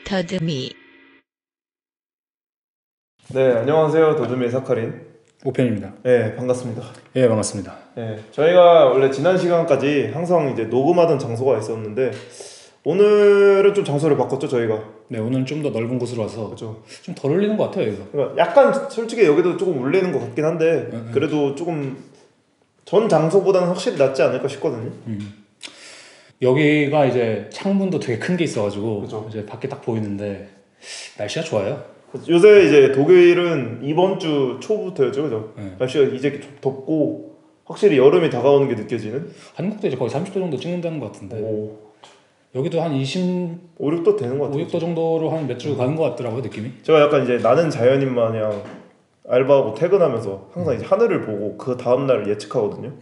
더듬이. 네, 안녕하세요. 더듬이의 사카린. 오편입니다. 네, 반갑습니다. 예, 반갑습니다. 네, 저희가 원래 지난 시간까지 항상 이제 녹음하던 장소가 있었는데 오늘은 좀 장소를 바꿨죠, 저희가. 네, 오늘은 좀 더 넓은 곳으로 와서 그렇죠. 좀 덜 울리는 것 같아요, 여기가. 그러니까 약간 솔직히 여기도 조금 울리는 것 같긴 한데 그래도 조금 전 장소보다는 확실히 낫지 않을까 싶거든요. 여기가 이제 창문도 되게 큰 게 있어가지고 그죠. 이제 밖에 딱 보이는데 날씨가 좋아요. 요새 이제 독일은 이번 주 초부터였죠, 그죠? 네. 날씨가 이제 덥고 확실히 여름이 다가오는 게 느껴지는. 한국도 이제 거의 30도 정도 찍는다는 것 같은데 오, 여기도 한 25, 5, 6도 되는 것 같아요. 6도 정도로 한 몇 주 가는 것 같더라고요, 느낌이. 제가 약간 이제 나는 자연인 마냥 알바하고 퇴근하면서 항상 이제 하늘을 보고 그 다음 날을 예측하거든요.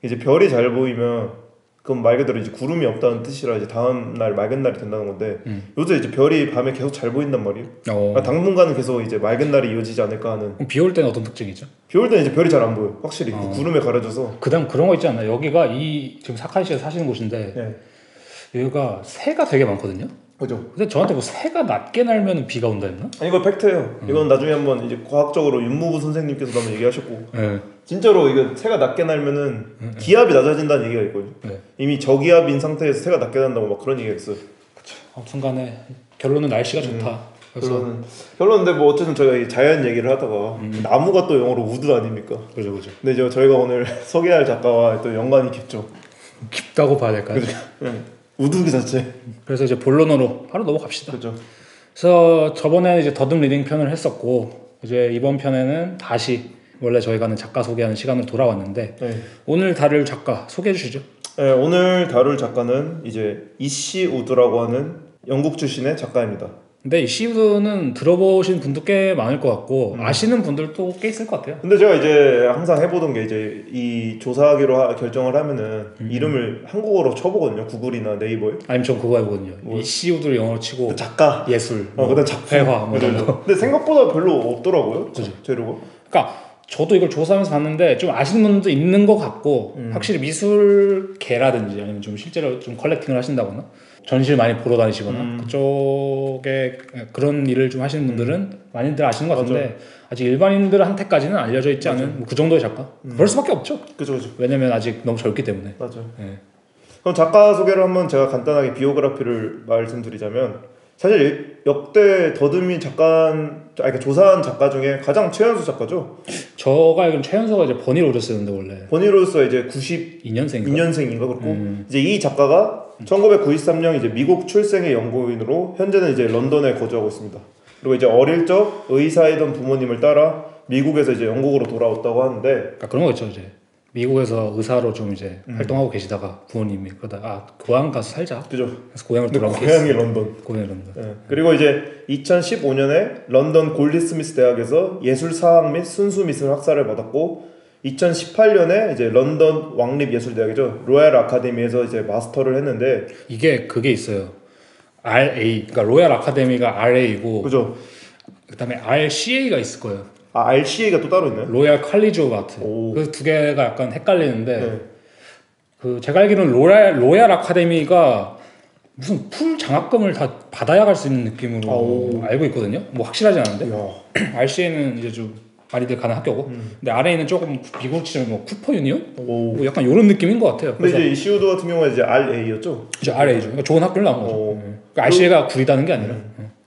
이제 별이 잘 보이면 그럼 말 그대로 이제 구름이 없다는 뜻이라 이제 다음 날 맑은 날이 된다는 건데 요새 이제 별이 밤에 계속 잘 보인단 말이에요. 그러니까 당분간은 계속 이제 맑은 날이 이어지지 않을까 하는. 비 올 때는 어떤 특징이죠? 비 올 때는 이제 별이 잘 안 보여. 확실히 그 구름에 가려져서. 그다음 그런 거 있지 않나요? 여기가 이 지금 사카이 씨가 사시는 곳인데 네. 여기가 새가 되게 많거든요. 그죠. 근데 저한테 뭐 새가 낮게 날면 비가 온다 했나? 아니 이거 팩트예요. 이건 나중에 한번 이제 과학적으로 윤무부 선생님께서도 한번 얘기하셨고 네. 진짜로 이거 새가 낮게 날면은 기압이 낮아진다는 얘기가 있거든요. 네. 이미 저기압인 상태에서 새가 낮게 난다고 막 그런 얘기가 있어요. 아무튼간에 결론은 날씨가 좋다. 그래서 결론인데 뭐 어쨌든 저희가 이 자연 얘기를 하다가 나무가 또 영어로 우드 아닙니까? 그죠. 근데 저희가 오늘 소개할 작가와 또 연관이 깊죠. 깊다고 봐야 될까요? 우드 그 자체. 그래서 이제 본론으로 바로 넘어갑시다. 그렇죠. 그래서 저번에는 이제 더듬 리딩 편을 했었고 이제 이번 편에는 다시 원래 저희가 하는 작가 소개하는 시간으로 돌아왔는데 네. 오늘 다룰 작가 소개해 주시죠. 네, 오늘 다룰 작가는 이제 이시 우드라고 하는 영국 출신의 작가입니다. 근데 이 시우드는 들어보신 분도 꽤 많을 것 같고 아시는 분들도 꽤 있을 것 같아요. 근데 제가 이제 항상 해보던 게 이제 이 조사하기로 결정을 하면은 이름을 한국어로 쳐보거든요. 구글이나 네이버에. 아니면 전 그거 해보거든요. 이 시우드를 영어로 치고 그 작가, 예술, 그다음 작품, 회화 뭐 이런 거. 근데 생각보다 별로 없더라고요. 그죠. 재료가. 그러니까 저도 이걸 조사하면서 봤는데 좀 아시는 분도 있는 것 같고 확실히 미술계라든지 아니면 좀 실제로 좀 컬렉팅을 하신다거나 전시를 많이 보러 다니시거나 그쪽에 그런 일을 좀 하시는 분들은 많이들 아시는 것 같은데 맞아요. 아직 일반인들한테까지는 알려져 있지 않은 그 정도의 작가? 그럴 수밖에 없죠. 그죠. 왜냐면 아직 너무 젊기 때문에. 맞아요. 네. 그럼 작가 소개를 한번 제가 간단하게 비오그래피를 말씀드리자면 사실 역대 더듬이 그러니까 조사한 작가 중에 가장 최연소 작가죠. 저가 알기로는 최연소가 이제 버니로저스였는데 원래 버니로서 이제 2년생인가? 92년생인가 그렇고 이제 이 작가가 1993년 이제 미국 출생의 영국인으로 현재는 이제 런던에 거주하고 있습니다. 그리고 이제 어릴 적 의사이던 부모님을 따라 미국에서 이제 영국으로 돌아왔다고 하는데 그러니까 그런 거 있죠. 이제 미국에서 의사로 좀 이제 활동하고 계시다가 부모님이 그러다 고향 가서 살자. 그죠. 그래서 고향으로 근데 돌아온 고향이 케이스. 런던. 고향이 런던. 네. 그리고 이제 2015년에 런던 골드스미스 대학에서 예술사학 및 순수미술 학사를 받았고 2018년에 이제 런던 왕립예술대학이죠. 로얄 아카데미에서 이제 마스터를 했는데 이게 그게 있어요. RA, 그러니까 로얄 아카데미가 RA고, 그죠. 그다음에 RCA가 있을 거예요. 아 RCA가 또 따로 있나요? 로얄 칼리지 오브 아트. 오. 그 두 개가 약간 헷갈리는데, 네. 그 제가 알기로는 로얄 아카데미가 무슨 풀 장학금을 다 받아야 갈 수 있는 느낌으로 오. 알고 있거든요. 뭐 확실하지 않은데. 이야. RCA는 이제 좀 많이들 가는 학교고, 근데 RA는 조금 미국처럼 뭐 쿠퍼 유니온? 오. 뭐 약간 이런 느낌인 것 같아요. 근데 이제 이시우드 같은 경우는 이제 RA였죠. 이제 RA죠. 그러니까 좋은 학교를 나온 거죠. 오. 그러니까 RCA가 구리다는 게 아니라.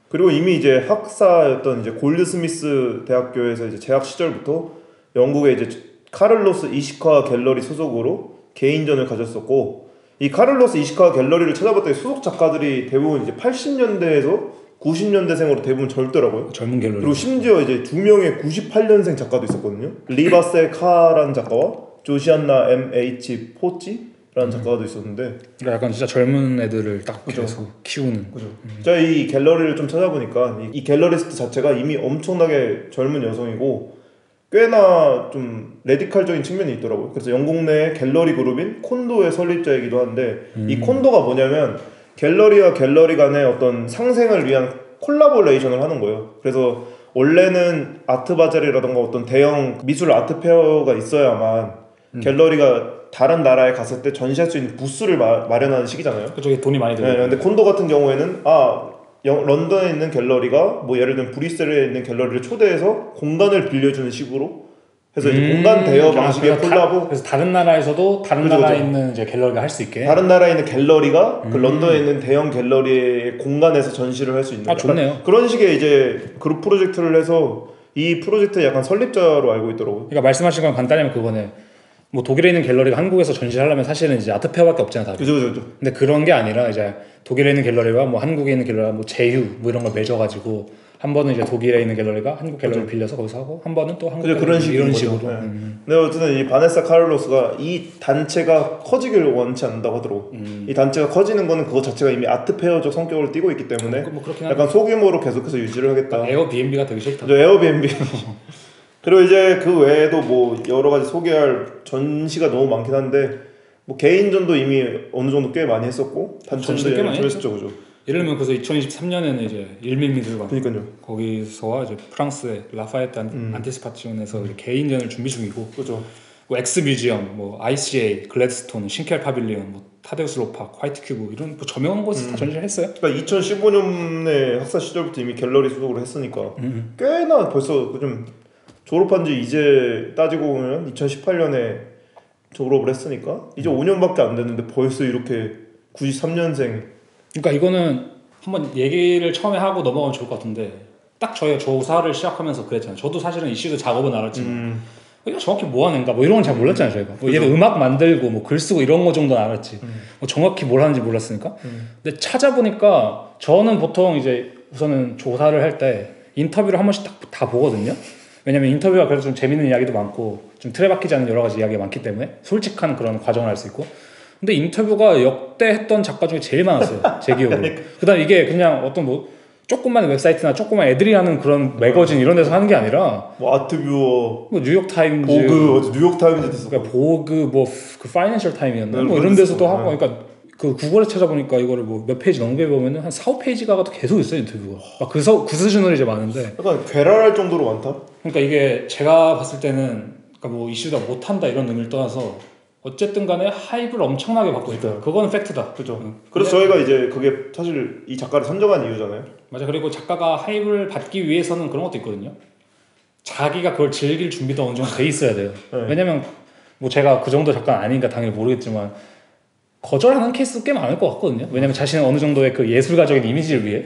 그리고 이미 이제 학사였던 이제 골드스미스 대학교에서 이제 재학 시절부터 영국의 이제 카를로스 이시카 갤러리 소속으로 개인전을 가졌었고 이 카를로스 이시카 갤러리를 찾아봤더니 소속 작가들이 대부분 이제 80년대에서 90년대생으로 대부분 젊더라고요. 젊은 갤러리. 그리고 심지어 이제 두 명의 98년생 작가도 있었거든요. 리바세 카라는 작가와 조시안나 M.H. 포치라는 작가도 있었는데 그러니까 약간 진짜 젊은 애들을 딱 그죠. 계속 키우는. 그죠. 제가 이 갤러리를 좀 찾아보니까 이 갤러리스트 자체가 이미 엄청나게 젊은 여성이고 꽤나 좀 레디칼적인 측면이 있더라고요. 그래서 영국 내 갤러리 그룹인 콘도의 설립자이기도 한데 이 콘도가 뭐냐면 갤러리와 갤러리 간의 어떤 상생을 위한 콜라보레이션을 하는 거예요. 그래서 원래는 아트바자리라던가 어떤 대형 미술 아트페어가 있어야만 갤러리가 다른 나라에 갔을 때 전시할 수 있는 부스를 마련하는 시기잖아요. 그쪽에 돈이 많이 들어요. 네, 근데 콘도 같은 경우에는 런던에 있는 갤러리가 뭐 예를 들면 브뤼셀에 있는 갤러리를 초대해서 공간을 빌려주는 식으로 해서 이제 공간 대여 방식의 콜라보. 그래서 다른 나라에서도 다른 그죠, 나라에 그죠. 있는 이제 갤러리가 할 수 있게. 다른 나라에 있는 갤러리가 그 런던에 있는 대형 갤러리의 공간에서 전시를 할 수 있는. 좋네요. 그런 식의 이제 그룹 프로젝트를 해서 이 프로젝트의 약간 설립자로 알고 있더라고요. 그러니까 말씀하신 건 간단하면 그거네. 뭐 독일에 있는 갤러리가 한국에서 전시를 하려면 사실은 이제 아트페어밖에 없잖아, 다. 그죠. 근데 그런 게 아니라 이제 독일에 있는 갤러리와 뭐 한국에 있는 갤러리와 뭐 제휴 뭐 이런 걸 맺어가지고 한 번은 이제 독일에 있는 갤러리가 한국 갤러리를 빌려서 거기서 하고 한 번은 또 한국 그죠, 그런 식인 이런 거죠. 식으로. 네. 근데 어쨌든 이 바네사 카를로스가 이 단체가 커지길 원치 않는다고 하더라고. 이 단체가 커지는 거는 그거 자체가 이미 아트페어적 성격을 띠고 있기 때문에 뭐 그렇긴 약간 소규모로 계속해서 유지를 하겠다. 에어비앤비가 되게 싫다. 그죠, 에어비앤비. 그리고 이제 그 외에도 뭐 여러 가지 소개할 전시가 너무 많긴 한데 뭐 개인전도 이미 어느 정도 꽤 많이 했었고 단체전도 꽤 많이 했었죠, 그죠? 예를 들면 그래서 2023년에는 이제 일민미술관 그러니까요. 거기서와 이제 프랑스의 라파에트 안티스파티온에서 개인전을 준비 중이고, 그죠. 뭐 엑스 뮤지엄, 뭐 ICA, 글래드스톤, 싱켈 파빌리온, 뭐 타데우스 로팍, 화이트 큐브 이런 뭐 저명한 곳에서 다 전시를 했어요. 그러니까 2015년에 학사 시절부터 이미 갤러리 소속으로 했으니까 꽤나 벌써 좀 졸업한 지 이제 따지고 보면 2018년에 졸업을 했으니까 이제 5년밖에 안 됐는데 벌써 이렇게 93년생. 그러니까 이거는 한번 얘기를 처음에 하고 넘어가면 좋을 것 같은데, 딱 저희가 조사를 시작하면서 그랬잖아요. 저도 사실은 이슈도 작업은 알았지만 이거 정확히 뭐 하는가 뭐 이런 건 잘 몰랐잖아요, 저희가. 뭐 얘는 음악 만들고 뭐 글 쓰고 이런 거 정도는 알았지. 뭐 정확히 뭘 하는지 몰랐으니까. 근데 찾아보니까 저는 보통 이제 우선은 조사를 할 때 인터뷰를 한 번씩 다 보거든요. 왜냐면 인터뷰가 그래도 좀 재밌는 이야기도 많고 좀 틀에 박히지 않는 여러 가지 이야기가 많기 때문에 솔직한 그런 과정을 알 수 있고. 근데 인터뷰가 역대 했던 작가 중에 제일 많았어요, 제 기억으로. 그다음 이게 그냥 어떤 뭐 조그만 웹사이트나 조그만 애들이 하는 그런 매거진 이런 데서 하는 게 아니라 뭐 아트뷰어, 뭐 뉴욕 타임즈, 보그, 뉴욕 타임즈 됐어. 그러니까 보그 뭐 그 파이낸셜 타임이었나? 네, 뭐 이런 데서도 그랬어. 하고. 그러니까 그 구글에 찾아보니까 이거를 뭐 몇 페이지 넘게 보면은 한 4, 5페이지가 계속 있어요, 인터뷰가. 막 그 수준으로 이제 많은데. 약간 괴랄할 정도로 많다. 그러니까 이게 제가 봤을 때는 그러니까 뭐 이슈다 못한다 이런 의미를 떠나서 어쨌든 간에 하이브를 엄청나게 받고 있다. 그거는 팩트다. 그죠. 그래서 저희가 이제 그게 사실 이 작가를 선정한 이유잖아요. 맞아. 그리고 작가가 하이브를 받기 위해서는 그런 것도 있거든요. 자기가 그걸 즐길 준비도 어느 정도 돼 있어야 돼요. 네. 왜냐면 뭐 제가 그 정도 작가는 아니니까 당연히 모르겠지만 거절하는 케이스도 꽤 많을 것 같거든요. 왜냐면 자신은 어느 정도의 그 예술가적인 이미지를 위해.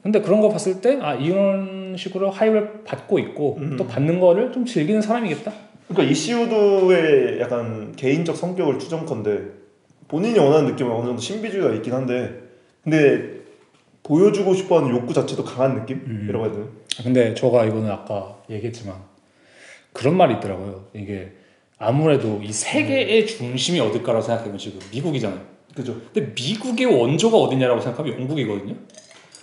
근데 그런 거 봤을 때 이런 식으로 하이브를 받고 있고 또 받는 거를 좀 즐기는 사람이겠다. 그러니까 이시우드의 약간 개인적 성격을 추정컨대 본인이 원하는 느낌은 어느 정도 신비주의가 있긴 한데 근데 보여주고 싶어하는 욕구 자체도 강한 느낌이라고 해야 되나? 근데 저가 이거는 아까 얘기했지만 그런 말이 있더라고요. 이게 아무래도 이 세계의 중심이 어딜까라고 생각해보면 지금 미국이잖아요. 그죠. 근데 미국의 원조가 어디냐라고 생각하면 영국이거든요.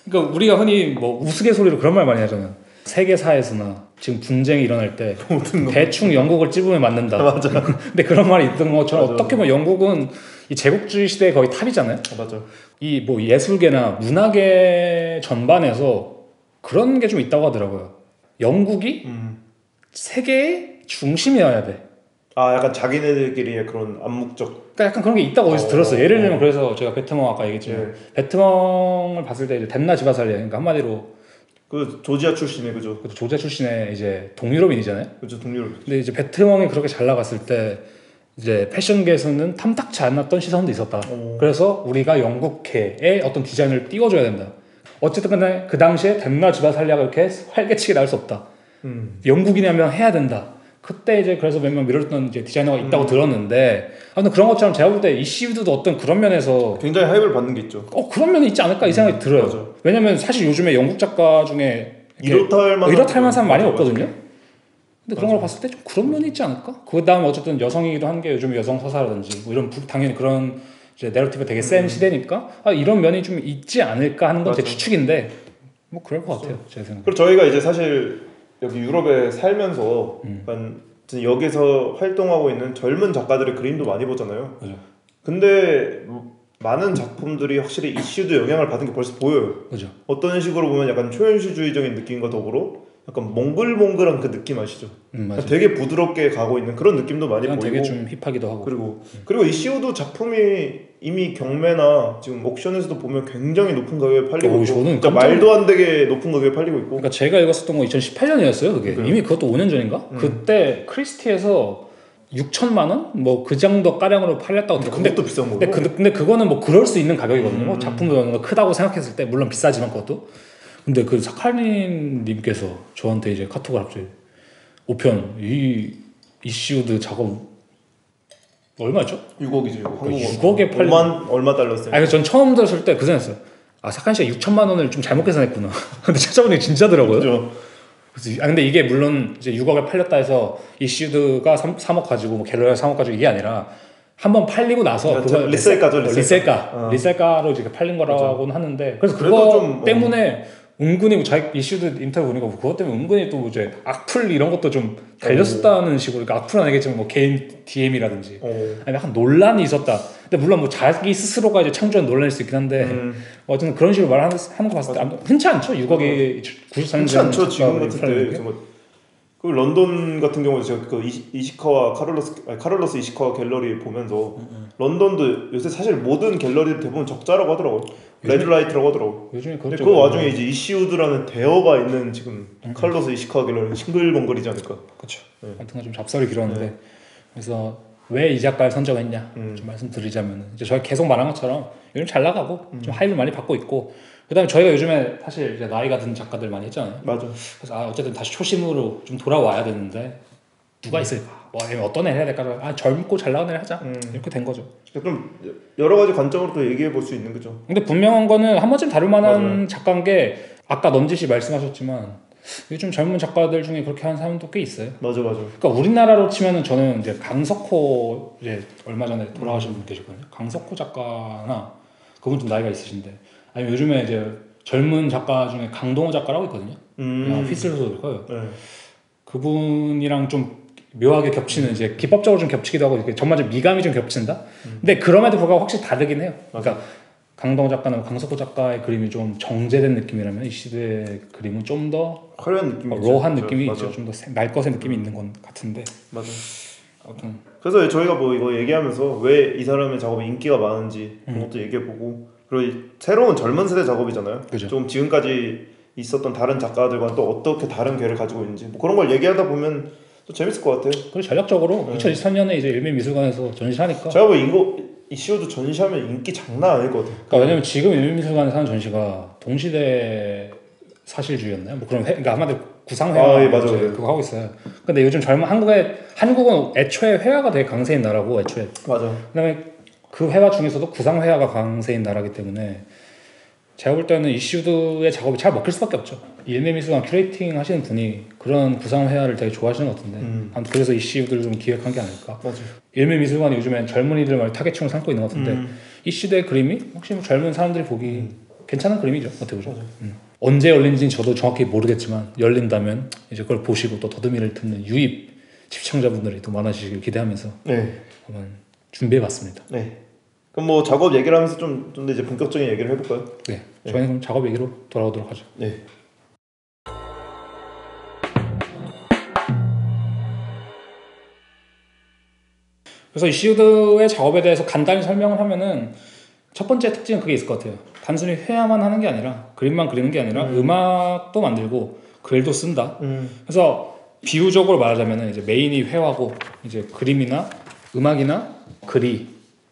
그러니까 우리가 흔히 뭐 우스갯소리로 그런 말 많이 하잖아요. 세계사에서나 지금 분쟁이 일어날 때 대충 영국을 찝으면 맞는다. 맞아. 근데 그런 말이 있던 것처럼 맞아. 어떻게 보면 영국은 이 제국주의 시대의 거의 탑이잖아요. 맞아. 이 뭐 예술계나 문화계 전반에서 그런 게 좀 있다고 하더라고요. 영국이 세계의 중심이어야 돼. 약간 자기네들끼리의 그런 암묵적. 그러니까 약간 그런 게 있다고 어디서 들었어요. 예를 들면 그래서 제가 베트멍 아까 얘기했지만 베트멍을 봤을 때 이제 덴나 지바살리아, 그러니까 한마디로 그 조지아 출신의 그죠. 조지아 출신의 이제 동유럽인이잖아요. 그죠, 동유럽. 근데 이제 베트멍이 그렇게 잘 나갔을 때 이제 패션계에서는 탐탁치 않았던 시선도 있었다. 그래서 우리가 영국계의 어떤 디자인을 띄워줘야 된다. 어쨌든 간에 그 당시에 덴나 지바살리아가 이렇게 활개치게 나올 수 없다. 영국이냐면 해야 된다. 그때 이제 그래서 몇 명 밀어줬던 이제 디자이너가 있다고 들었는데, 근데 그런 것처럼 제가 볼 때 이시우드도 어떤 그런 면에서 굉장히 하이브를 받는 게 있죠. 그런 면이 있지 않을까 이 생각이 들어요. 맞아. 왜냐면 사실 요즘에 영국 작가 중에 이렇다 할 만한 사람 많이 없거든요. 맞아. 근데 그런 걸 봤을 때 좀 그런 면이 있지 않을까? 그 다음 어쨌든 여성이기도 한 게 요즘 여성 서사라든지 뭐 이런 당연히 그런 이제 내러티브가 되게 센 시대니까 이런 면이 좀 있지 않을까 하는 건 제 추측인데 뭐 그럴 것 같아요, 제 생각. 그리고 저희가 이제 사실 여기 유럽에 살면서 여기서 활동하고 있는 젊은 작가들의 그림도 많이 보잖아요. 그죠. 근데 많은 작품들이 확실히 이슈도 영향을 받은 게 벌써 보여요. 그죠. 어떤 식으로 보면 약간 초현실주의적인 느낌과 더불어 약간 몽글몽글한 그 느낌 아시죠? 맞아. 되게 부드럽게 가고 있는 그런 느낌도 많이 보이고 되게 좀 힙하기도 하고. 그리고 이시우도 작품이 이미 경매나 지금 옥션에서도 보면 굉장히 높은 가격에 팔리고 있고 저는 진짜 말도 안 되게 높은 가격에 팔리고 있고 그러니까 제가 읽었었던 거 2018년이었어요. 그게 이미 그것도 5년 전인가? 그때 크리스티에서 6천만 원? 뭐 그 정도 가량으로 팔렸다고 들었어요. 그것도 비싼 거고 근데 그거는 뭐 그럴 수 있는 가격이거든요. 뭐 작품도 크다고 생각했을 때 물론 비싸지만 그것도. 근데 그 사카린 님께서 저한테 이제 카톡을 갑자기 5편 이 이슈드 작업 얼마였죠? 6억이죠. 한국 6억에 팔린 얼마 달렀어요? 아니 전 처음 들었을 때 그 생각했어요. 아 사카린 씨가 6천만 원을 좀 잘못 계산했구나. 근데 찾아보니 진짜더라고요. 그렇죠. 그래서 근데 이게 물론 이제 6억에 팔렸다 해서 이슈드가 3억 가지고 뭐 갤러리가 3억 가지고 이게 아니라 한번 팔리고 나서 그거 리셀가죠. 리셀가로 이제 팔린 거라고는 하는데 그래서 그래도 그거 좀, 때문에 은근히 자기 이슈드 인터뷰 보니까 그것 때문에 은근히 또 이제 악플 이런 것도 좀 달렸었다는 식으로 그러니까 악플은 아니겠지만 뭐 개인 DM이라든지 아니 약간 논란이 있었다. 근데 물론 뭐 자기 스스로가 이제 창조한 논란일 수 있긴 한데 어쨌든 그런 식으로 말하는 거 봤을 때 흔치 않죠. 6억이 94년 흔치 않죠. 지금 같은 때 그 런던 같은 경우도 제가 그 이시카와 카를로스 이시카와 갤러리 보면서 런던도 요새 사실 모든 갤러리 대부분 적자라고 하더라고요. 레드라이트라고 하더라고요. 요즘에 근데 그 와중에 이제 이시우드라는 대어가 있는 지금 카를로스 이시카와 갤러리는 싱글벙글이지 않을까. 그렇죠. 아무튼 좀 잡설이 길었는데 그래서 왜 이 작가를 선정했냐 좀 말씀드리자면 이제 저희가 계속 말한 것처럼 요즘 잘 나가고 좀 하이를 많이 받고 있고 그다음에 저희가 요즘에 사실 이제 나이가 든 작가들 많이 했잖아요. 맞아. 그래서 어쨌든 다시 초심으로 좀 돌아와야 되는데 누가 있을까? 뭐 아니면 어떤 애 해야 될까? 젊고 잘 나가는 애 하자. 이렇게 된 거죠. 그럼 여러 가지 관점으로 또 얘기해 볼 수 있는 거죠. 근데 분명한 거는 한 번쯤 다룰 만한 작가인 게 아까 넘지씨 말씀하셨지만 요즘 젊은 작가들 중에 그렇게 하는 사람도 꽤 있어요. 맞아. 그러니까 우리나라로 치면은 저는 이제 강석호 이제 얼마 전에 돌아가신 분 계시거든요. 강석호 작가나 그분 좀 나이가 있으신데 아니면 요즘에 이제 젊은 작가 중에 강동호 작가라고 있거든요. 휘슬소설 커요. 네. 그분이랑 좀 묘하게 겹치는 이제 기법적으로 좀 겹치기도 하고 이렇게 전반적으로 미감이 좀 겹친다. 근데 그럼에도 불구하고 확실히 다르긴 해요. 그러니까 강동호 작가나 강석호 작가의 그림이 좀 정제된 느낌이라면 이 시대의 그림은 좀 더 화려한 느낌이 로한 느낌이 있죠. 좀 더 날 것의 느낌이 있는 건 같은데. 맞아. 아무튼 그래서 저희가 뭐 이거 얘기하면서 왜 이 사람의 작업이 인기가 많은지 그런 것도 얘기해보고 그리고 새로운 젊은 세대 작업이잖아요. 그죠. 좀 지금까지 있었던 다른 작가들과 또 어떻게 다른 궤를 가지고 있는지 뭐 그런 걸 얘기하다 보면 또 재밌을 것 같아요. 그리고 전략적으로 2023년에 이제 일민미술관에서 전시하니까. 제가 뭐 이시우도 전시하면 인기 장난 아닐 것 같아요. 그러니까 왜냐면 지금 일민미술관에서 하는 전시가 동시대 사실주의였나요? 뭐 그런 그러니까 한마디로 구상회화 예, 맞아요. 그거 하고 있어요. 근데 요즘 젊은 한국은 애초에 회화가 되게 강세인 나라고 애초에. 맞아. 그다음에 그 회화 중에서도 구상회화가 강세인 나라기 때문에 제가 볼 때는 이슈드의 작업이 잘 먹힐 수밖에 없죠. 일매미술관 큐레이팅 하시는 분이 그런 구상회화를 되게 좋아하시는 것 같은데 아무튼 그래서 이슈드를 좀 기획한 게 아닐까. 맞아. 일매미술관이 요즘엔 젊은이들 많이 타겟층으로 삼고 있는 것 같은데 이슈드의 그림이 혹시 뭐 젊은 사람들이 보기 괜찮은 그림이죠. 어떻게 보죠? 언제 열린지는 저도 정확히 모르겠지만 열린다면 이제 그걸 보시고 또 더듬이를 듣는 유입 시청자분들이 더 많아지길 기대하면서 한번 준비해봤습니다. 네. 그럼 뭐 작업 얘기를 하면서 좀 더 이제 본격적인 얘기를 해볼까요? 네. 저희는 그럼 작업 얘기로 돌아오도록 하죠. 네. 그래서 이슈드의 작업에 대해서 간단히 설명을 하면은 첫 번째 특징은 그게 있을 것 같아요. 단순히 회화만 하는 게 아니라 그림만 그리는 게 아니라 음악도 만들고 글도 쓴다. 그래서 비유적으로 말하자면은 이제 메인이 회화고 이제 그림이나 음악이나 글이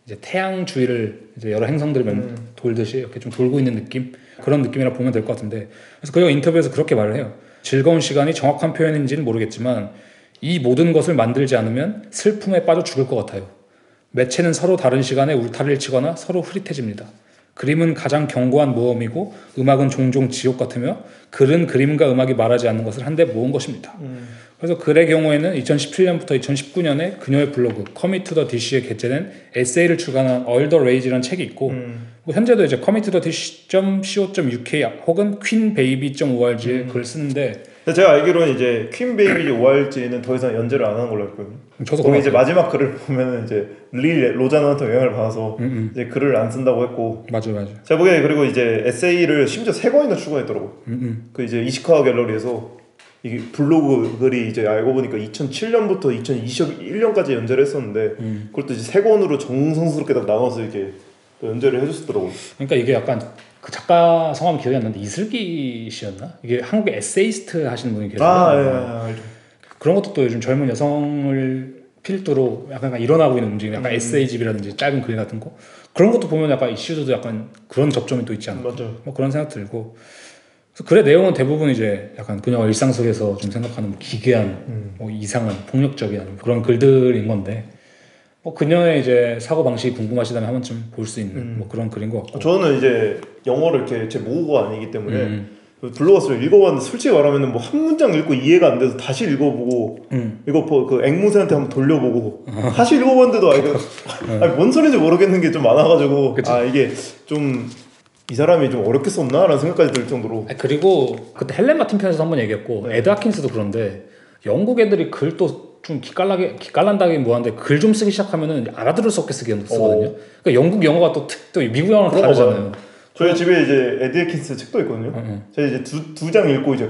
이제 태양 주위를 이제 여러 행성들을 돌듯이 이렇게 좀 돌고 있는 느낌 그런 느낌이라 보면 될 것 같은데 그래서 그가 인터뷰에서 그렇게 말을 해요. 즐거운 시간이 정확한 표현인지는 모르겠지만 이 모든 것을 만들지 않으면 슬픔에 빠져 죽을 것 같아요. 매체는 서로 다른 시간에 울타리를 치거나 서로 흐릿해집니다. 그림은 가장 견고한 모험이고 음악은 종종 지옥 같으며 글은 그림과 음악이 말하지 않는 것을 한데 모은 것입니다. 그래서 글의 경우에는 2017년부터 2019년에 그녀의 블로그 Commit to the Dish에 게재된 에세이를 출간한 All the Rage라는 책이 있고 뭐 현재도 이제 Commit to the Dish.co.uk 혹은 queenbaby.org에 글을 쓰는데 제가 알기로는 이제 퀸베이비 ORG는 더 이상 연재를 안 하는 걸로 알고 있거든요. 저도 거기 이제 마지막 글을 보면은 이제 로자노한테 영향을 받아서 이제 글을 안 쓴다고 했고 맞아요. 제가 보기에 그리고 이제 에세이를 심지어 3권이나 출간했더라고. 그 이제 이시카와 갤러리에서 이게 블로그 글이 이제 알고 보니까 2007년부터 2021년까지 연재를 했었는데 그것도 이제 세 권으로 정성스럽게 딱 나눠서 이렇게 또 연재를 해줬더라고요. 그러니까 이게 약간 그 작가 성함 기억이 안 나는데 이슬기 씨였나? 이게 한국의 에세이스트 하시는 분이 계세요. 알죠. 그런 것도 또 요즘 젊은 여성을 필두로 약간 일어나고 있는 움직임, 약간 에세이집이라든지 짧은 글 같은 거 그런 것도 보면 약간 이슈도 약간 그런 접점이 또 있지 않나? 맞아요. 뭐 그런 생각 들고. 그래서 글의 내용은 대부분 이제 약간 그녀가 일상 속에서 좀 생각하는 뭐 기괴한, 뭐 이상한, 폭력적인 아니면 그런 글들인 건데. 뭐 그녀의 이제 사고 방식이 궁금하시다면 한 번쯤 볼 수 있는 뭐 그런 글인 것 같고. 저는 이제 영어를 이렇게 제 모국어가 아니기 때문에 블로거스를 읽어봤는데 솔직히 말하면 뭐 한 문장 읽고 이해가 안 돼서 다시 읽어보고 이거 그 앵무새한테 한번 돌려보고 다시 읽어봤는데도 아니 뭔 소리인지 모르겠는 게 좀 많아가지고 그치. 이게 좀 이 사람이 좀 어렵게 썼나라는 생각까지 들 정도로. 그리고 그때 헬렌 마틴 편에서 한번 얘기했고 에드 하킨스도 그런데 영국 애들이 글도 좀 기깔난다기 뭐한데 글 좀 쓰기 시작하면은 알아들을 수 없게 쓰거든요. 그러니까 영국 영어가 또 미국 영어랑 다르잖아요. 저희 집에 이제 에드 해킨스 책도 있거든요. 제가 이제 두 장 읽고 이제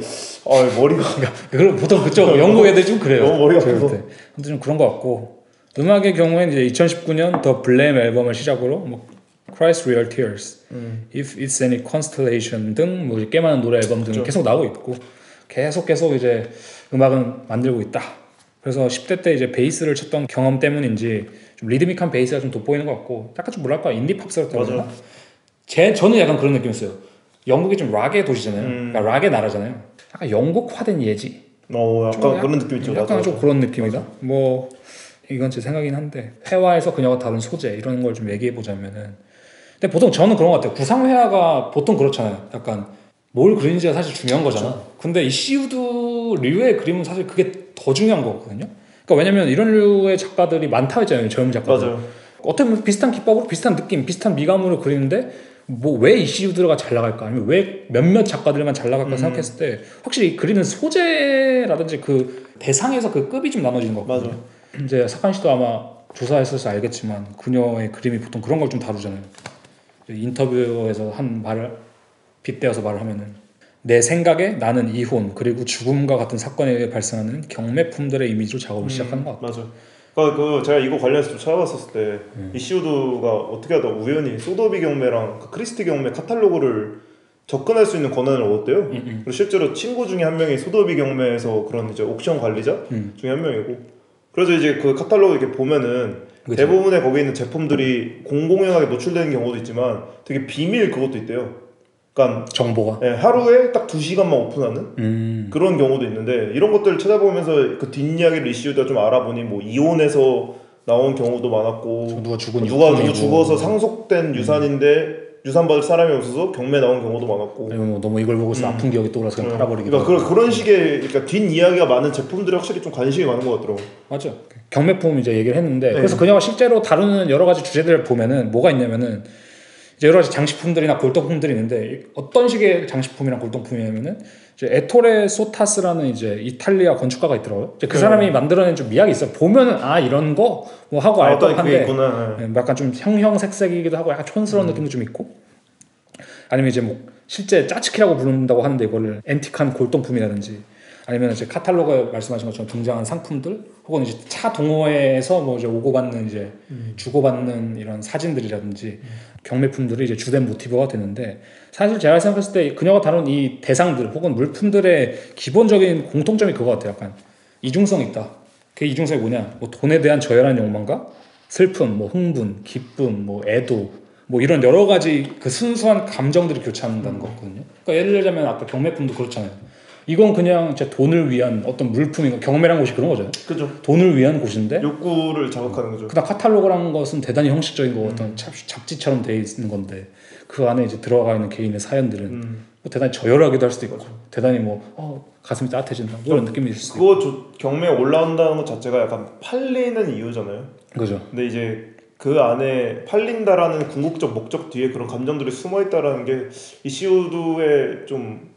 머리가 그리고 보통 그쪽 영국 애들이 좀 그래요. 너무 머리가 아파서. 아무튼 좀 그런 것 같고 음악의 경우에는 이제 2019년 더 블렘 앨범을 시작으로 뭐 Christ Real Tears, If It's Any Constellation 등 뭐 꽤 많은 노래 앨범 등 계속 나오고 있고 계속 이제 음악은 만들고 있다. 그래서 10대 때 이제 베이스를 쳤던 경험 때문인지 좀 리드믹한 베이스가 좀 돋보이는 것 같고 약간 좀 뭐랄까 인디 팝스럽다고 해야 되나? 저는 약간 그런 느낌이었어요. 영국이 좀 락의 도시잖아요. 그러니까 락의 나라잖아요. 약간 영국화된 예지. 약간 그런 느낌 있죠. 약간 좀 그런 느낌이다. 뭐 이건 제 생각이긴 한데 회화에서 그녀가 다룬 소재 이런 걸 좀 얘기해 보자면은 근데 보통 저는 그런 것 같아요. 구상회화가 보통 그렇잖아요. 약간 뭘 그리는지가 사실 중요한 거잖아. 그렇죠. 근데 이 시우드 류의 그림은 사실 그게 더 중요한 거거든요. 그러니까 왜냐면 이런 류의 작가들이 많다 했잖아요. 젊은 작가들. 맞아요. 어떻게 보면 비슷한 기법으로 비슷한 느낌, 비슷한 미감으로 그리는데 뭐 왜 이시우드가 잘 나갈까? 아니면 왜 몇몇 작가들만 잘 나갈까 생각했을 때 확실히 그리는 소재라든지 그 대상에서 그 급이 좀 나눠지는 것 같거든요. 이제 사칸 씨도 아마 조사했어서 알겠지만 그녀의 그림이 보통 그런 걸 좀 다루잖아요. 인터뷰에서 한 말을 빗대어서 말을 하면은 내 생각에 나는 이혼 그리고 죽음과 같은 사건에 의해 발생하는 경매품들의 이미지로 작업을 시작하는 것 같아요. 맞아. 그러니까 제가 이거 관련해서 좀 찾아봤었을 때 이시우드가 어떻게 하다 우연히 소더비 경매랑 그 크리스티 경매 카탈로그를 접근할 수 있는 권한을 얻었대요. 그리고 실제로 친구 중에 한 명이 소더비 경매에서 그런 이제 옥션 관리자 중에 한 명이고. 그래서 이제 그 카탈로그 이렇게 보면은 그치. 대부분의 거기에 있는 제품들이 공공연하게 노출되는 경우도 있지만 되게 비밀 그것도 있대요. 그러니까 정보가 하루에 딱 2시간만 오픈하는 그런 경우도 있는데 이런 것들을 찾아보면서 그 뒷이야기를 이슈가 좀 알아보니 뭐 이혼해서 나온 경우도 많았고 누가 죽은 누구 죽어서 상속된 유산인데 유산 받을 사람이 없어서 경매 나온 경우도 많았고 아니면 뭐 너무 이걸 보고서 아픈 기억이 떠올라서 그냥 팔아버리기도 그러니까 그런 식의 그러니까 뒷이야기가 많은 제품들이 확실히 좀 관심이 많은 것 같더라고. 맞죠. 경매품 이제 얘기를 했는데 그래서 그녀가 실제로 다루는 여러 가지 주제들을 보면은 뭐가 있냐면은 이제 여러 가지 장식품들이나 골동품들이 있는데 어떤 식의 장식품이랑 골동품이냐면은 이제 에토레 소타스라는 이제 이탈리아 건축가가 있더라고요. 이제 그 사람이 만들어낸 좀 미학이 있어요. 보면은 이런 거 뭐 하고 알 법한데 약간 좀 형형색색이기도 하고 약간 촌스러운 느낌도 좀 있고 아니면 이제 뭐 실제 짜츠키라고 부른다고 하는데 이거를 앤틱한 골동품이라든지 아니면 이제 카탈로그에 말씀하신 것처럼 등장한 상품들 혹은 이제 차 동호회에서 뭐 이제 오고받는 이제 주고받는 이런 사진들이라든지 경매품들이 이제 주된 모티브가 되는데 사실 제가 생각했을 때 그녀가 다룬 이 대상들 혹은 물품들의 기본적인 공통점이 그거 같아요. 약간 이중성이 있다. 그 이중성이 뭐냐? 뭐 돈에 대한 저열한 욕망과 슬픔, 뭐 흥분, 기쁨, 뭐 애도 뭐 이런 여러 가지 그 순수한 감정들이 교차한다는 거거든요. 그러니까 예를 들자면 아까 경매품도 그렇잖아요. 이건 그냥 제 돈을 위한 어떤 물품인 거 경매란 곳이 그런 거잖아요. 그죠. 돈을 위한 곳인데 욕구를 자극하는 거죠. 그다음 카탈로그라는 것은 대단히 형식적인 거 어떤 잡지처럼 돼 있는 건데 그 안에 이제 들어가 있는 개인의 사연들은 뭐 대단히 저열하기도 할 수도 있고 대단히 뭐 가슴이 따뜻해진다 뭐 이런 느낌이 있을 수도 있고 그거 경매에 올라온다는 것 자체가 약간 팔리는 이유잖아요. 그죠. 근데 이제 그 안에 팔린다라는 궁극적 목적 뒤에 그런 감정들이 숨어 있다라는 게 이시우드의 좀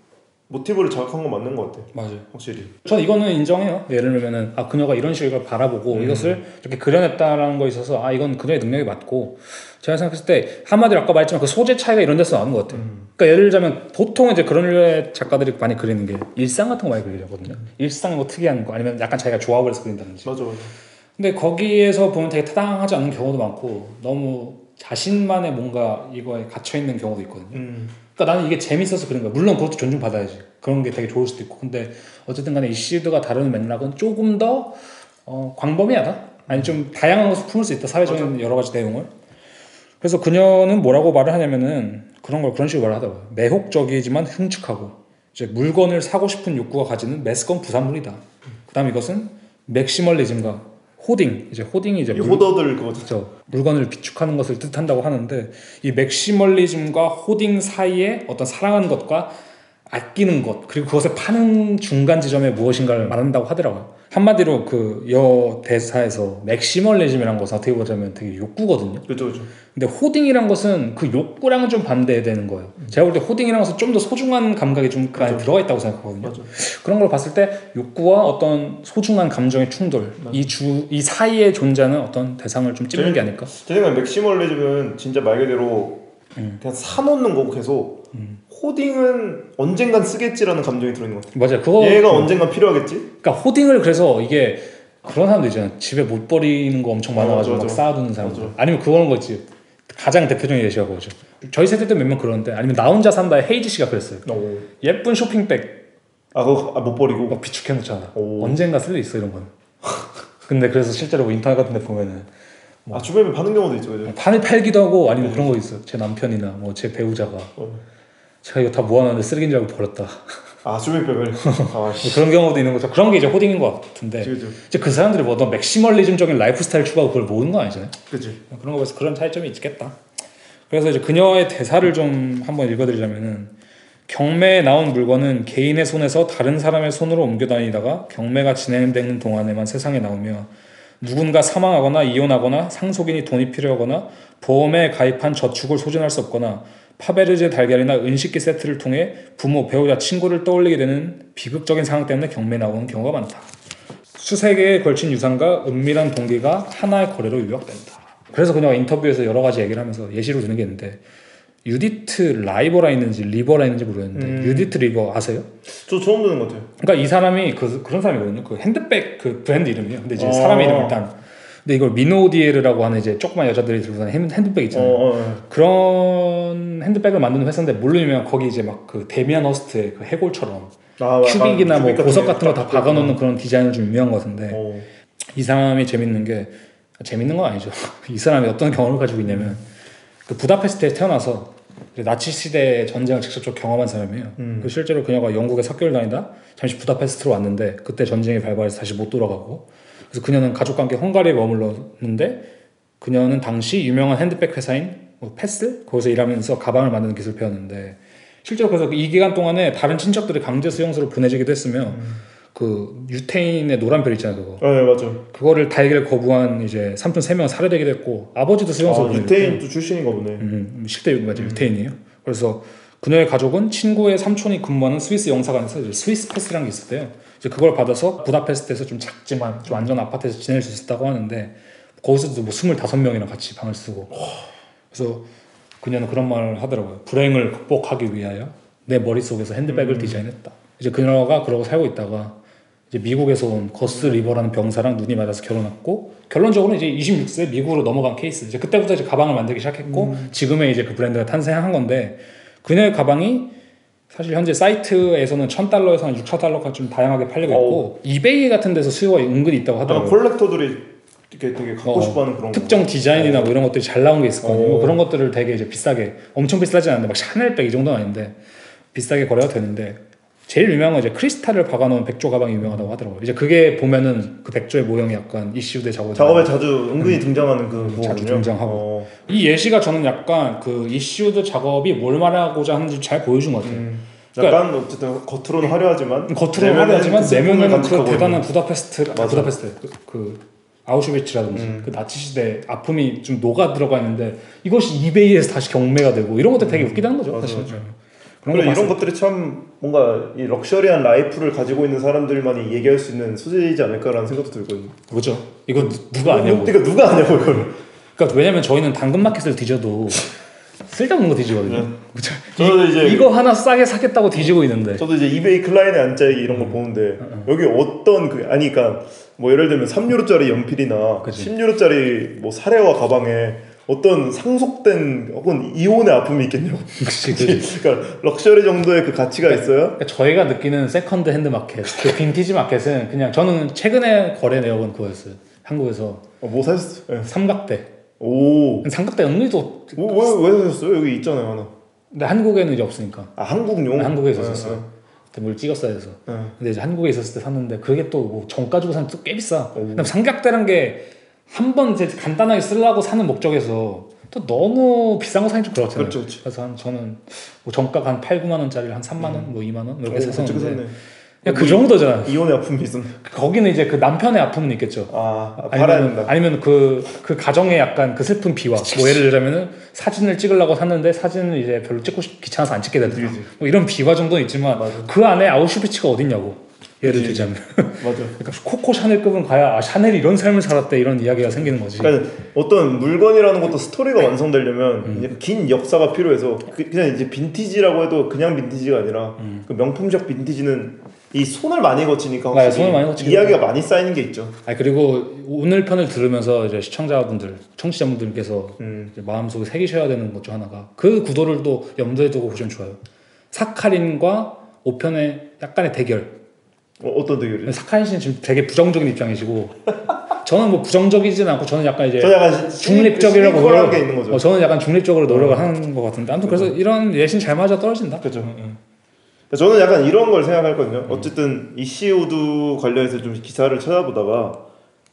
모티브를 자극한 건 맞는 것 같아. 맞아요. 확실히. 저는 이거는 인정해요. 예를 들면은 그녀가 이런 식으로 바라보고 이것을 이렇게 그려냈다라는 거에 있어서 이건 그녀의 능력이 맞고, 제가 생각했을 때 한마디로 아까 말했지만 그 소재 차이가 이런 데서 나오는 것 같아요. 그러니까 예를 들자면 보통 이제 그런 류의 작가들이 많이 그리는 게 일상 같은 거 많이 그리거든요. 일상의 뭐 특이한 거 아니면 약간 자기가 조합을 해서 그린다든지. 맞아. 근데 거기에서 보면 되게 타당하지 않은 경우도 많고 너무 자신만의 뭔가 이거에 갇혀 있는 경우도 있거든요. 그러니까 나는 이게 재밌어서 그런 거야. 물론 그것도 존중받아야지. 그런 게 되게 좋을 수도 있고. 근데 어쨌든 간에 이슈드가 다루는 맥락은 조금 더 광범위하다? 아니 좀 다양한 것을 품을 수 있다. 사회적인 맞아. 여러 가지 내용을. 그래서 그녀는 뭐라고 말을 하냐면은 그런 식으로 말을 하더라고요. 매혹적이지만 흉측하고 이제 물건을 사고 싶은 욕구가 가지는 매스컴 부산물이다. 그다음 이것은 맥시멀리즘과 호딩, 이제 호딩이 이제 호더들 그거죠. 물건을 비축하는 것을 뜻한다고 하는데, 이 맥시멀리즘과 호딩 사이에 어떤 사랑하는 것과 아끼는 것, 그리고 그것을 파는 중간 지점에 무엇인가를 말한다고 하더라고요. 한마디로 그 여 대사에서 맥시멀리즘이란 것은 어떻게 보자면 되게 욕구거든요. 그렇죠. 근데 호딩이란 것은 그 욕구랑은 좀 반대되는 거예요. 제가 볼 때 호딩이란 것은 좀 더 소중한 감각이 좀 많이 들어가 있다고 생각하거든요. 맞아. 그런 걸 봤을 때 욕구와 어떤 소중한 감정의 충돌, 이 사이에 존재하는 어떤 대상을 좀 찝는 게 아닐까? 제 생각에 맥시멀리즘은 진짜 말 그대로 그냥 사놓는 거고 계속 호딩은 언젠간 쓰겠지라는 감정이 들어있는 것 같아요. 맞아요. 얘가 언젠간 필요하겠지? 그러니까 호딩을 그래서 이게 그런 사람도 있잖아요. 집에 못 버리는 거 엄청 많아가지고 막 쌓아두는 사람들. 아니면 그거는 거지. 가장 대표적인 예시가 그거죠. 저희 세대 때 몇 명 그러는데, 아니면 나 혼자 산다의 헤이지 씨가 그랬어요. 예쁜 쇼핑백 그거 못 버리고 막 비축해놓잖아. 언젠가 쓸 일 있어 이런 건. 근데 그래서 실제로 뭐 인터넷 같은 데 보면은 주변에 파는 경우도 있죠. 그죠? 팔기도 하고, 아니면 그런 거 있어요. 제 남편이나 뭐 제 배우자가 제가 이거 다 모아놨는데 쓰레기인 줄 알고 버렸다. 쇼핑백을 그런 경우도 있는 거죠. 그런 게 이제 호딩인 것 같은데, 이제 그 사람들이 뭐 어떤 맥시멀리즘적인 라이프 스타일 추구하고 그걸 모으는 건 아니잖아요. 그치. 그런 거 봐서 그런 차이점이 있겠다. 그래서 이제 그녀의 대사를 좀 한번 읽어드리자면은, 경매에 나온 물건은 개인의 손에서 다른 사람의 손으로 옮겨 다니다가 경매가 진행되는 동안에만 세상에 나오며, 누군가 사망하거나 이혼하거나 상속인이 돈이 필요하거나 보험에 가입한 저축을 소진할 수 없거나 파베르제 달걀이나 은식기 세트를 통해 부모, 배우자, 친구를 떠올리게 되는 비극적인 상황 때문에 경매에 나오는 경우가 많다. 수세 개에 걸친 유산과 은밀한 동기가 하나의 거래로 요약된다. 그래서 그녀가 인터뷰에서 여러 가지 얘기를 하면서 예시로 드는 게 있는데, 유디트 라이버라 있는지 리버라 있는지 모르겠는데 유디트 리버 아세요? 저 처음 듣는 것 같아요. 그러니까 이 사람이 그런 사람이거든요. 그 핸드백 그 브랜드 이름이에요. 근데 이제 사람 이름 일단. 근데 이걸 미노디에르라고 하는 이제 조그만 여자들이 들고 다니는 핸드백 있잖아요. 그런 핸드백을 만드는 회사인데, 물론 거기 이제 막 그 데미안 허스트의 그 해골처럼 큐빅이나 뭐 보석 같은 거 다 박아놓는 그런 디자인을 좀 유명한 것 같은데, 이 사람이 재밌는 건 아니죠. 이 사람이 어떤 경험을 가지고 있냐면, 그 부다페스트에 태어나서 나치 시대 전쟁을 직접적으로 경험한 사람이에요. 그 실제로 그녀가 영국에 학교를 다니다 잠시 부다페스트로 왔는데, 그때 전쟁이 발발해서 다시 못 돌아가고, 그래서 그녀는 가족과 함께 헝가리에 머물렀는데, 그녀는 당시 유명한 핸드백 회사인 패슬? 거기서 일하면서 가방을 만드는 기술을 배웠는데, 실제로 그래서 이 기간 동안에 다른 친척들이 강제 수용소로 보내지기도 했으며, 그 유태인의 노란 별 있잖아요, 그거. 네, 맞아. 그거를 달기를 거부한 이제 삼촌 3명 살해되기도 했고, 아버지도 수용소로 보내졌고. 유태인도 출신인가 보네. 실제 맞아, 유태인이에요. 그래서 그녀의 가족은 친구의 삼촌이 근무하는 스위스 영사관에서 이제 스위스 패스라는 게 있었대요. 이제 그걸 받아서 부다페스트에서 좀 작지만 좀 안전한 아파트에서 지낼 수 있었다고 하는데, 거기서도 뭐 25명이랑 같이 방을 쓰고. 그래서 그녀는 그런 말을 하더라고요. 불행을 극복하기 위하여 내 머릿속에서 핸드백을 디자인했다. 이제 그녀가 그러고 살고 있다가 이제 미국에서 온 거스 리버라는 병사랑 눈이 맞아서 결혼했고, 결론적으로는 이제 26세 미국으로 넘어간 케이스. 이제 그때부터 이제 가방을 만들기 시작했고, 지금의 이제 그 브랜드가 탄생한 건데, 그녀의 가방이 사실 현재 사이트에서는 $1,000에서 한 $6,000까지 좀 다양하게 팔리고 있고, 이베이 같은 데서 수요가 은근히 있다고 하더라고요. 콜렉터들이 되게 갖고 싶어하는 그런 특정 디자인이나 뭐 이런 것들이 잘 나온 게 있을 거 아니에요. 뭐 그런 것들을 되게 이제 비싸게, 엄청 비싸지 않는데 막 샤넬백 이 정도는 아닌데 비싸게 거래가 되는데, 제일 유명한 건 이제 크리스탈을 박아놓은 백조 가방이 유명하다고 하더라고요. 이제 그게 보면은 그 백조의 모형이 약간 이슈대 작업에 자주 은근히 등장하는 그 자주 등장하고, 이 예시가 저는 약간 그 이슈드 작업이 뭘 말하고자 하는지 잘 보여준 것 같아요. 그러니까 약간 어쨌든 겉으로는 화려하지만 내면에는 그 대단한 부다페스트 그 아우슈비츠라든지 그 나치 시대 아픔이 좀 녹아 들어가 있는데, 이것이 이베이에서 다시 경매가 되고 이런 것들 되게 웃기다는 거죠. 사실. 그런 그래, 거 이런 봤어요. 것들이 참 뭔가 이 럭셔리한 라이프를 가지고 있는 사람들만이 얘기할 수 있는 소재이지 않을까라는 생각도 들거든요. 그죠? 이거 누가 아냐고. 그러니까 누가 아냐고 이거를. 그러니까 왜냐면 저희는 당근마켓을 뒤져도 쓸데없는 거 뒤지거든요. 네. 그쵸? 저는 이제 이거 하나 싸게 사겠다고 뒤지고 있는데. 저도 이제 이베이 클라인의 앉아있기 이런 거 보는데 여기 어떤 그 아니 그러니까 뭐 예를 들면 3유로짜리 연필이나 그치. 10유로짜리 뭐 사례와 가방에 어떤 상속된 혹은 이혼의 아픔이 있겠냐고. 그치, 그치. 그러니까 럭셔리 정도의 그 가치가 있어야. 그러니까 저희가 느끼는 세컨드 핸드 마켓, 그 빈티지 마켓은 그냥 저는 최근에 거래 내역은 그거였어요. 한국에서 뭐 사셨어요? 네. 삼각대. 오. 삼각대 은근히도 왜 사셨어요? 여기 있잖아요 하나. 근데 한국에는 이제 없으니까. 아 한국용? 한국에 있었어요. 그때 뭘 찍었어야 돼서. 근데 이제 한국에 있었을 때 샀는데 그게 또 뭐 정가 주고 사면 또 꽤 비싸. 그다음 삼각대란 게 한 번 이제 간단하게 쓰려고 사는 목적에서 또 너무 비싼 거 사긴 좀 그렇잖아요. 그렇죠. 그래서 저는 뭐 정가가 한 8, 9만 원짜리 한 3만 원, 뭐 2만 원 이렇게 샀었는데 그냥 그 정도잖아. 이혼의 아픔이 있었네. 거기는 이제 그 남편의 아픔은 있겠죠. 팔아야 된다. 아니면 그 가정의 약간 그 슬픈 비화. 뭐 예를 들자면은 사진을 찍으려고 샀는데 사진을 이제 별로 찍고 귀찮아서 안 찍게 된다. 뭐 이런 비화 정도는 있지만 맞아. 그 안에 아우슈비츠가 어딨냐고. 예를 들자면. 맞아. 그러니까 코코 샤넬급은 가야 샤넬이 이런 삶을 살았대 이런 이야기가 생기는 거지. 그러니까 어떤 물건이라는 것도 스토리가 완성되려면 이제 긴 역사가 필요해서 그냥 이제 빈티지라고 해도 그냥 빈티지가 아니라 그 명품적 빈티지는 이 손을 많이 거치니까 맞아요, 손을 많이 거치게 이야기가 많이 쌓이는 게 있죠. 그리고 오늘 편을 들으면서 이제 시청자분들, 청취자분들께서 이제 마음속에 새기셔야 되는 것 중 하나가 그 구도를 또 염두에 두고 보시면 좋아요. 사카린과 5편의 약간의 대결. 어떤 대결이요? 사카린 씨는 지금 되게 부정적인 입장이시고 저는 뭐 부정적이진 않고 저는 약간 이제 중립적이라고 노력한 게 있는 거죠. 저는 약간 중립적으로 노력을 하는 것 같은데 아무튼 그래서 이런 예신 잘 맞아 떨어진다. 그렇죠. 저는 약간 이런 걸 생각했거든요. 어쨌든 이시우드 관련해서 좀 기사를 찾아보다가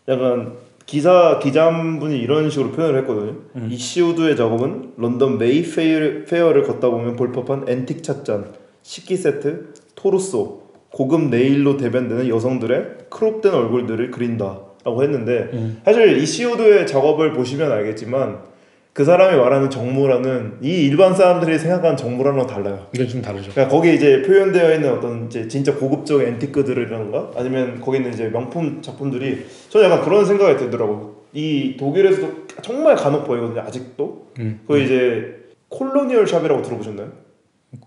약간 기자분이 이런 식으로 표현을 했거든요. 이시우드의 작업은 런던 메이페어를 걷다 보면 볼 법한 앤틱 찻잔, 식기 세트, 토르소, 고급 네일로 대변되는 여성들의 크롭된 얼굴들을 그린다라고 했는데 사실 이시우드의 작업을 보시면 알겠지만 그 사람이 말하는 정무라는 이 일반 사람들이 생각하는 정무라는 건 달라요. 이건 좀 다르죠. 그러니까 거기에 이제 표현되어 있는 어떤 이제 진짜 고급적 앤티크들이라던가 아니면 거기 있는 이제 명품 작품들이 저는 약간 그런 생각이 들더라고요. 이 독일에서도 정말 간혹 보이거든요. 아직도. 그 이제 콜로니얼 샵이라고 들어보셨나요?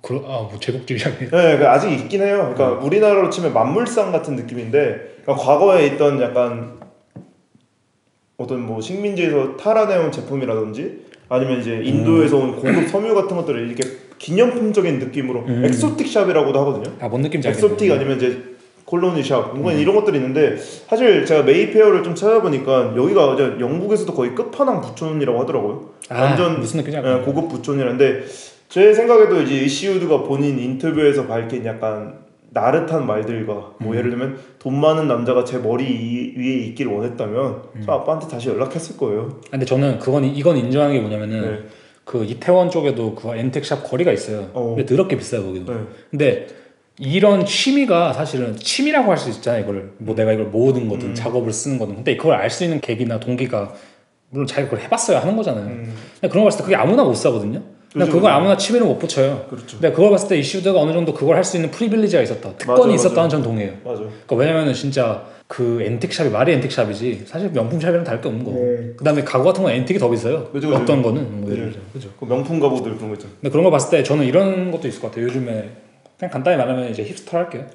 뭐 제국주의자네. 네, 그 아직 있긴 해요. 그러니까 우리나라로 치면 만물상 같은 느낌인데 그러니까 과거에 있던 약간 어떤 뭐 식민지에서 탈환해온 제품이라든지 아니면 이제 인도에서 온 고급 섬유 같은 것들을 이렇게 기념품적인 느낌으로 엑소틱 샵이라고도 하거든요. 뭔 느낌인지 엑소틱 아니면 이제 콜로니 샵 이런 것들이 있는데 사실 제가 메이페어를 좀 찾아보니까 여기가 이제 영국에서도 거의 끝판왕 부촌이라고 하더라고요. 완전 무슨 느낌이야? 고급 부촌이라는데 제 생각에도 이제 이시우드가 본인 인터뷰에서 밝힌 약간 나릇한 말들과 뭐 예를 들면 돈 많은 남자가 제 머리 위에 있기를 원했다면 저 아빠한테 다시 연락했을 거예요. 근데 저는 이건 인정하는 게 뭐냐면은 그 이태원 쪽에도 그 앤틱샵 거리가 있어요. 근데 더럽게 비싸요 거기도. 근데 이런 취미가 사실은 취미라고 할 수 있잖아요. 이거를 뭐 내가 이걸 모으는 거든 작업을 쓰는 거든. 근데 그걸 알 수 있는 계기나 동기가 물론 자기가 그걸 해봤어야 하는 거잖아요. 근데 그런 거 봤을 때 그게 아무나 못 사거든요. 그냥 그걸 아무나 취미로 못 붙여요. 그렇죠. 근데 그걸 봤을 때 이슈드가 어느 정도 그걸 할 수 있는 프리빌리지가 있었다. 특권이 있었다는 전 동의해요. 맞아. 그러니까 왜냐면은 진짜 그 앤틱샵이 말이 앤틱샵이지 사실 명품샵이랑 다를 게 없는 거고. 그다음에 가구 같은 건 앤틱이 더 비싸요. 그죠. 어떤 거는 뭐 예를 들어. 그죠. 그 명품 가구들 그런 거 있잖아. 근데 그런 거 봤을 때 저는 이런 것도 있을 것 같아요. 요즘에 그냥 간단히 말하면 이제 힙스터 할게요.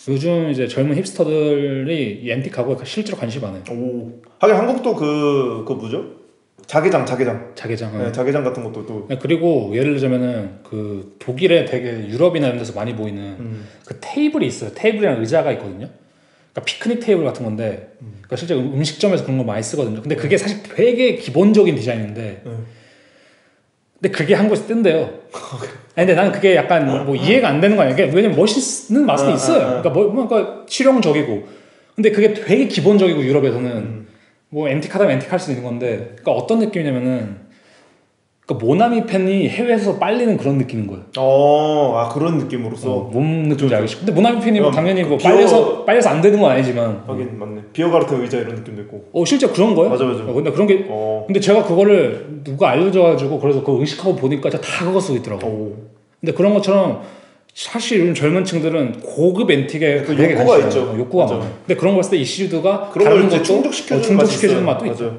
요즘 이제 젊은 힙스터들이 이 앤틱 가구에 실제로 관심이 많아요. 하긴 한국도 그 뭐죠? 자개장. 자개장. 자개장 같은 것도 또. 그리고 예를 들자면은 그 독일에 되게 유럽이나 이런 데서 많이 보이는 그 테이블이 있어요. 테이블이랑 의자가 있거든요. 그러니까 피크닉 테이블 같은 건데, 그러니까 실제 음식점에서 그런 거 많이 쓰거든요. 근데 그게 사실 되게 기본적인 디자인인데, 근데 그게 한국에서 뜬대요. 근데 나는 그게 약간 뭐 이해가 안 되는 거 아니야? 왜냐면 멋있는 맛은 있어요. 그러니까 뭔가 실용적이고, 근데 그게 되게 기본적이고 유럽에서는 뭐 앤틱하다면 앤틱할 수 있는 건데, 그러니까 어떤 느낌이냐면은, 그러니까 모나미 펜이 해외에서 빨리는 그런 느낌인 거예요. 그런 느낌으로서. 몸 느낌인지 알겠죠. 근데 모나미 펜이 뭐 당연히 뭐 비어... 빨려서 안 되는 건 아니지만. 하긴 맞네. 비어가르트 의자 이런 느낌도 있고. 실제 그런 거예요? 맞아. 근데 그런 게, 근데 제가 그거를 누가 알려줘가지고 그래서 그거 의식하고 보니까 다 그거 쓰고 있더라고. 근데 그런 것처럼 사실 요즘 젊은 층들은 고급 앤틱에 그 되게 욕구가 관심이 있죠. 많아요. 욕구가 맞아. 많아요. 근데 그런 거 봤을 때 이시우드가 그런 다른 걸 이제 것도 충족시켜주는 맛도 맛이 있어.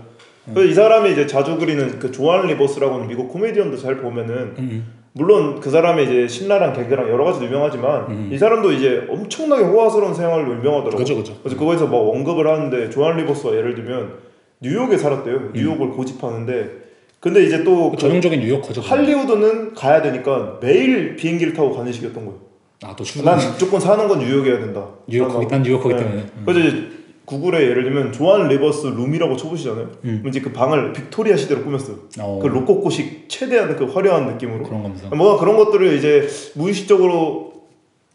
그래서 이 사람이 이제 자주 그리는 그 조안 리버스라고는 미국 코미디언도 잘 보면은 물론 그 사람의 이제 신랄한 개그랑 여러 가지 유명하지만 이 사람도 이제 엄청나게 호화스러운 생활로 유명하더라고요. 그죠. 그래서 그거에서 막 언급을 하는데 조안 리버스가 예를 들면 뉴욕에 살았대요. 뉴욕을 고집하는데 근데 이제 또 전형적인 뉴요커죠. 할리우드는 가야 되니까 매일 비행기를 타고 가는 식이었던 거예요. 또 출근. 난 무조건 사는 건 뉴욕이어야 된다. 난 뉴요커기 네. 때문에. 그래서 이제 구글에 예를 들면 조안 리버스 룸이라고 쳐보시잖아요. 이제 그 방을 빅토리아 시대로 꾸몄어요. 그 로코코식 최대한 그 화려한 느낌으로. 그런 감성. 뭔가 그런 것들을 이제 무의식적으로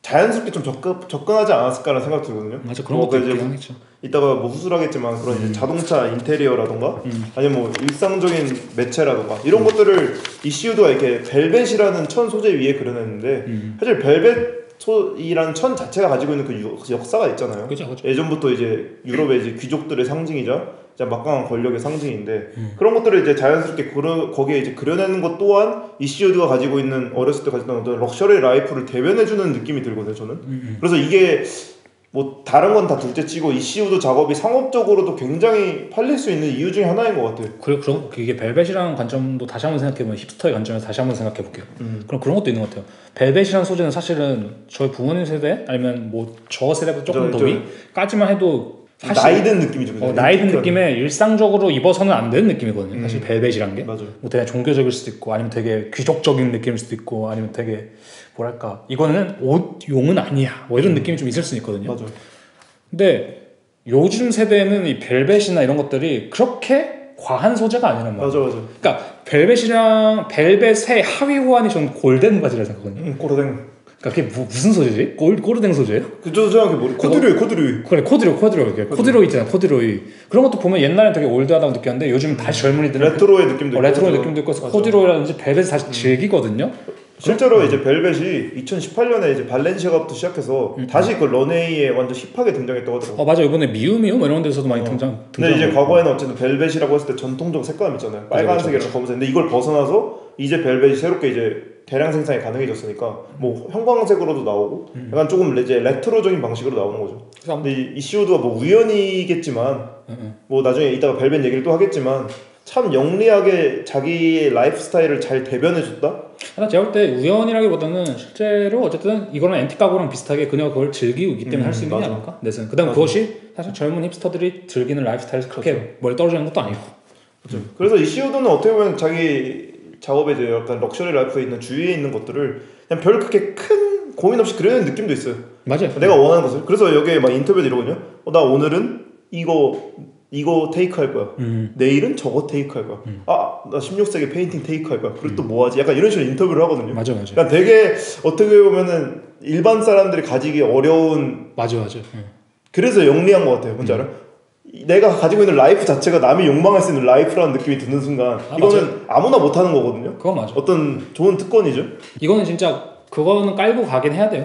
자연스럽게 좀 접근하지 않았을까라는 생각 들거든요. 맞아, 그런 것도 있긴 하겠죠. 이따가 뭐 후술하겠지만 그런 이제 자동차 인테리어라던가 아니면 뭐 일상적인 매체라던가 이런 것들을 이시우드가 이렇게 벨벳이라는 천 소재 위에 그려냈는데 사실 벨벳이라는 천 자체가 가지고 있는 그 역사가 있잖아요. 그죠. 예전부터 이제 유럽의 이제 귀족들의 상징이자 이제 막강한 권력의 상징인데 그런 것들을 이제 자연스럽게 거기에 이제 그려내는 것 또한 이시우드가 가지고 있는 어렸을 때 가졌던 어떤 럭셔리 라이프를 대변해주는 느낌이 들거든요. 저는. 그래서 이게 뭐 다른 건 다 둘째치고 이시우드 작업이 상업적으로도 굉장히 팔릴 수 있는 이유 중에 하나인 것 같아요. 그리고 이게 벨벳이라는 관점도 다시 한번 생각해보면 힙스터의 관점에서 다시 한번 생각해볼게요. 그런 것도 있는 것 같아요. 벨벳이라는 소재는 사실은 저희 부모님 세대 아니면 뭐 저 세대보다 조금 더 위까지만 해도 사실 나이 든 느낌이죠. 그죠? 나이 든 느낌에 일상적으로 입어서는 안 되는 느낌이거든요. 사실 벨벳이란 게. 맞아요. 뭐 되게 종교적일 수도 있고 아니면 되게 귀족적인 느낌일 수도 있고 아니면 되게 뭐랄까 이거는 옷용은 아니야 뭐 이런 느낌이 좀 있을 수 있거든요. 맞아요. 근데 요즘 세대는 이 벨벳이나 이런 것들이 그렇게 과한 소재가 아니란 말이에요. 맞아. 그러니까 벨벳의 하위 호환이 전 골덴 바지라 생각하거든요. 꼬르댕. 그러니까 그게 무슨 소재지? 꼬르댕 소재예요? 그저 생각해 보니 코드로이. 그래 코드로이 있잖아. 코드로이 그런 것도 보면 옛날에 되게 올드하다고 느꼈는데 요즘 다시 젊은이들은 레트로의 느낌도 있고 레트로의 느낌도 있고 코드로이라든지 벨벳을 다시 즐기거든요. 실제로 이제 벨벳이 2018년에 이제 발렌시아가부터 시작해서 다시 그 런웨이에 완전 힙하게 등장했다고 하더라고요. 맞아 이번에 미우미우 뭐 이런 데서도 많이 등장. 근데 이제 과거에는 어쨌든 벨벳이라고 했을 때 전통적 색감 있잖아요. 빨간색이랑 검은색. 근데 이걸 벗어나서 이제 벨벳이 새롭게 이제 대량 생산이 가능해졌으니까 뭐 형광색으로도 나오고 약간 조금 이제 레트로적인 방식으로 나오는 거죠. 근데 이 시우드가 뭐 우연이겠지만 뭐 나중에 이따가 벨벳 얘기를 또 하겠지만 참 영리하게 자기의 라이프 스타일을 잘 대변해줬다? 제가 볼 때 우연이라기보다는 실제로 어쨌든 이거는 앤틱 가구랑 비슷하게 그녀가 그걸 즐기고 있기 때문에 할 수 있는 게 아닐까? 내생. 그 다음 그것이 사실 젊은 힙스터들이 즐기는 라이프 스타일에서 그렇게 멀리 떨어지는 것도 아니고. 그렇죠. 그래서 이 시우드는 어떻게 보면 자기 작업에 이제 약간 럭셔리 라이프에 있는 주위에 있는 것들을 그냥 별 그렇게 큰 고민 없이 그려내는 느낌도 있어요. 맞아요. 내가 원하는 것을. 그래서 여기에 막 인터뷰도 이러거든요. 나 오늘은 이거 테이크 할 거야. 내일은 저거 테이크 할 거야. 나 16세기 페인팅 테이크 할 거야. 그리고 또 뭐 하지? 약간 이런 식으로 인터뷰를 하거든요. 맞아. 그러니까 되게 어떻게 보면은 일반 사람들이 가지기 어려운. 맞아. 그래서 영리한 것 같아요. 뭔지 알아? 내가 가지고 있는 라이프 자체가 남이 욕망할 수 있는 라이프라는 느낌이 드는 순간 이거는 맞아요. 아무나 못하는 거거든요. 그건 맞아. 어떤 좋은 특권이죠. 이거는 진짜 그거는 깔고 가긴 해야 돼요.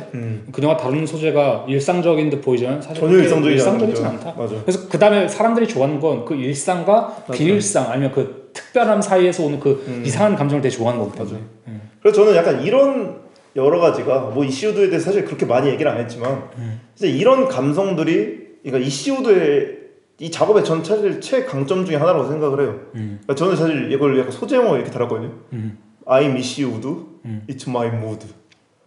그녀가 다루는 소재가 일상적인 듯 보이지만 사실 전혀 일상적이진 않다. 맞아. 그래서 그 다음에 사람들이 좋아하는 건 그 일상과 비일상 아니면 그 특별함 사이에서 오는 그 이상한 감정을 되게 좋아하는 거기 때문에. 그래서 저는 약간 이런 여러 가지가 뭐 이시우드에 대해서 사실 그렇게 많이 얘기를 안 했지만 이제 이런 감성들이 그러니까 이시우드의 이 작업의 전 사실 최강점 중에 하나라고 생각을 해요. 그러니까 저는 사실 이걸 약간 소제형으로 이렇게 달았거든요. I'm 이시우드, it's my mood.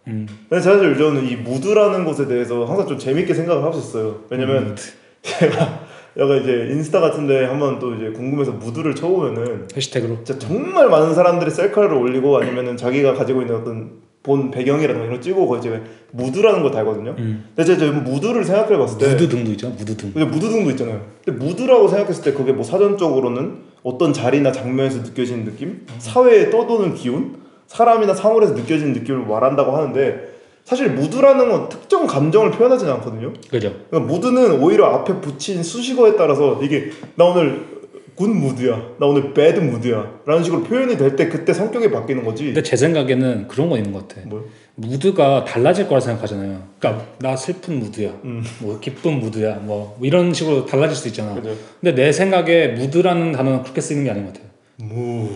근데 사실 저는 이 무드라는 것에 대해서 항상 좀 재밌게 생각을 하고 있었어요. 왜냐면 제가 약간 이제 인스타 같은데 한번 또 이제 궁금해서 무드를 쳐보면은 해시태그로 진짜 정말 많은 사람들이 셀카를 올리고 아니면은 자기가 가지고 있는 어떤 본 배경이라든가 이런 거 찍고 거기 이제 무드라는 걸 달거든요. 근데 제가 무드를 생각해 봤을 때 무드 등도 있죠. 무드 등. 근데 무드 등도 있잖아요. 근데 무드라고 생각했을 때 그게 뭐 사전적으로는 어떤 자리나 장면에서 느껴지는 느낌, 사회에 떠도는 기운, 사람이나 사물에서 느껴지는 느낌을 말한다고 하는데 사실 무드라는 건 특정 감정을 표현하지는 않거든요. 그죠. 그러니까 무드는 오히려 앞에 붙인 수식어에 따라서 이게 나 오늘 굿 무드야, 나 오늘 배드 무드야 라는 식으로 표현이 될 때 그때 성격이 바뀌는 거지. 근데 제 생각에는 그런 거 있는 것 같아. 뭐요? 무드가 달라질 거라 생각하잖아요. 그러니까 나 슬픈 무드야, 뭐 기쁜 무드야, 뭐 이런 식으로 달라질 수 있잖아. 그죠. 근데 내 생각에 무드라는 단어는 그렇게 쓰는 게 아닌 것 같아요. 무드.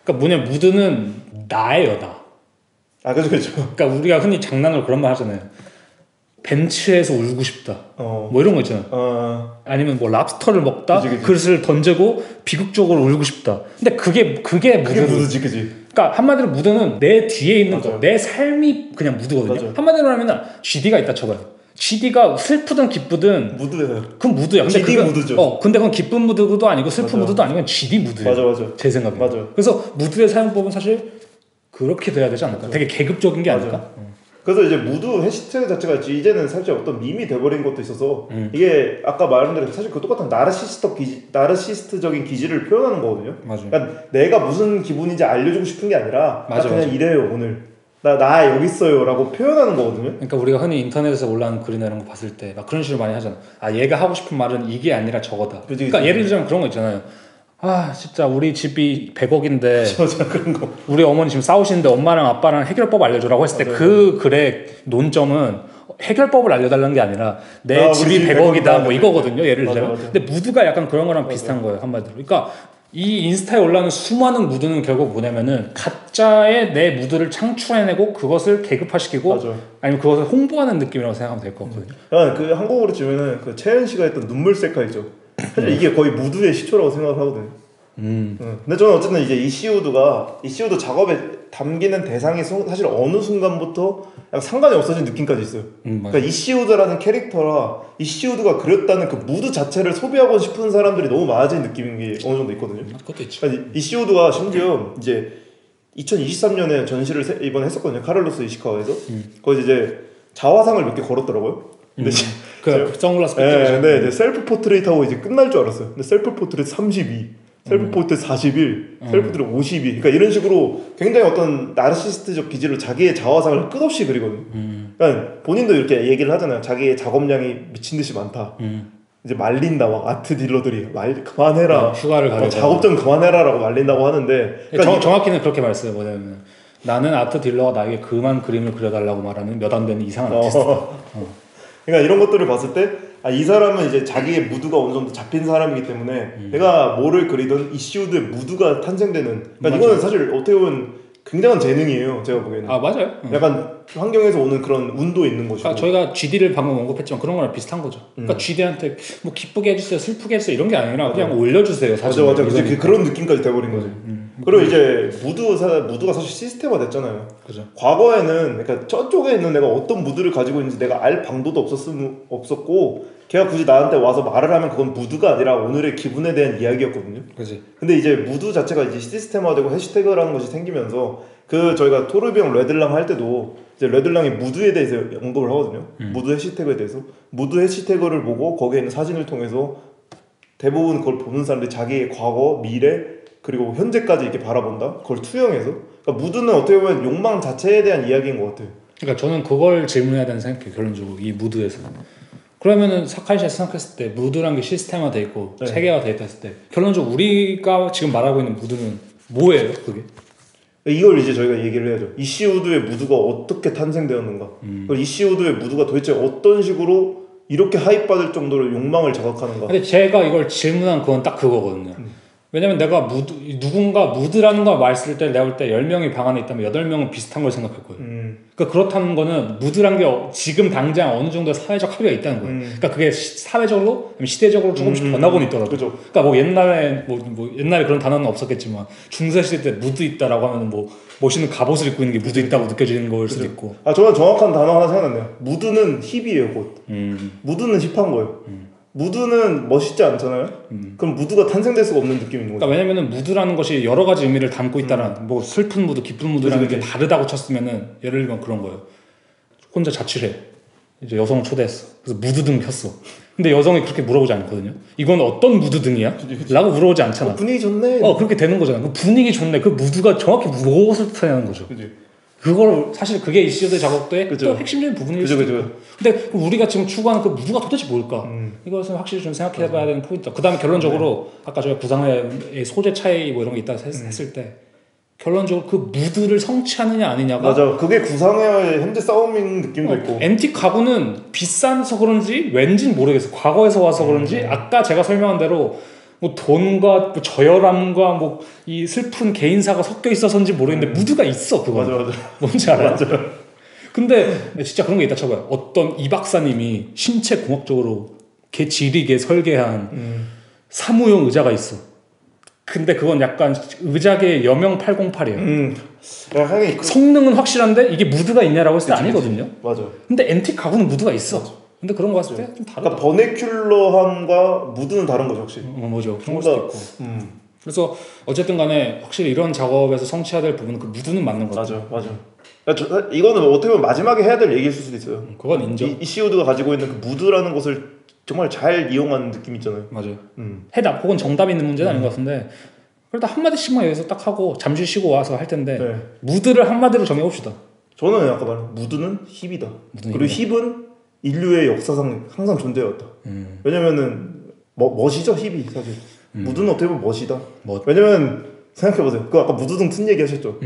그러니까 무드는 나예요, 나. 아 그죠. 그러니까 우리가 흔히 장난으로 그런 말 하잖아요. 벤츠에서 울고 싶다. 뭐 이런 거 있잖아. 아니면 뭐 랍스터를 먹다 그치. 그릇을 던지고 비극적으로 울고 싶다. 근데 그게 무드지, 그지. 그러니까 한마디로 무드는 내 뒤에 있는 맞아요. 거, 내 삶이 그냥 무드거든요. 맞아요. 한마디로 하면 GD가 있다 쳐봐요. GD가 슬프든 기쁘든 무드예요. 그건 무드야. 근데 GD 무드죠. 근데 그건 기쁜 무드도 아니고 슬픈 맞아요. 무드도 아니고 GD 무드예요. 맞아. 제 생각에. 맞아요. 그래서 무드의 사용법은 사실 그렇게 돼야 되지 않을까? 되게 계급적인 게 아닐까? 그래서 이제 무드 해시태그 자체가 이제는 사실 어떤 밈이 돼버린 것도 있어서 이게 아까 말한 대로 사실 그 똑같은 나르시스트적인 기질을 표현하는 거거든요. 맞아요. 그러니까 내가 무슨 기분인지 알려주고 싶은 게 아니라 나 그냥 맞아. 이래요 오늘 나 여기 있어요라고 표현하는 거거든요. 그러니까 우리가 흔히 인터넷에서 올라오는 글이나 이런 거 봤을 때 막 그런 식으로 많이 하잖아. 아 얘가 하고 싶은 말은 이게 아니라 저거다. 그치. 그러니까 예를 들자면 그런 거 있잖아요. 아 진짜 우리 집이 100억인데 맞아 그런 거. 우리 어머니 지금 싸우시는데 엄마랑 아빠랑 해결법 알려주라고 했을 때 그 글의 논점은 해결법을 알려달라는 게 아니라 내 집이 우리 100억이다 뭐 이거거든요. 예를 맞아, 들자면. 맞아. 근데 무드가 약간 그런 거랑 비슷한 거예요. 한마디로. 그러니까 이 인스타에 올라오는 수많은 무드는 결국 뭐냐면은 가짜의 내 무드를 창출해내고 그것을 계급화시키고 맞아. 아니면 그것을 홍보하는 느낌이라고 생각하면 될 것 같거든요. 그 한국어로 치면은 그 채연 씨가 했던 눈물 셀카 있죠. 사실 이게 거의 무드의 시초라고 생각을 하거든요. 근데 저는 어쨌든 이제 이시우드 작업에 담기는 대상이 사실 어느 순간부터 약간 상관이 없어진 느낌까지 있어요. 그러니까 이시우드라는 캐릭터라 이시우드가 그렸다는 그 무드 자체를 소비하고 싶은 사람들이 너무 많아진 느낌인 게 어느 정도 있거든요. 그것도 있죠. 그러니까 이시우드가 심지어 이제 2023년에 전시를 이번에 했었거든요. 카를로스 이시카와에서. 거기서 이제 자화상을 몇 개 걸었더라고요. 근데 그 선글라스 네, 이제 셀프 포트레이트 하고 이제 끝날 줄 알았어요. 근데 셀프 포트레이트 32, 셀프 포트레이트 41, 셀프 포트레이트 52. 그러니까 이런 식으로 굉장히 어떤 나르시스트적 기질로 자기의 자화상을 끝없이 그리거든요. 그러니까 본인도 이렇게 얘기를 하잖아요. 자기의 작업량이 미친 듯이 많다. 이제 말린다 막 아트 딜러들이 그만해라. 휴가를 가려고 작업 좀 그만해라라고 말린다고 하는데. 그러니까 정확히는 그렇게 말했어요. 뭐냐면 나는 아트 딜러가 나에게 그만 그림을 그려달라고 말하는 몇 안 되는 이상한 아티스트. 그러니까 이런 것들을 봤을 때 이 사람은 이제 자기의 무드가 어느 정도 잡힌 사람이기 때문에 내가 뭐를 그리든 이시우드의 무드가 탄생되는. 그러니까 이거는 사실 어떻게 보면 굉장한 재능이에요. 제가 보기에는. 아 맞아요. 약간 환경에서 오는 그런 운도 있는 것이고. 그러니까 저희가 GD를 방금 언급했지만 그런 거랑 비슷한 거죠. 그러니까 GD한테 뭐 기쁘게 해주세요, 슬프게 해주세요 이런 게 아니라 그냥 올려주세요. 사실. 맞아. 그런 느낌까지 돼버린 거지. 그리고 이제 무드가 사실 시스템화 됐잖아요. 그죠. 과거에는 그러니까 저쪽에 있는 내가 어떤 무드를 가지고 있는지 내가 알 방도도 없었고 걔가 굳이 나한테 와서 말을 하면 그건 무드가 아니라 오늘의 기분에 대한 이야기였거든요. 그지. 근데 이제 무드 자체가 이제 시스템화되고 해시태그라는 것이 생기면서 저희가 토르비앙 레들랑 할 때도 이제 레들랑이 무드에 대해서 언급을 하거든요. 무드 해시태그에 대해서 무드 해시태그를 보고 거기에 있는 사진을 통해서 대부분 그걸 보는 사람들이 자기의 과거, 미래 그리고 현재까지 이렇게 바라본다. 그걸 투영해서. 그러니까 무드는 어떻게 보면 욕망 자체에 대한 이야기인 것 같아요. 그러니까 저는 그걸 질문해야 되는 생각해요. 결론적으로 이 무드에서. 그러면은 사카이시에서 생각했을 때 무드란 게 시스템화돼 있고 체계화돼 있다 했을 때 결론적으로 우리가 지금 말하고 있는 무드는 뭐예요? 그게? 이걸 이제 저희가 얘기를 해야죠. 이시우드의 무드가 어떻게 탄생되었는가. 그리고 이시우드의 무드가 도대체 어떤 식으로 이렇게 하입받을 정도로 욕망을 자극하는가. 근데 제가 이걸 질문한 그건 딱 그거거든요. 왜냐면 내가 누군가 무드라는 걸 말했을 때 내가 볼 때 10명이 방 안에 있다면 8명은 비슷한 걸 생각할 거예요. 그러니까 그렇다는 거는 무드란 게 지금 당장 어느 정도 사회적 합의가 있다는 거예요. 그러니까 그게 사회적으로, 시대적으로 조금씩 변화고는 있더라고요. 그죠. 그러니까 뭐 옛날에 옛날에 그런 단어는 없었겠지만 중세시대 때 무드 있다라고 하면 뭐 멋있는 갑옷을 입고 있는 게 무드 있다고 느껴지는 걸 수도 있고. 저는 정확한 단어 하나 생각났네요. 무드는 힙이에요, 곧. 무드는 힙한 거예요. 무드는 멋있지 않잖아요. 그럼 무드가 탄생될 수가 없는 느낌인 거죠. 그러니까 왜냐면은 무드라는 것이 여러 가지 의미를 담고 있다는 뭐 슬픈 무드, 기쁜 무드라는 게 다르다고 쳤으면은 예를 들면 그런 거예요. 혼자 자취를 해. 이제 여성을 초대했어. 그래서 무드등 켰어. 근데 여성이 그렇게 물어보지 않거든요. 이건 어떤 무드등이야? 라고 물어보지 않잖아. 분위기 좋네. 그렇게 되는 거잖아. 그 분위기 좋네. 그 무드가 정확히 무엇을 뜻하냐는 거죠. 그치. 그걸 사실 그게 이시우드 작업도의 그죠. 또 핵심적인 부분일 수도 있고. 근데 우리가 지금 추구하는 그 무드가 도대체 뭘까? 이것은 확실히 좀 생각해봐야 되는 포인트다. 그 다음에 결론적으로 아까 저희가 구상의 소재 차이 뭐 이런 게 있다 했을 때 결론적으로 그 무드를 성취하느냐 아니냐가 맞아. 그게 구상회와의 현재 싸움인 느낌도 있고. 앤틱 가구는 비싸서 그런지 왠진 모르겠어. 과거에서 와서 그런지 아까 제가 설명한 대로 뭐 돈과 뭐 저열함과 뭐 이 슬픈 개인사가 섞여 있어서인지 모르겠는데 무드가 있어 그거. 맞아. 뭔지 알아요? 맞아요. 근데 진짜 그런 게 있다 쳐봐요. 어떤 이 박사님이 신체 공학적으로 개 지리게 설계한 사무용 의자가 있어. 근데 그건 약간 의자계의 여명 808이에요. 약간 성능은 확실한데 이게 무드가 있냐라고 했을 때 아니거든요. 맞아. 근데 앤틱 가구는 무드가 있어. 근데 그런 거 봤을 때 좀 다르다. 그러니까 버네큘러함과 무드는 다른 거죠 확실히. 뭐죠. 그런 걸 수도 있고. 그래서 어쨌든 간에 확실히 이런 작업에서 성취해야 될 부분은 그 무드는 맞는 거 같아요. 맞아. 그러니까 이거는 어떻게 보면 마지막에 해야 될 얘기일 수도 있어요. 그건 인정. 이시우드가 가지고 있는 그 무드라는 것을 정말 잘 이용하는 느낌 있잖아요. 맞아요. 해답 혹은 정답이 있는 문제는 아닌 것 같은데 그래도 한마디씩만 여기서 딱 하고 잠시 쉬고 와서 할 텐데 네. 무드를 한마디로 정해봅시다. 저는 아까 말한 무드는 힙이다. 그리고 힙은 인류의 역사상 항상 존재해왔다. 왜냐면은 멋이죠 힙이 사실. 무드는 어떻게 보면 멋이다. 왜냐면 생각해보세요. 그 아까 무드등 튼 얘기 하셨죠.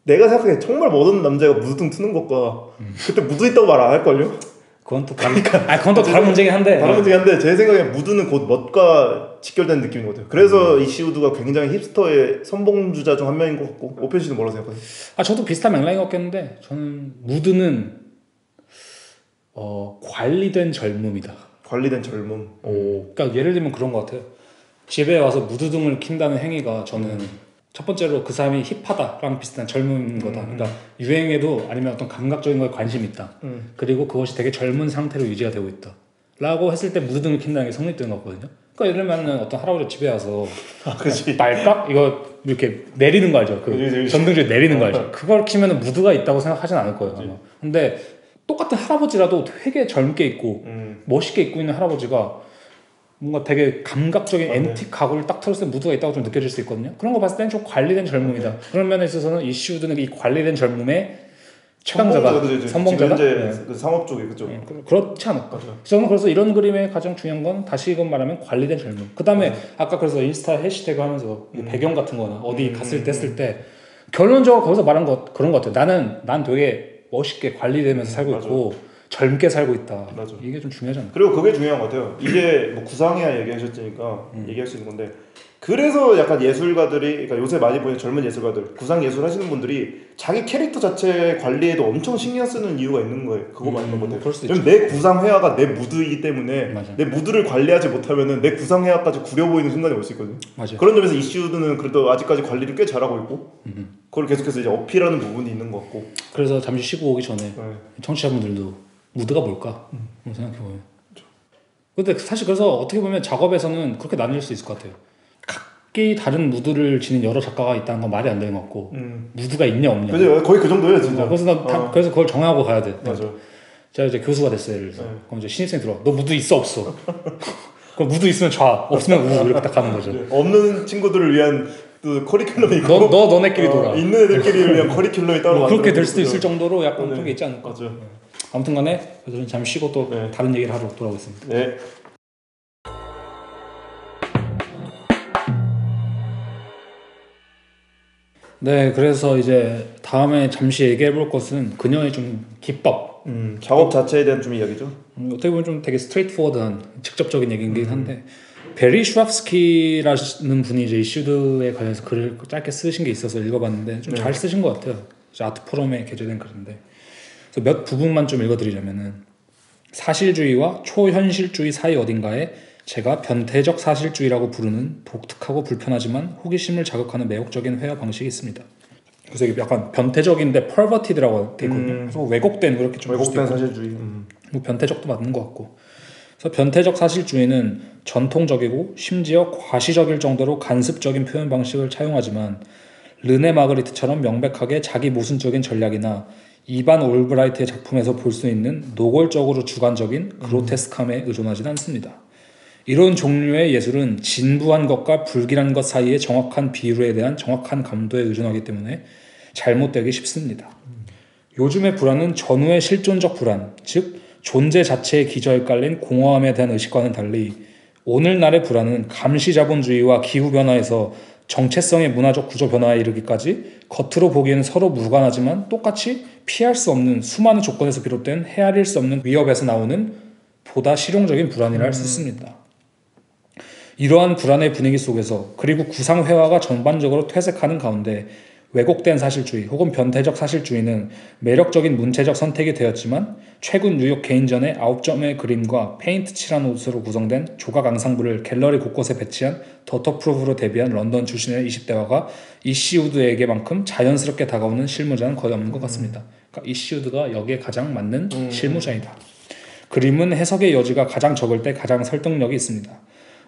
내가 생각해 정말 멋없는 남자가 무드등 트는 것과 그때 무드 있다고 말 안 할걸요? 그건 또 다른 그건 또 다른 문제긴 한데. 다른 문제긴 한데 제 생각에 무드는 곧 멋과 직결되는 느낌인 것 같아요. 그래서 이시우드가 굉장히 힙스터의 선봉주자 중 한 명인 것 같고 오펜 씨는 뭐라고 생각하세요? 저도 비슷한 맥락인 것 같겠는데 저는 무드는 관리된 젊음이다. 관리된 젊음. 그러니까 예를 들면 그런 것 같아요. 집에 와서 무드등을 킨다는 행위가 저는 첫 번째로 그 사람이 힙하다랑 비슷한 젊은 거다. 그러니까 유행에도 아니면 어떤 감각적인 거에 관심이 있다. 그리고 그것이 되게 젊은 상태로 유지가 되고 있다. 라고 했을 때 무드등을 킨다는 게 성립되는 거거든요. 그러니까 예를 들면 어떤 할아버지 집에 와서 날깍 이거 이렇게 내리는 거 알죠? 그 전등줄에 내리는 거 알죠? 그걸 키면 무드가 있다고 생각하진 않을 거예요. 아마. 근데 똑같은 할아버지라도 되게 젊게 입고 멋있게 입고 있는 할아버지가 뭔가 되게 감각적인 앤틱 가구를 딱 틀었을 때 무드가 있다고 좀 느껴질 수 있거든요. 그런 거 봤을 때는 좀 관리된 젊음이다. 그런 면에 있어서는 이슈드는 이 관리된 젊음의 최강자다. 선봉자다. 그 상업 쪽에 그죠. 그렇지 않을까. 저는 그래서 이런 그림의 가장 중요한 건 다시 이건 말하면 관리된 젊음. 그 다음에 아까 그래서 인스타 해시태그 하면서 배경 같은 거나 어디 갔을 때 했을 때 결론적으로 거기서 말한 거 그런 거 같아요. 난 되게 멋있게 관리되면서 살고 있고 젊게 살고 있다. 맞아. 이게 좀 중요하지 않나? 그리고 그게 중요한 것 같아요. 이게 뭐 구상이야 얘기하셨으니까 얘기할 수 있는 건데 그래서 약간 예술가들이 그러니까 요새 많이 보이는 젊은 예술가들 구상 예술 하시는 분들이 자기 캐릭터 자체 관리에도 엄청 신경 쓰는 이유가 있는 거예요. 그거 맞는 것 같아요. 왜냐면 내 구상 회화가 내 무드이기 때문에 내 무드를 관리하지 못하면은 내 구상 회화까지 구려 보이는 순간이 올 수 있거든요. 맞아요. 그런 점에서 이슈드는 그래도 아직까지 관리를 꽤 잘하고 있고 그걸 계속해서 이제 어필하는 부분이 있는 것 같고. 그래서 잠시 쉬고 오기 전에 청취자분들도 무드가 뭘까? 생각해보면. 근데 사실 그래서 어떻게 보면 작업에서는 그렇게 나뉠 수 있을 것 같아요. 각기 다른 무드를 지닌 여러 작가가 있다는 건 말이 안 되는 것 같고 무드가 있냐 없냐. 그죠? 거의 그 정도예요 진짜. 그래서 그래서 그걸 정하고 가야 돼. 맞아. 제가 이제 교수가 됐어요. 예를 들어서. 그럼 이제 신입생이 들어와. 너 무드 있어 없어? 그럼 무드 있으면 좌, 없으면 우 이렇게 딱 가는 거죠. 없는 친구들을 위한 또 커리큘럼이 있고 너네끼리 돌아. 있는 애들끼리 위한 커리큘럼이 따로 그렇게 될 수도 있을 정도로 약간 그런 게 있지 않을까. 맞아. 아무튼간에 저는 잠시 쉬고 또 다른 얘기를 하러 돌아오겠습니다. 네. 네, 그래서 이제 다음에 잠시 얘기해 볼 것은 그녀의 좀 기법. 작업 자체에 대한 좀 이야기죠. 어떻게 보면 좀 되게 스트레이트포워드한 직접적인 얘기긴 한데 베리 슈랍스키라는 분이 이제 이슈드에 관해서 글을 짧게 쓰신 게 있어서 읽어봤는데 좀 잘 쓰신 것 같아요. 아트 포럼에 게재된 글인데 그래서 몇 부분만 좀 읽어드리자면은 사실주의와 초현실주의 사이 어딘가에 제가 변태적 사실주의라고 부르는 독특하고 불편하지만 호기심을 자극하는 매혹적인 회화 방식이 있습니다. 그래서 이게 약간 변태적인데 perverted라고 돼 있거든요. 그래서 왜곡된 그렇게 좀 왜곡된 사실주의. 뭐 변태적도 맞는 것 같고. 그래서 변태적 사실주의는 전통적이고 심지어 과시적일 정도로 간습적인 표현 방식을 차용하지만 르네 마그리트처럼 명백하게 자기 모순적인 전략이나 이반 올브라이트의 작품에서 볼 수 있는 노골적으로 주관적인 그로테스크함에 의존하지는 않습니다. 이런 종류의 예술은 진부한 것과 불길한 것 사이의 정확한 비율에 대한 정확한 감도에 의존하기 때문에 잘못되기 쉽습니다. 요즘의 불안은 전후의 실존적 불안, 즉 존재 자체의 기저에 깔린 공허함에 대한 의식과는 달리 오늘날의 불안은 감시자본주의와 기후변화에서 정체성의 문화적 구조 변화에 이르기까지 겉으로 보기에는 서로 무관하지만 똑같이 피할 수 없는 수많은 조건에서 비롯된 헤아릴 수 없는 위협에서 나오는 보다 실용적인 불안이라 할 수 있습니다. 이러한 불안의 분위기 속에서 그리고 구상회화가 전반적으로 퇴색하는 가운데 왜곡된 사실주의 혹은 변태적 사실주의는 매력적인 문체적 선택이 되었지만 최근 뉴욕 개인전의 9점의 그림과 페인트 칠한 옷으로 구성된 조각 앙상블을 갤러리 곳곳에 배치한 더터프루프로 데뷔한 런던 출신의 20대화가 이시우드에게만큼 자연스럽게 다가오는 실무자는 거의 없는 것 같습니다. 그러니까 이시우드가 여기에 가장 맞는 실무자이다. 그림은 해석의 여지가 가장 적을 때 가장 설득력이 있습니다.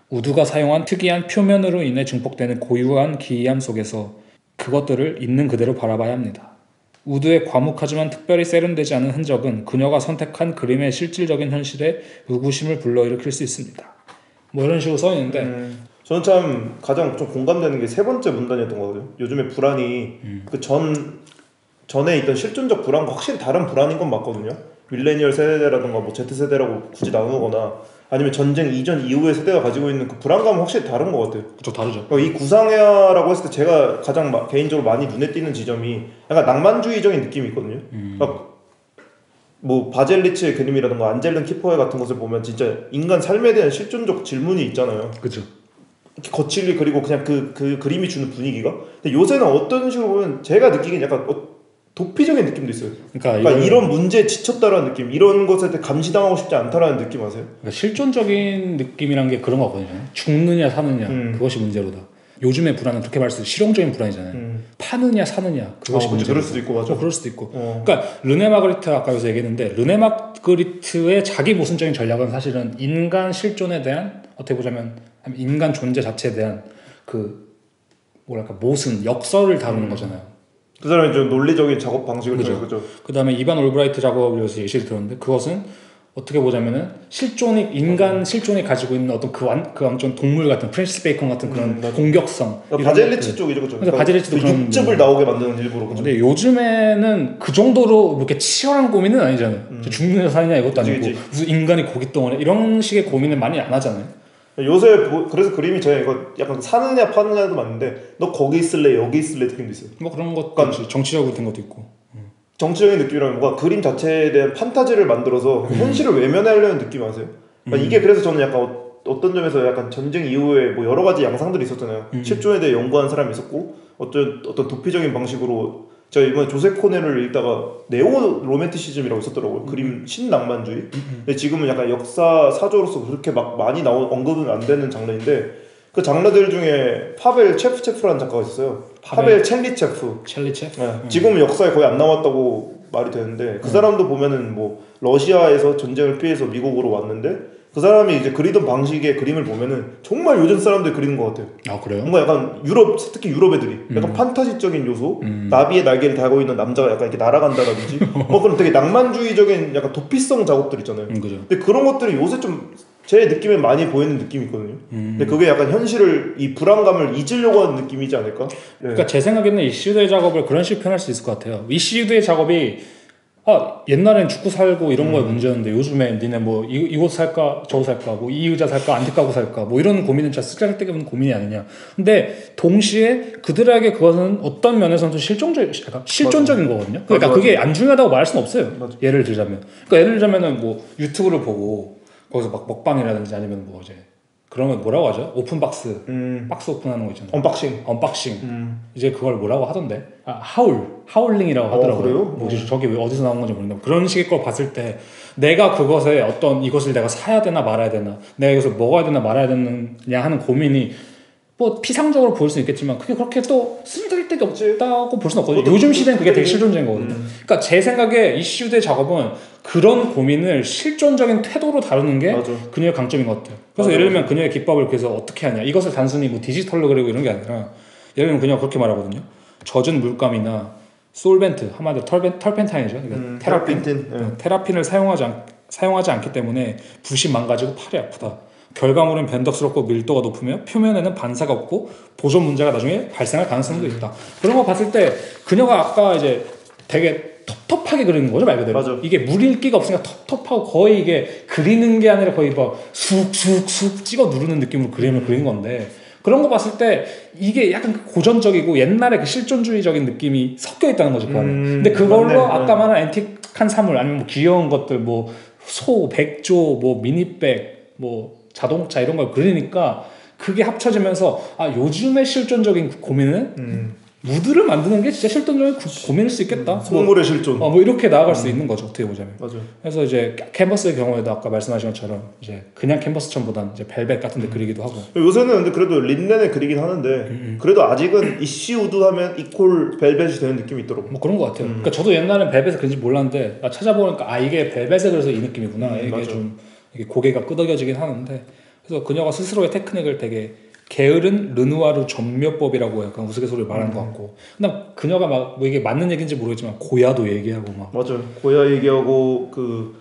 우드가 사용한 특이한 표면으로 인해 증폭되는 고유한 기이함 속에서 그것들을 있는 그대로 바라봐야 합니다. 우드의 과묵하지만 특별히 세련되지 않은 흔적은 그녀가 선택한 그림의 실질적인 현실에 의구심을 불러일으킬 수 있습니다. 뭐 이런 식으로 써 있는데 저는 참 가장 좀 공감되는 게 세 번째 문단이었던 거거든요. 요즘에 불안이 그 전에 있던 실존적 불안과 확실히 다른 불안인 건 맞거든요. 밀레니얼 세대라든가 뭐 Z세대라고 굳이 나누거나 아니면 전쟁 이전 이후의 세대가 가지고 있는 그 불안감은 확실히 다른 것 같아요. 그쵸, 다르죠. 그러니까 이 구상회화라고 했을 때 제가 가장 개인적으로 많이 눈에 띄는 지점이 약간 낭만주의적인 느낌이 있거든요. 그러니까 뭐 바젤리치의 그림이라든가 안젤른 키퍼의 같은 것을 보면 진짜 인간 삶에 대한 실존적 질문이 있잖아요. 그죠. 이렇게 거칠게 그리고 그냥 그 그림이 주는 분위기가. 근데 요새는 어떤 식으로 보면 제가 느끼기엔 약간 도피적인 느낌도 있어요. 그러니까 이런 문제에 지쳤다라는 느낌, 이런 것에 대해 감시당하고 싶지 않다라는 느낌 아세요? 그러니까 실존적인 느낌이란 게 그런 거거든요. 죽느냐 사느냐 그것이 문제로다. 요즘의 불안은 그렇게 말할 수 있어요. 실용적인 불안이잖아요. 파느냐 사느냐 그것이 문제로다. 그럴 수도 있고 맞아. 그럴 수도 있고. 그러니까 르네 마그리트 아까 여기서 얘기했는데 르네 마그리트의 자기 모순적인 전략은 사실은 인간 실존에 대한 어떻게 보자면 인간 존재 자체에 대한 그 뭐랄까 모순 역설을 다루는 거잖아요. 그 사람이 좀 논리적인 작업 방식을 그죠. 그죠. 그 다음에 이반 올브라이트 작업을 위해서 예시를 들었는데 그것은 어떻게 보자면은 인간 실존이 가지고 있는 어떤 그 완전 동물 같은 프랜시스 베이컨 같은 그런 공격성. 바젤리치 쪽이죠, 그죠. 그러니까 바젤리치도 그런 육즙을 나오게 만드는 일부러. 그죠. 근데 요즘에는 그 정도로 이렇게 치열한 고민은 아니잖아요. 죽느냐 사느냐 이것도 아니고 그치. 무슨 인간이 고기 덩어리 이런 식의 고민을 많이 안 하잖아요. 요새 그래서 그림이 제가 이거 약간 사느냐 파느냐도 맞는데 너 거기 있을래 여기 있을래 느낌도 있어요. 뭐 그런 것도 있지. 정치적으로 된 것도 있고. 정치적인 느낌이라면 뭔가 그림 자체에 대한 판타지를 만들어서 현실을 외면하려는 느낌 아세요? 그러니까 이게 그래서 저는 약간 어떤 점에서 약간 전쟁 이후에 뭐 여러 가지 양상들이 있었잖아요. 실존에 대해 연구한 사람이 있었고 어떤 도피적인 방식으로 제가 이번에 조셉 코넬을 읽다가 네오 로맨티시즘이라고 있었더라고요. 그림 신낭만주의. 근데 지금은 약간 역사 사조로서 그렇게 막 많이 언급은 안 되는 장르인데 그 장르들 중에 파벨 체프체프라는 작가가 있었어요. 파벨 첼리체프. 네. 지금은 역사에 거의 안 나왔다고 말이 되는데 그 사람도 보면은 뭐 러시아에서 전쟁을 피해서 미국으로 왔는데 그 사람이 이제 그리던 방식의 그림을 보면은 정말 요즘 사람들이 그리는 것 같아요. 아 그래요? 뭔가 약간 특히 유럽 애들이 약간 판타지적인 요소, 나비의 날개를 달고 있는 남자가 약간 이렇게 날아간다든지, 뭐 그런 되게 낭만주의적인 약간 도피성 작업들 있잖아요. 그죠. 근데 그런 것들이 요새 좀 제 느낌에 많이 보이는 느낌이 있거든요. 근데 그게 약간 현실을 이 불안감을 잊으려고 하는 느낌이지 않을까? 네. 그러니까 제 생각에는 이시우드의 작업을 그런 식으로 표현할 수 있을 것 같아요. 이시우드의 작업이 옛날엔 죽고 살고 이런 거에 문제였는데 요즘에 니네 뭐 이 옷 살까 저거 살까 뭐 이 의자 살까 안티 가구 살까 뭐 이런 고민은 진짜 쓸데없는 고민이 아니냐. 근데 동시에 그들에게 그것은 어떤 면에서는 좀 실존적인 거거든요. 그러니까 그게 안 중요하다고 말할 수는 없어요. 맞아. 예를 들자면 예를 들자면은 뭐 유튜브를 보고 거기서 막 먹방이라든지 아니면 뭐 이제 그러면 뭐라고 하죠? 오픈박스 박스 오픈하는 거 있잖아요. 언박싱. 이제 그걸 뭐라고 하던데? 하울링이라고 하더라고요. 그래요? 뭐 저게 왜 어디서 나온 건지 모르겠는데 그런 식의 걸 봤을 때 내가 그것에 이것을 내가 사야 되나 말아야 되나, 내가 이것을 먹어야 되나 말아야 되느냐 하는 고민이 뭐 피상적으로 보일 수 있겠지만 그게 그렇게 또 쓸데기 없다고 볼 수는 없거든요. 요즘 시대는 그게 되게 실존적인 거거든요. 그러니까 제 생각에 이슈드의 작업은 그런 고민을 실존적인 태도로 다루는 게 그녀의 강점인 것 같아요. 그래서 예를 들면 그녀의 기법을 그래서 어떻게 하냐, 이것을 단순히 뭐 디지털로 그리고 이런 게 아니라 예를 들면 그녀가 그렇게 말하거든요. 젖은 물감이나 솔벤트, 한마디로 털펜타인이죠. 그러니까 테라핀을 사용하지 않기 때문에 붓이 망가지고 팔이 아프다. 결과물은 변덕스럽고 밀도가 높으며 표면에는 반사가 없고 보존 문제가 나중에 발생할 가능성도 있다. 그런 거 봤을 때 그녀가 아까 이제 되게 텁텁하게 그리는 거죠, 말 그대로. 맞아. 이게 물일기가 없으니까 텁텁하고 거의 이게 그리는 게 아니라 거의 막 쑥쑥쑥 찍어 누르는 느낌으로 그림을 그리는 건데 그런 거 봤을 때 이게 약간 고전적이고 옛날에 그 실존주의적인 느낌이 섞여 있다는 거죠, 그 안에. 근데 그걸로 아까 말한 앤틱한 사물 아니면 뭐 귀여운 것들 뭐 소, 백조, 뭐 미니백, 뭐 자동차 이런 걸 그리니까 그게 합쳐지면서 아 요즘의 실존적인 고민은 무드를 만드는 게 진짜 실존적인 고민일 수 있겠다. 속물의 실존. 뭐 이렇게 나아갈 수 있는 거죠. 어떻게 보자면. 맞아요. 그래서 이제 캔버스의 경우에도 아까 말씀하신 것처럼 이제 그냥 캔버스천보다는 이제 벨벳 같은데 그리기도 하고. 요새는 근데 그래도 린넨에 그리긴 하는데 그래도 아직은 이시우드 하면 이퀄 벨벳이 되는 느낌이 있더라고. 뭐 그런 것 같아요. 그러니까 저도 옛날엔 벨벳을 그린지 몰랐는데 찾아보니까 아 이게 벨벳에 그래서 이 느낌이구나. 이게 맞아. 좀 이게 고개가 끄덕여지긴 하는데 그래서 그녀가 스스로의 테크닉을 되게 게으른 르누아르 전묘법이라고 약간 우스갯소리를 말하는 것 같고 근데 그녀가 막 뭐 이게 맞는 얘기인지 모르겠지만 고야도 얘기하고 막 맞아요. 고야 얘기하고 그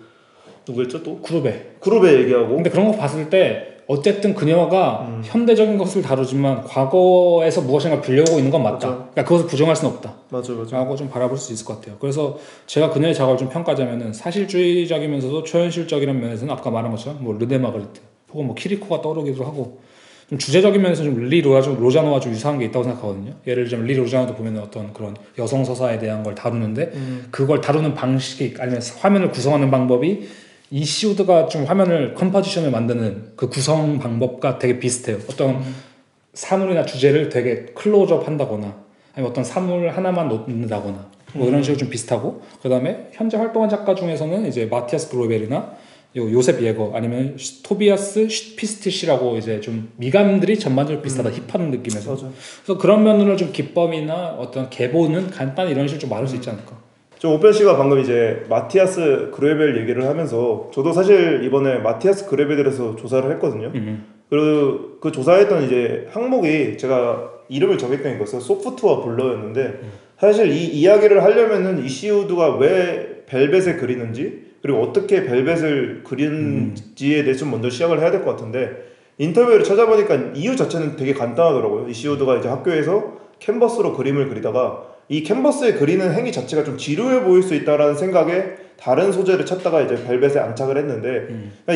누구였죠 또? 그룹에 얘기하고. 근데 그런 거 봤을 때 어쨌든 그녀가 현대적인 것을 다루지만 과거에서 무엇인가 빌려오고 있는 건 맞다. 맞아. 그러니까 그것을 부정할 수는 없다. 맞아. 라고 좀 바라볼 수 있을 것 같아요. 그래서 제가 그녀의 작업을 좀 평가하자면은 사실주의적이면서도 초현실적이라는 면에서는 아까 말한 것처럼 뭐 르네 마그리트 혹은 뭐 키리코가 떠오르기도 하고 좀 주제적인 면에서 좀 리 로자노와 좀 유사한 게 있다고 생각하거든요. 예를 들자면 리 로자노도 보면 어떤 그런 여성 서사에 대한 걸 다루는데 그걸 다루는 방식이 아니면 화면을 구성하는 방법이 이시우드가 좀 화면을 컴포지션을 만드는 그 구성 방법과 되게 비슷해요. 어떤 사물이나 주제를 되게 클로즈업 한다거나 아니면 어떤 사물 하나만 놓는다거나 뭐 이런 식으로 좀 비슷하고 그 다음에 현재 활동한 작가 중에서는 이제 마티아스 그로벨이나 요셉 예거 아니면 토비아스 슈피스티시라고 이제 좀 미감들이 전반적으로 비슷하다 힙한 느낌에서 맞아. 그래서 그런 면으로 좀 기법이나 어떤 계보는 간단히 이런 식으로 좀 말할 수 있지 않을까. 저 오펜 씨가 방금 이제 마티아스 그레벨 얘기를 하면서 저도 사실 이번에 마티아스 그레벨에 대해서 조사를 했거든요. 그리고 그 조사했던 이제 항목이 제가 이름을 정했던 게 있었어요. 소프트와 블러였는데 사실 이 이야기를 하려면은 이시우드가 왜 벨벳을 그리는지 그리고 어떻게 벨벳을 그리는지에 대해서 좀 먼저 시작을 해야 될 것 같은데 인터뷰를 찾아보니까 이유 자체는 되게 간단하더라고요. 이시우드가 이제 학교에서 캔버스로 그림을 그리다가 이 캔버스에 그리는 행위 자체가 좀 지루해 보일 수 있다라는 생각에 다른 소재를 찾다가 이제 벨벳에 안착을 했는데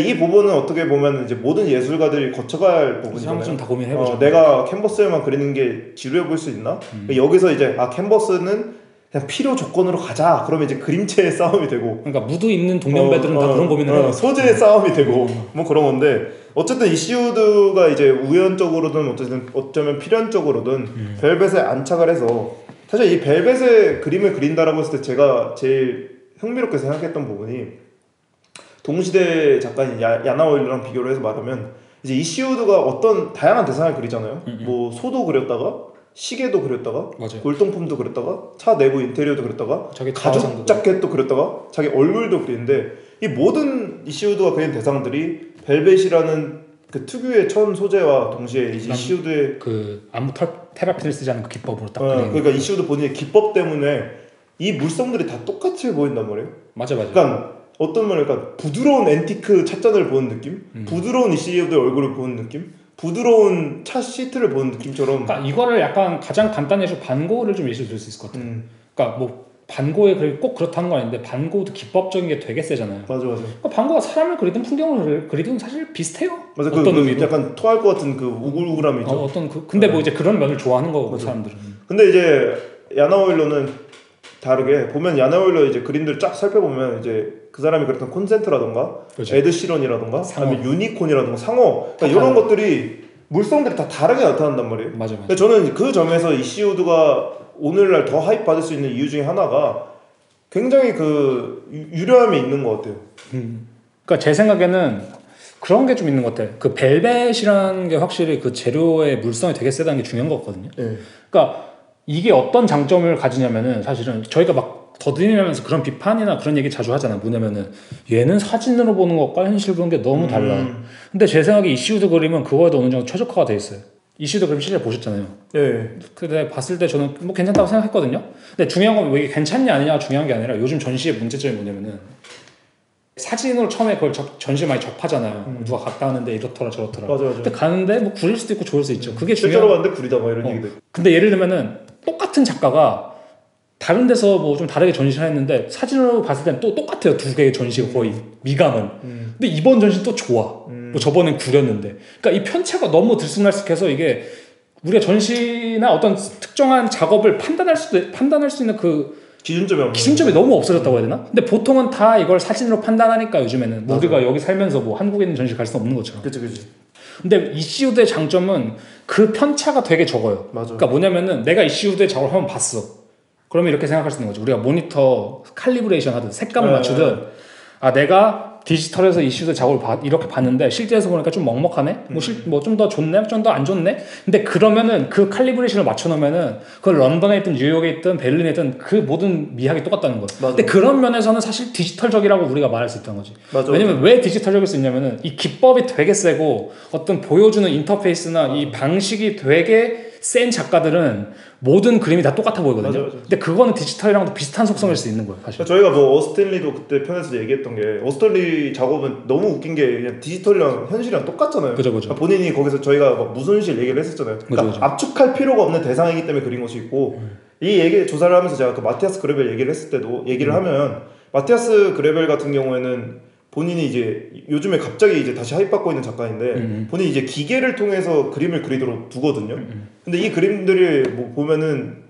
이 부분은 어떻게 보면 이제 모든 예술가들이 거쳐가야 할 부분이잖아요. 좀 다 고민해보죠. 내가 캔버스에만 그리는 게 지루해 보일 수 있나? 여기서 이제 캔버스는 그냥 필요 조건으로 가자. 그러면 이제 그림체의 싸움이 되고. 그러니까 무드 있는 동년배들은 다 그런 고민을 해요. 소재의 싸움이 되고 뭐 그런 건데 어쨌든 이시우드가 이제 우연적으로든 어쩌면 필연적으로든 벨벳에 안착을 해서 사실 이 벨벳의 그림을 그린다라고 했을 때 제가 제일 흥미롭게 생각했던 부분이 동시대 작가인 야나 오일러랑 비교를 해서 말하면 이제 이시우드가 어떤 다양한 대상을 그리잖아요. 뭐 소도 그렸다가 시계도 그렸다가 맞아요. 골동품도 그렸다가 차 내부 인테리어도 그렸다가 자기 가죽 자켓도 그렸다가 자기 얼굴도 그리는데 이 모든 이시우드가 그린 대상들이 벨벳이라는 그 특유의 천 소재와 동시에 이제 이시우드의 그 아무 테라피를 쓰지 않은 그 기법으로 딱 그리는 그러니까 이시우드 본인의 기법 때문에 이 물성들이 다 똑같이 보인단 말이에요. 맞아. 그러니까 어떤 말을 그러니까 부드러운 앤티크 찻잔을 보는 느낌, 부드러운 이시우드의 얼굴을 보는 느낌, 부드러운 차 시트를 보는 느낌처럼. 그러니까 이거를 약간 가장 간단히 해서 반고를 좀 예시를 들 수 있을 것 같아요. 그러니까 뭐 반고에 꼭 그렇다는 건 아닌데 반고도 기법적인 게 되게 세잖아요. 맞아. 그러니까 반고가 사람을 그리든 풍경을 그리든 사실 비슷해요. 맞아. 어떤 의미로. 약간 토할 것 같은 그 우글우글함이 있죠. 근데 뭐 이제 그런 면을 좋아하는 거고 사람들은. 근데 이제 야나 오일러는 다르게 보면 야나 오일러 이제 그림들 쫙 살펴보면 이제 그 사람이 그렸던 콘센트라던가 그렇죠. 에드 시런이라던가 아니면 유니콘이라던가 상어 그러니까 이런 것들이 물성들이 다 다르게 나타난단 말이에요. 맞아. 근데 저는 그 점에서 이시우드가 오늘날 더 하이프 받을 수 있는 이유 중에 하나가 굉장히 그 유려함이 있는 것 같아요. 그러니까 제 생각에는 그런 게 좀 있는 것 같아요. 그 벨벳이라는 게 확실히 그 재료의 물성이 되게 세다는 게 중요한 것 같거든요. 네. 그러니까 이게 어떤 장점을 가지냐면은 사실은 저희가 막 더듬으면서 그런 비판이나 그런 얘기 자주 하잖아요. 뭐냐면은 얘는 사진으로 보는 것과 현실 보는 게 너무 달라. 근데 제 생각에 이시우드 그림은 그거에도 어느 정도 최적화가 돼 있어요. 이시우드 그림 실제 보셨잖아요. 네. 근데 봤을 때 저는 뭐 괜찮다고 생각했거든요. 근데 중요한 건 왜 이게 괜찮냐 아니냐가 중요한 게 아니라 요즘 전시의 문제점이 뭐냐면은 사진으로 처음에 그걸 전시를 많이 접하잖아요. 누가 갔다 왔는데 이렇더라 저렇더라. 맞아. 근데 가는데 뭐 구릴 수도 있고 좋을 수 있죠. 그게 실제로 중요한. 봤는데 구리다 막 이런 얘기도 있고. 근데 예를 들면은 똑같은 작가가 다른 데서 뭐 좀 다르게 전시를 했는데 사진으로 봤을 때는 또 똑같아요. 두 개의 전시가 거의 미감은. 근데 이번 전시 또 좋아. 뭐 저번엔 구렸는데. 그러니까 이 편차가 너무 들쑥날쑥해서 이게 우리가 전시나 어떤 특정한 작업을 판단할 수 있는 그 기준점이 너무 없어졌다고 해야 되나? 근데 보통은 다 이걸 사진으로 판단하니까 요즘에는 뭐 우리가 여기 살면서 뭐 한국에 있는 전시 갈 수 없는 것처럼. 그치. 근데 이시우드의 장점은 그 편차가 되게 적어요. 맞아. 그러니까 뭐냐면은 내가 이시우드의 작업을 한번 봤어. 그러면 이렇게 생각할 수 있는 거죠. 우리가 모니터 칼리브레이션 하든 색감을 맞추든 아 내가 디지털에서 이슈드 작업을 이렇게 봤는데 실제에서 보니까 좀 먹먹하네? 뭐 좀 더 좋네? 좀 더 안 좋네? 근데 그러면은 그 칼리브레이션을 맞춰놓으면은 그걸 런던에 있든 뉴욕에 있든 베를린에 있든 그 모든 미학이 똑같다는 거예요. 맞아. 근데 그런 면에서는 사실 디지털적이라고 우리가 말할 수 있다는 거지. 맞아. 왜냐면 왜 디지털적일 수 있냐면은 이 기법이 되게 세고 어떤 보여주는 인터페이스나 이 방식이 되게 센 작가들은 모든 그림이 다 똑같아 보이거든요. 맞아. 근데 그거는 디지털이랑도 비슷한 속성일 수 있는 거예요. 사실. 저희가 뭐 어스틴리도 그때 편에서 얘기했던 게 어스틴리 작업은 너무 웃긴 게 그냥 디지털이랑 현실이랑 똑같잖아요. 그죠. 그러니까 본인이 거기서 저희가 막 무손실 얘기를 했었잖아요. 그러니까 그죠. 압축할 필요가 없는 대상이기 때문에 그린 것이 있고 이 얘기 조사를 하면서 제가 그 마티아스 그레벨 얘기를 했을 때도 얘기를 하면 마티아스 그레벨 같은 경우에는 본인이 이제 요즘에 갑자기 이제 다시 하이받고 있는 작가인데 본인이 이제 기계를 통해서 그림을 그리도록 두거든요. 근데 이 그림들을 뭐 보면은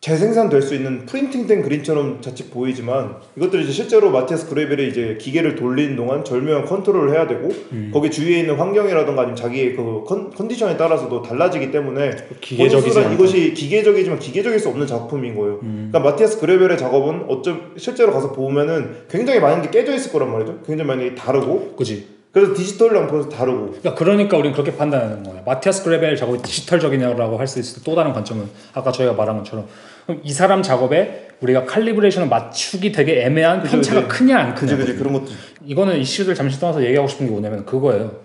재생산될 수 있는 프린팅된 그림처럼 자칫 보이지만 이것들이 이제 실제로 마티아스 그레벨이 이제 기계를 돌리는 동안 절묘한 컨트롤을 해야 되고 거기 주위에 있는 환경이라던가 아니면 자기의 그 컨디션에 따라서도 달라지기 때문에 기계적이지 않다. 이것이 기계적이지만 기계적일 수 없는 작품인 거예요. 그러니까 마티아스 그레벨의 작업은 실제로 가서 보면은 굉장히 많은 게 깨져 있을 거란 말이죠. 굉장히 많이 다르고. 그지. 그래서 디지털이랑 벌써 다르고. 그러니까 우리는 그렇게 판단하는 거예요. 마티아스 그레벨 작업이 디지털적이냐고 할 수 있을 또 다른 관점은 아까 저희가 말한 것처럼 그럼 이 사람 작업에 우리가 칼리브레이션을 맞추기 되게 애매한 편차가 크냐 안 크냐. 그지 그런 것도. 이거는 이슈들 잠시 떠나서 얘기하고 싶은 게 뭐냐면 그거예요.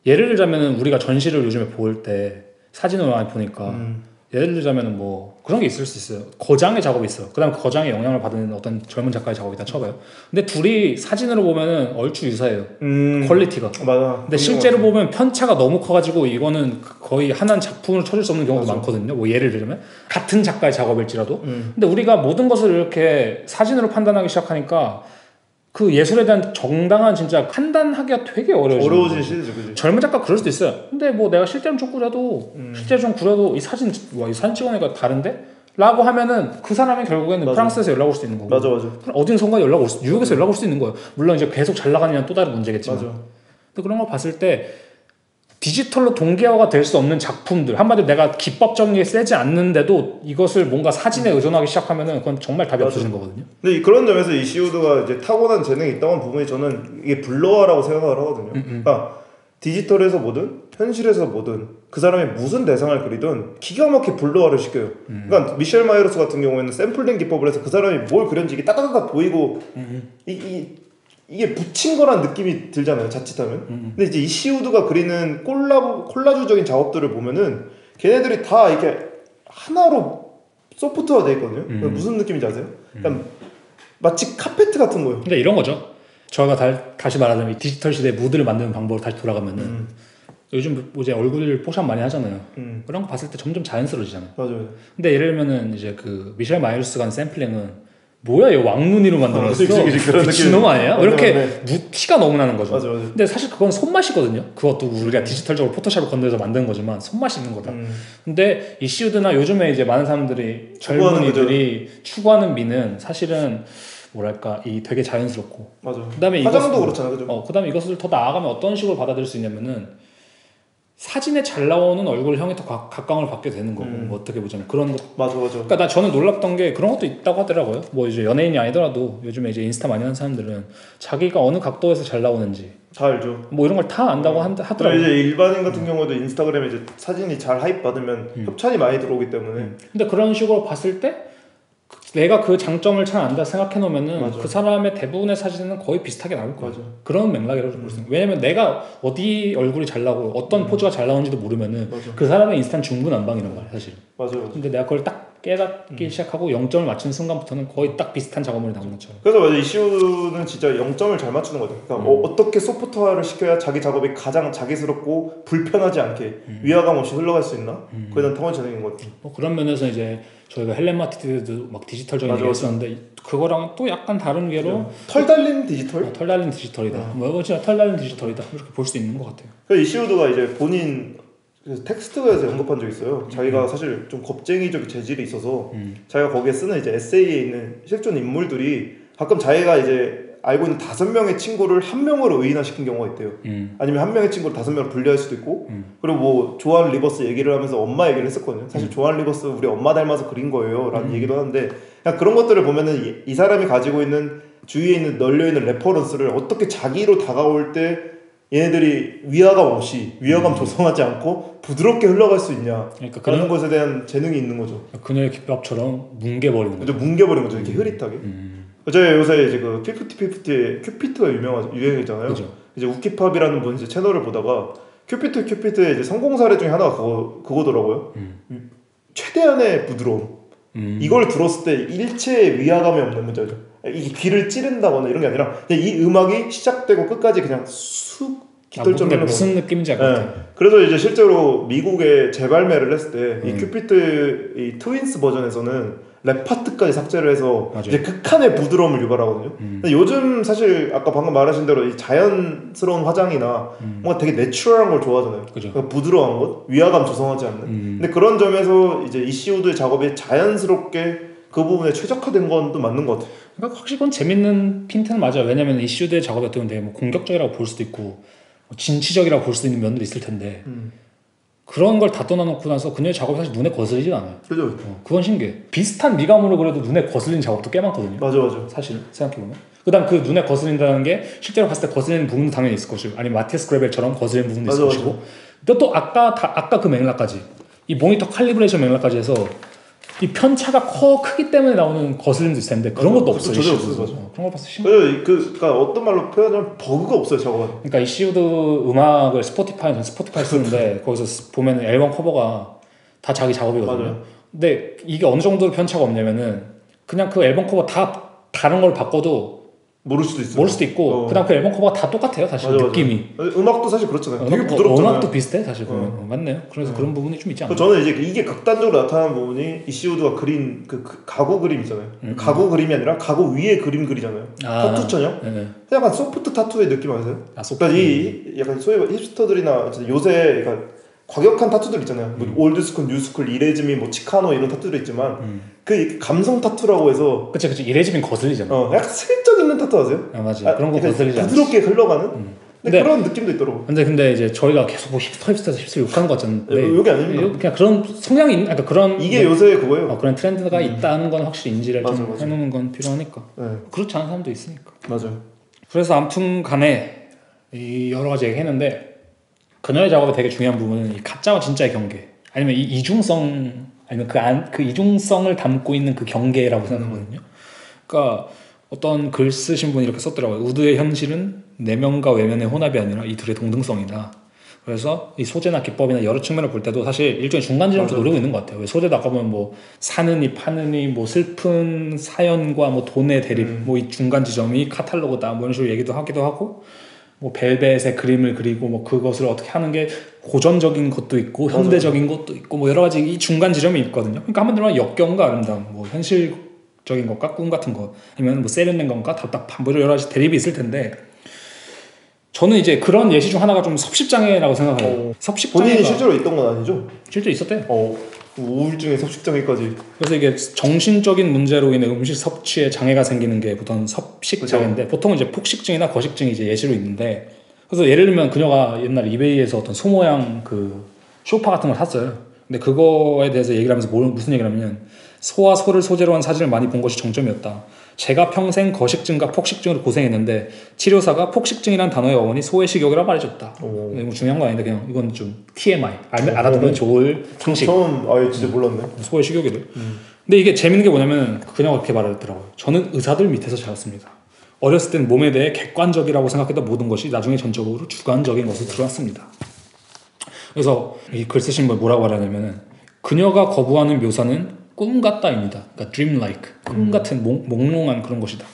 예를 들자면은 우리가 전시를 요즘에 볼 때 사진을 많이 보니까 예를 들자면은 뭐 그런 게 있을 수 있어요. 거장의 작업이 있어요. 그다음 거장의 영향을 받은 어떤 젊은 작가의 작업이다 쳐봐요. 근데 둘이 사진으로 보면은 얼추 유사해요. 퀄리티가. 맞아. 근데 실제로 보면 편차가 너무 커가지고 이거는 거의 하나의 작품으로 쳐줄 수 없는 경우도 많거든요. 뭐 예를 들면 같은 작가의 작업일지라도. 근데 우리가 모든 것을 이렇게 사진으로 판단하기 시작하니까 그 예술에 대한 정당한 진짜 판단하기가 되게 어려워진 시대죠, 그지? 젊은 작가 그럴 수도 있어요. 근데 뭐 내가 실제로 좀 구려도 실제로 좀 구려도 이 사진 찍어내니까 다른데? 라고 하면은 그 사람이 결국에는 맞아. 프랑스에서 연락 올 수 있는 거고. 맞아. 어딘선가 뉴욕에서 연락 올 수 있는 거예요. 물론 이제 계속 잘 나가느냐는 또 다른 문제겠지만. 맞아. 근데 그런 걸 봤을 때 디지털로 동기화가 될 수 없는 작품들 한마디로 내가 기법적인 게 세지 않는데도 이것을 뭔가 사진에 의존하기 시작하면은 그건 정말 답이 없어지는 거거든요. 근데 그런 점에서 이시우드가 이제 타고난 재능이 있다고 하는 부분이 저는 이게 블러와라고 생각을 하거든요. 그러니까 디지털에서 뭐든 현실에서 뭐든 그 사람이 무슨 대상을 그리든 기가 막히게 블러와를 시켜요. 그러니까 미셸 마이어스 같은 경우에는 샘플링 기법을 해서 그 사람이 뭘 그렸는지 이게 따다다닥 보이고 이게 붙인 거란 느낌이 들잖아요, 자칫하면. 근데 이제 이시우드가 그리는 콜라주적인 작업들을 보면은 걔네들이 다 이렇게 하나로 소프트화 돼 있거든요. 무슨 느낌인지 아세요? 그러니까 마치 카페트 같은 거예요. 근데 이런 거죠. 저희가 다시 말하자면 이 디지털 시대의 무드를 만드는 방법으로 다시 돌아가면은 요즘 이제 얼굴 포샵 많이 하잖아요. 그런 거 봤을 때 점점 자연스러워지잖아요. 맞아요. 근데 예를 들면은 이제 그 미셸 마이어스가 한 샘플링은 뭐야 이 왕눈이로 만들어놨어. 그런 미친놈 아니야? 맞아, 이렇게 티가 너무 나는 거죠. 맞아. 근데 사실 그건 손맛이거든요. 그것도 우리가 디지털적으로 포토샵을 건드려서 만드는 거지만 손맛이 있는 거다. 근데 이시우드나 요즘에 이제 많은 사람들이 젊은이들이 추구하는 미는 사실은 뭐랄까 이 되게 자연스럽고. 맞아. 그다음에 화장도 그렇잖아요, 그죠? 그다음에 이것을 더 나아가면 어떤 식으로 받아들일 수 있냐면은 사진에 잘 나오는 얼굴형이 더 각광을 받게 되는 거고 뭐 어떻게 보자면 그런 것. 맞아. 그러니까 저는 놀랐던 게 그런 것도 있다고 하더라고요. 뭐 이제 연예인이 아니더라도 요즘에 이제 인스타 많이 하는 사람들은 자기가 어느 각도에서 잘 나오는지 다 알죠. 뭐 이런 걸 다 안다고 하더라고요. 이제 일반인 같은 경우도 인스타그램에 이제 사진이 잘 하입 받으면 협찬이 많이 들어오기 때문에. 근데 그런 식으로 봤을 때 내가 그 장점을 잘 안다 생각해 놓으면은 맞아. 그 사람의 대부분의 사진은 거의 비슷하게 나올 거예요. 맞아. 그런 맥락이라고 볼 수 있어요. 왜냐면 내가 어디 얼굴이 잘 나오고 어떤 포즈가 잘 나오는지도 모르면은 맞아. 그 사람의 인스타는 중구난방이란 말이야 사실. 맞아요. 근데 내가 그걸 딱 깨닫기 시작하고 0점을 맞추는 순간부터는 거의 딱 비슷한 작업물이 나오는 것처럼. 그래서 맞아 이슈는 진짜 0점을 잘 맞추는 거죠. 그러니까 어떻게 소프트화를 시켜야 자기 작업이 가장 자기스럽고 불편하지 않게 위화감 없이 흘러갈 수 있나? 그에 대한 타고난 재능인 것 같아요. 뭐 그런 면에서 이제 저희가 헬렌 마티드도 막 디지털적인 맞아. 얘기했었는데 그거랑 또 약간 다른 궤로 털 달린 디지털? 털 달린 디지털이다. 뭐 진짜 털 달린 디지털이다. 이렇게 볼 수 있는 것 같아요. 그래서 이시우드가 이제 본인 텍스트에서 언급한 적이 있어요. 자기가 사실 좀 겁쟁이적 재질이 있어서 자기가 거기에 쓰는 이제 에세이에 있는 실존 인물들이 가끔 자기가 이제 알고 있는 5명의 친구를 한 명으로 의인화시킨 경우가 있대요. 아니면 한 명의 친구를 5명으로 분리할 수도 있고 그리고 뭐 조한 리버스 얘기를 하면서 엄마 얘기를 했었거든요. 사실 조한 리버스 우리 엄마 닮아서 그린 거예요 라는 얘기도 하는데 그냥 그런 것들을 보면은 이 사람이 가지고 있는 주위에 있는 널려있는 레퍼런스를 어떻게 자기로 다가올 때 얘네들이 위화감 없이 위화감 조성하지 않고 부드럽게 흘러갈 수 있냐 그러니까 그런 것에 대한 재능이 있는 거죠. 그녀의 기법처럼 뭉개버리는 거죠. 뭉개버린 거죠. 이렇게 흐릿하게. 저희 요새 이제 그 50-50의 큐피트가 유행했잖아요. 그죠. 이제 우키팝이라는 분 이제 채널을 보다가 큐피트의 이제 성공 사례 중에 하나가 그거더라고요. 최대한의 부드러움. 이걸 들었을 때 일체의 위화감이 없는 문제죠. 이게 귀를 찌른다거나 이런 게 아니라 그냥 이 음악이 시작되고 끝까지 그냥 쑥 깃털처럼 무슨 느낌인지 알 것 같아요. 그래서 이제 실제로 미국에 재발매를 했을 때 이 큐피트 이 트윈스 버전에서는 랩 파트까지 삭제를 해서 맞아요. 이제 극한의 부드러움을 유발하거든요. 근데 요즘 사실 아까 방금 말하신 대로 이 자연스러운 화장이나 뭔가 되게 내추럴한 걸 좋아하잖아요. 그러니까 부드러운 것, 위화감 조성하지 않는. 근데 그런 점에서 이제 이시우드의 작업이 자연스럽게 그 부분에 최적화된 건 또 맞는 것 같아요. 그러니까 확실히 그건 재밌는 핀트는 맞아요. 왜냐면 이슈드의 작업이 어떻게 보면 되게 뭐 공격적이라고 볼 수도 있고 뭐 진취적이라고 볼 수도 있는 면들이 있을 텐데 그런 걸 다 떠나놓고 나서 그녀의 작업이 사실 눈에 거슬리진 않아요. 그죠? 그건 신기해. 비슷한 미감으로 그래도 눈에 거슬리는 작업도 꽤 많거든요. 맞아. 사실 생각해보면. 그다음 그 눈에 거슬린다는 게 실제로 봤을 때 거슬리는 부분도 당연히 있을 것이고 아니면 마티아스 그레벨처럼 거슬리는 부분도 있을 것이고 또 아까 그 맥락까지 이 모니터 칼리브레이션 맥락까지 해서 이 편차가 크기 때문에 나오는 거슬림도 있을 텐데 그런 것도 없어요. 전혀 없어요. 그런 거 봤을 때 신기해. 그러니까 어떤 말로 표현하면 버그가 없어요, 작업은. 그러니까 이시우드 음악을 스포티파이 쓰는데 거기서 보면 앨범 커버가 다 자기 작업이거든요. 맞아요. 근데 이게 어느 정도로 편차가 없냐면은 그냥 그 앨범 커버 다 다른 걸 바꿔도 모를 수도 있고 그다음 그 앨범 커버가 다 똑같아요. 사실 느낌이. 음악도 사실 그렇잖아요. 되게 부드럽잖아요. 음악도 비슷해 사실 보면. 맞네요. 그래서 그런 부분이 좀 있지 않나요? 저는 이제 이게 극단적으로 나타나는 부분이 이시우드가 그린 그 가구 그림 있잖아요. 가구 그림이 아니라 가구 위에 그림 그리잖아요. 타투 천형. 약간 소프트 타투의 느낌 아세요? 그러니까 이 약간 소위 힙스터들이나 요새 그러니까 과격한 타투들 있잖아요. 뭐 올드스쿨, 뉴스쿨, 이레즈미, 뭐 치카노 이런 타투들 있지만 그 감성 타투라고 해서 그치 이레즈민 거슬리잖아. 약간 슬쩍 있는 타투 아세요? 맞아요. 그런 거 거슬리지 않아. 부드럽게 흘러가는. 근데 그런 느낌도 있더라고. 근데 이제 저희가 계속 뭐 힙스터 욕하는 것 같잖아요. 여기 아닙니다. 그냥 그런 성향이 그러니까 그런 이게 요새 그거예요. 그런 트렌드가 있다는 건 확실히 인지를 맞아. 해놓는 건 필요하니까. 그렇지 않은 사람도 있으니까. 맞아요. 그래서 아무튼간에 이 여러 가지 얘기했는데 그녀의 작업에 되게 중요한 부분은 이 가짜와 진짜의 경계, 아니면 이 이중성, 아니면 그 이중성을 담고 있는 그 경계라고 생각하거든요. 그러니까 어떤 글 쓰신 분이 이렇게 썼더라고요. 우드의 현실은 내면과 외면의 혼합이 아니라 이 둘의 동등성이다. 그래서 이 소재나 기법이나 여러 측면을 볼 때도 사실 일종의 중간 지점도 노리고 있는 것 같아요. 왜 소재도 아까 보면 뭐 사느니 파느니 뭐 슬픈 사연과 뭐 돈의 대립, 뭐 이 중간 지점이 카탈로그다 뭐 이런 식으로 얘기도 하기도 하고, 뭐 벨벳의 그림을 그리고 뭐 그것을 어떻게 하는 게 고전적인 것도 있고 현대적인 것도 있고 뭐 여러 가지 이 중간 지점이 있거든요. 그러니까 한마디로 말하면 역경과 아름다움, 뭐 현실적인 것과 꿈 같은 것, 아니면 뭐 세련된 것과 답답함, 뭐 여러 가지 대립이 있을 텐데, 저는 이제 그런 예시 중 하나가 좀 섭식장애라고 생각해요. 섭식장애가 본인이 실제로 있던 건 아니죠? 실제로 있었대요. 우울증에 섭식장애까지. 그래서 이게 정신적인 문제로 인해 음식 섭취에 장애가 생기는 게 보통 섭식장애인데, 보통은 이제 폭식증이나 거식증이 이제 예시로 있는데, 그래서 예를 들면 그녀가 옛날에 이베이에서 어떤 소 모양 그 쇼파 같은 걸 샀어요. 근데 그거에 대해서 얘기를 하면서 무슨 얘기를 하냐면, 소와 소를 소재로 한 사진을 많이 본 것이 정점이었다. 제가 평생 거식증과 폭식증으로 고생했는데 치료사가 폭식증이라는 단어의 어원이 소의 식욕이라 말해줬다. 뭐 중요한 거 아닌데 그냥 이건 좀 TMI, 알아두면 좋을 상식. 처음 진짜 몰랐네. 소의 식욕이래. 근데 이게 재밌는 게 뭐냐면 그녀가 그렇게 말하더라고요. 저는 의사들 밑에서 자랐습니다. 어렸을 땐 몸에 대해 객관적이라고 생각했던 모든 것이 나중에 전적으로 주관적인 것으로 드러났습니다. 그래서 이 글 쓰신 분 뭐라고 말하냐면은, 그녀가 거부하는 묘사는 꿈 같다입니다. 그러니까 dream-like, 꿈 같은 몽롱한 그런 것이다.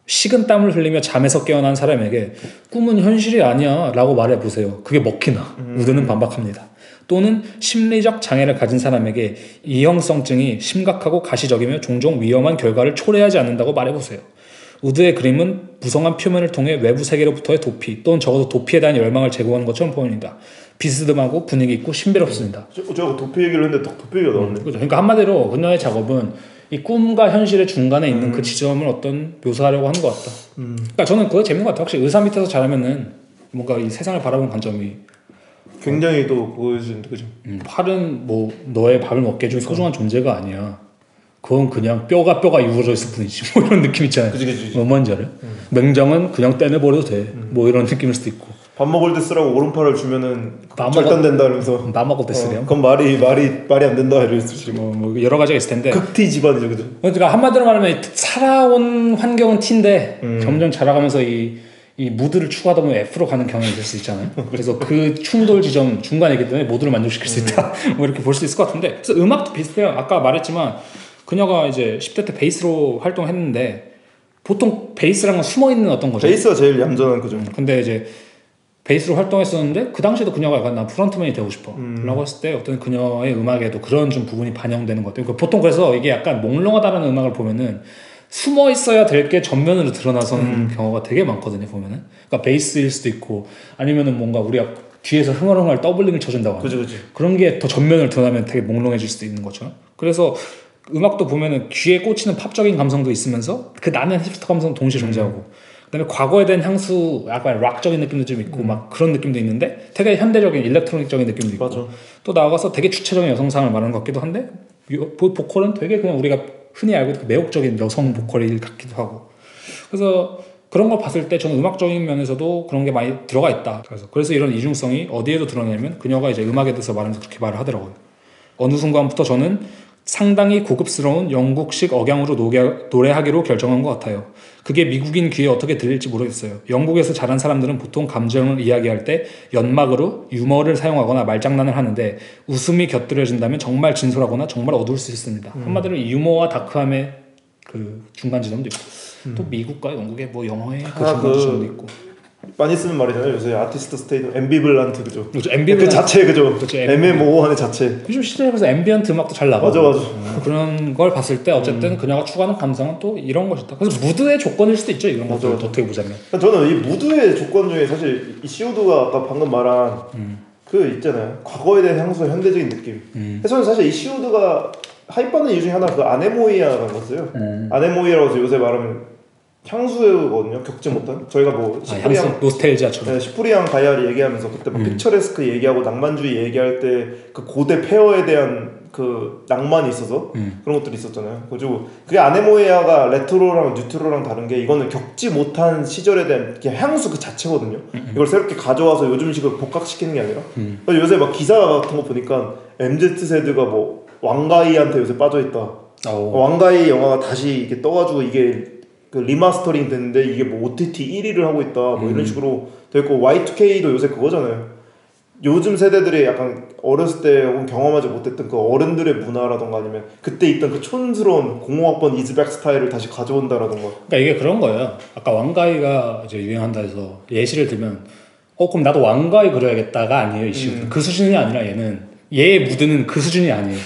식은 땀을 흘리며 잠에서 깨어난 사람에게 꿈은 현실이 아니야 라고 말해보세요. 그게 먹히나? 우드는 반박합니다. 또는 심리적 장애를 가진 사람에게 이형성증이 심각하고 가시적이며 종종 위험한 결과를 초래하지 않는다고 말해보세요. 우드의 그림은 무성한 표면을 통해 외부 세계로부터의 도피, 또는 적어도 도피에 대한 열망을 제공하는 것처럼 보입니다. 비스듬하고 분위기 있고 신비롭습니다. 제가 도피 얘기를 했는데 도피 얘기가 나왔네. 그렇죠. 그러니까 한마디로 그녀의 작업은 이 꿈과 현실의 중간에 있는 그 지점을 어떤 묘사하려고 하는 것 같다. 그러니까 저는 그거 재밌는 것 같아요. 확실히 의사 밑에서 자라면은 뭔가 이 세상을 바라보는 관점이 굉장히 또 그거였는데 그죠? 팔은 뭐 너의 밥을 먹게 해준 소중한 존재가 아니야. 그건 그냥 뼈가 이루어져 있을 뿐이지. 뭐 이런 느낌 있잖아요. 그지. 뭐 뭔지 알아요? 맹장은 그냥 떼내버려도 돼. 뭐 이런 느낌일 수도 있고. 밥 먹을 때 쓰라고 오른팔을 주면은 밥 절단된다 이러면서 밥 먹을 때 쓰래요. 그건 말이 안 된다 이럴 수 있고. 뭐 여러 가지가 있을 텐데. 극티 집안이죠, 그죠? 그러니까 한마디로 말하면 살아온 환경은 T인데 점점 자라가면서 이 무드를 추구하다 보면 F로 가는 경향이 있을 수 있잖아요. 그래서 그 충돌 지점 중간에 있기 때문에 모두를 만족시킬 수 있다. 뭐 이렇게 볼 수 있을 것 같은데. 그래서 음악도 비슷해요. 아까 말했지만 그녀가 이제 10대 때 베이스로 활동했는데 보통 베이스랑은 숨어 있는 어떤 거죠. 베이스가 제일 얌전한 그죠? 근데 이제 베이스로 활동했었는데 그 당시에도 그녀가 약간 나 프론트맨이 되고 싶어 라고 했을 때 어떤 그녀의 음악에도 그런 좀 부분이 반영되는 것 같아요. 그러니까 보통 그래서 이게 약간 몽롱하다는 음악을 보면은 숨어 있어야 될 게 전면으로 드러나서는 경우가 되게 많거든요. 보면은 그러니까 베이스일 수도 있고 아니면은 뭔가 우리가 뒤에서 흥얼흥얼 더블링을 쳐준다고 하는 그죠. 그런 게 더 전면을 드러나면 되게 몽롱해질 수도 있는 거죠. 그래서 음악도 보면은 귀에 꽂히는 팝적인 감성도 있으면서 그 나는 힙스터 감성 동시에 존재하고 그다음에 과거에 대한 향수 약간 락적인 느낌도 좀 있고 막 그런 느낌도 있는데 되게 현대적인 일렉트로닉적인 느낌도 있고 맞아. 또 나아가서 되게 주체적인 여성상을 말하는 것 같기도 한데 보컬은 되게 그냥 우리가 흔히 알고 매혹적인 여성 보컬일 같기도 하고 그래서 그런 걸 봤을 때 저는 음악적인 면에서도 그런 게 많이 들어가 있다. 그래서 이런 이중성이 어디에도 드러나냐면 그녀가 이제 음악에 대해서 말하면서 그렇게 말을 하더라고요. 어느 순간부터 저는 상당히 고급스러운 영국식 억양으로 노래하기로 결정한 것 같아요. 그게 미국인 귀에 어떻게 들릴지 모르겠어요. 영국에서 자란 사람들은 보통 감정을 이야기할 때 연막으로 유머를 사용하거나 말장난을 하는데 웃음이 곁들여진다면 정말 진솔하거나 정말 어두울 수 있습니다. 한마디로 유머와 다크함의 그 중간 지점도 있고 또 미국과 영국의 뭐 영어의 그 중간 지점도 있고 많이 쓰는 말이잖아요. 요새 아티스트 스테이트 앰비블란트 그죠? 그렇죠. 그 자체 그죠? 그렇죠. 애매모호한 자체. 요즘 시대에서 앰비언트 음악도 잘 나가. 맞아. 그런 걸 봤을 때 어쨌든 그녀가 추구하는 감성은 또 이런 것이다. 그래서 무드의 조건일 수도 있죠. 이런 것들 어떻게 보자면. 저는 이 무드의 조건 중에 사실 이 시우드가 아까 방금 말한 그 있잖아요. 과거에 대한 향수의 현대적인 느낌. 그래서 저는 사실 이 시우드가 하이파는 이유 중에 하나 그 아네모이아라는 거였어요. 아네모이아라고 해서 요새 말하면 향수거든요. 겪지 못한. 저희가 뭐 향수 노스텔지아처럼. 네, 시프리앙 가야리 얘기하면서 그때 뭐 픽처레스크 얘기하고 낭만주의 얘기할 때 그 고대 폐허에 대한 그 낭만이 있어서 그런 것들이 있었잖아요. 그리고 그게 아네모이아가 레트로랑 뉴트로랑 다른 게 이거는 겪지 못한 시절에 대한 향수 그 자체거든요. 이걸 새롭게 가져와서 요즘식으로 복각시키는 게 아니라 요새 막 기사 같은 거 보니까 MZ세대가 뭐 왕가이한테 요새 빠져있다. 왕가이 영화가 다시 이게 떠가지고 이게 그 리마스터링 됐는데 이게 뭐 OTT 1위를 하고 있다 뭐 이런 식으로 됐고 Y2K도 요새 그거잖아요. 요즘 세대들이 약간 어렸을 때 혹은 경험하지 못했던 그 어른들의 문화라던가 아니면 그때 있던 그 촌스러운 05학번 이즈백 스타일을 다시 가져온다라던가. 그러니까 이게 그런 거예요. 아까 왕가이가 이제 유행한다 해서 예시를 들면 그럼 나도 왕가이 그려야겠다가 아니에요. 그 수준이 아니라 얘의 무드는 그 수준이 아니에요.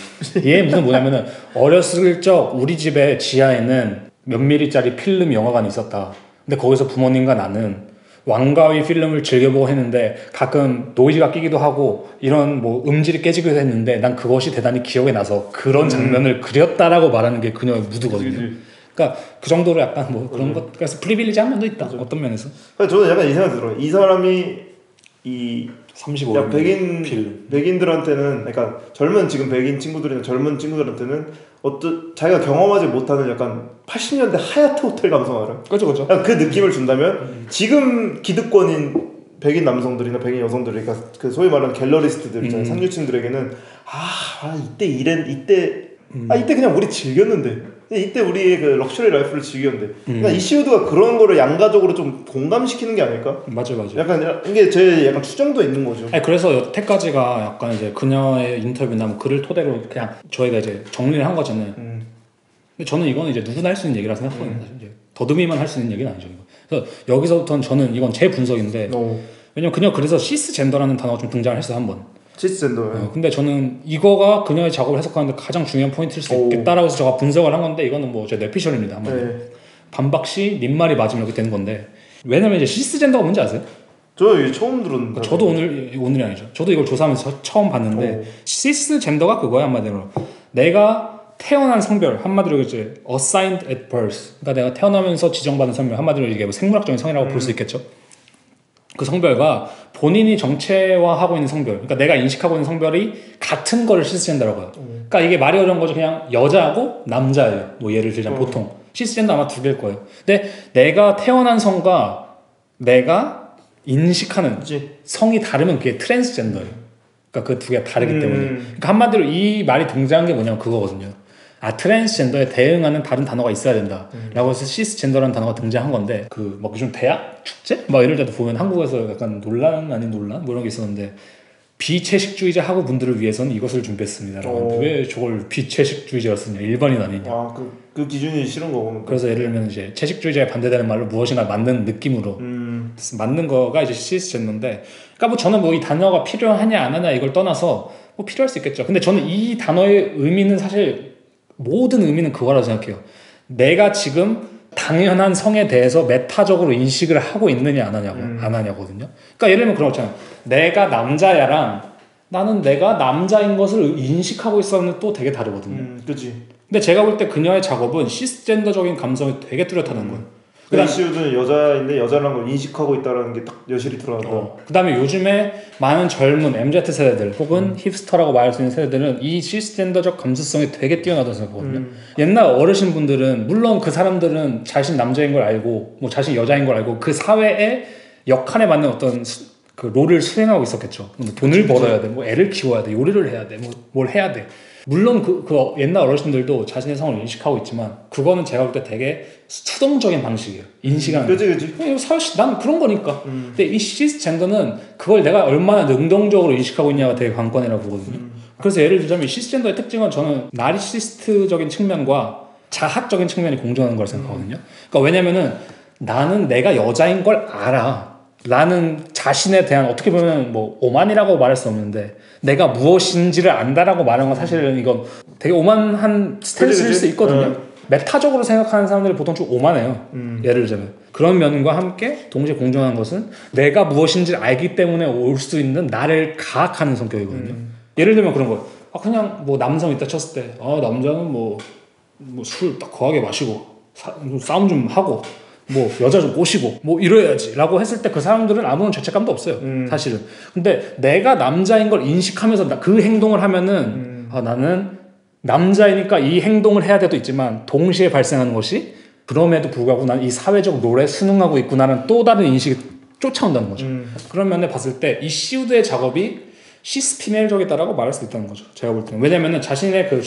얘의 무드는 뭐냐면은 어렸을 적 우리 집의 지하에는 몇 미리짜리 필름 영화관이 있었다. 근데 거기서 부모님과 나는 왕가위 필름을 즐겨보고 했는데 가끔 노이즈가 끼기도 하고 이런 뭐 음질이 깨지기도 했는데 난 그것이 대단히 기억에 나서 그런 장면을 그렸다라고 말하는 게 그녀의 무드거든요. 그러니까 그 정도로 약간 뭐 그런 것 그래서 프리빌리지한 면도 있다. 어떤 면에서. 저는 약간 이 생각이 들어요. 이 사람이 이 35년 백인들한테는 그러니까 지금 백인 친구들이나 젊은 친구들한테는 자기가 경험하지 못하는 약간 80년대 하얏트 호텔 감성 알아요? 그렇죠. 그 느낌을 준다면 지금 기득권인 백인 남성들이나 백인 여성들이 그러니까 그 소위 말하는 갤러리스트들 있잖아요. 상류층들에게는 이때 그냥 우리 즐겼는데 이때 우리의 그 럭셔리 라이프를 즐겼는데 그러니까 이시우드가 그런 거를 양가적으로 좀 공감시키는 게 아닐까? 맞아. 약간 이게 제 약간 추정도 있는 거죠. 그래서 여태까지가 약간 이제 그녀의 인터뷰나 뭐 글을 토대로 그냥 저희가 이제 정리를 한 거잖아요. 근데 저는 이거는 이제 누구나 할 수 있는 얘기라 생각하거든요. 이제 더듬이만 할 수 있는 얘기는 아니죠. 그래서 여기서부터는 저는 이건 제 분석인데 왜냐면 그녀 그래서 시스젠더라는 단어가 좀 등장을 했어요 한 번. 시스젠더. 근데 저는 이거가 그녀의 작업을 해석하는데 가장 중요한 포인트일 수 있겠다라고 해서 제가 분석을 한 건데 이거는 뭐 제 뇌피셜입니다. 반박시 님 말이 맞으면 이렇게 되는 건데 왜냐면 이제 시스젠더가 뭔지 아세요? 저 이게 처음 들었는데. 저도 오늘이 아니죠. 저도 이걸 조사하면서 처음 봤는데 시스젠더가 그거야 한마디로. 내가 태어난 성별, 한마디로 이제 assigned at birth, 그러니까 내가 태어나면서 지정받은 성별, 한마디로 이게 뭐 생물학적인 성이라고 볼 수 있겠죠. 그 성별과 본인이 정체화하고 있는 성별, 그러니까 내가 인식하고 있는 성별이 같은 거를 시스젠더라고 해요. 그러니까 이게 말이 어려운 거죠. 그냥 여자하고 남자예요. 뭐 예를 들자면 보통 시스젠더 아마 두 개일 거예요. 근데 내가 태어난 성과 내가 인식하는 성이 다르면 그게 트랜스젠더예요. 그러니까 그 두 개가 다르기 때문에. 그러니까 한마디로 이 말이 등장한 게 뭐냐면 그거거든요. 아, 트랜스젠더에 대응하는 다른 단어가 있어야 된다 라고 해서 시스젠더라는 단어가 등장한 건데 그 막 요즘 대학 축제? 막 이럴 때도 보면 한국에서 약간 논란 아닌 논란? 뭐 이런 게 있었는데 비채식주의자 학우 분들을 위해서는 이것을 준비했습니다 라고 하는데 왜 저걸 비채식주의자가 쓰냐, 일반인 아니냐. 아, 그 기준이 싫은 거구나. 그래서 예를 들면 이제 채식주의자에 반대되는 말로 무엇인가 맞는 느낌으로 맞는 거가 이제 시스젠더인데, 그러니까 뭐 저는 뭐 이 단어가 필요하냐 안 하냐 이걸 떠나서 뭐 필요할 수 있겠죠. 근데 저는 이 단어의 의미는 사실 모든 의미는 그거라고 생각해요. 내가 지금 당연한 성에 대해서 메타적으로 인식을 하고 있느냐 안 하냐거든요. 그러니까 예를 들면 그런 거 있잖아요. 내가 남자야랑 나는 내가 남자인 것을 인식하고 있어는 또 되게 다르거든요. 그치. 근데 제가 볼 때 그녀의 작업은 시스젠더적인 감성이 되게 뚜렷하다는 거예요. 그 이슈는 여자인데 여자라는 걸 인식하고 있다는 게 딱 여실히 드러난다. 그 다음에 요즘에 많은 젊은 MZ 세대들 혹은 힙스터라고 말할 수 있는 세대들은 이 시스젠더적 감수성이 되게 뛰어나다고 생각하거든요. 옛날 어르신분들은 물론 그 사람들은 자신 남자인 걸 알고 뭐 자신 여자인 걸 알고 그 사회의 역할에 맞는 어떤 그 롤을 수행하고 있었겠죠. 돈을 벌어야 돼, 뭐 애를 키워야 돼, 요리를 해야 돼, 뭐 뭘 해야 돼. 물론 그 옛날 어르신들도 자신의 성을 인식하고 있지만 그거는 제가 볼 때 되게 수동적인 방식이에요. 인식하는. 그치. 난 그런 거니까. 근데 이 시스젠더는 그걸 내가 얼마나 능동적으로 인식하고 있냐가 되게 관건이라고 보거든요. 그래서 예를 들자면 시스젠더의 특징은 저는 나리시스트적인 측면과 자학적인 측면이 공존하는 걸 생각하거든요. 그러니까 왜냐면은 나는 내가 여자인 걸 알아. 나는 자신에 대한 어떻게 보면 뭐 오만이라고 말할 수 없는데 내가 무엇인지를 안다라고 말하는 건 사실은 이건 되게 오만한 스탠스일 수 있거든요. 메타적으로 생각하는 사람들이 보통 좀 오만해요. 예를 들자면 그런 면과 함께 동시에 공존하는 것은 내가 무엇인지를 알기 때문에 올 수 있는 나를 가학하는 성격이거든요. 예를 들면 그런 거예요. 아, 그냥 뭐 남성 있다 쳤을 때 남자는 뭐 술 딱 거하게 마시고 싸움 좀 하고 뭐 여자 좀 꼬시고 뭐 이래야지 라고 했을 때 그 사람들은 아무런 죄책감도 없어요. 사실은. 근데 내가 남자인 걸 인식하면서 그 행동을 하면은 나는 남자이니까 이 행동을 해야 돼도 있지만 동시에 발생하는 것이 그럼에도 불구하고 난 이 사회적 롤에 순응하고 있구나라는 또 다른 인식이 쫓아온다는 거죠. 그런 면에 봤을 때 이 시우드의 작업이 시스피멜적이다라고 말할 수 있다는 거죠. 제가 볼 때는. 왜냐면은 자신의 그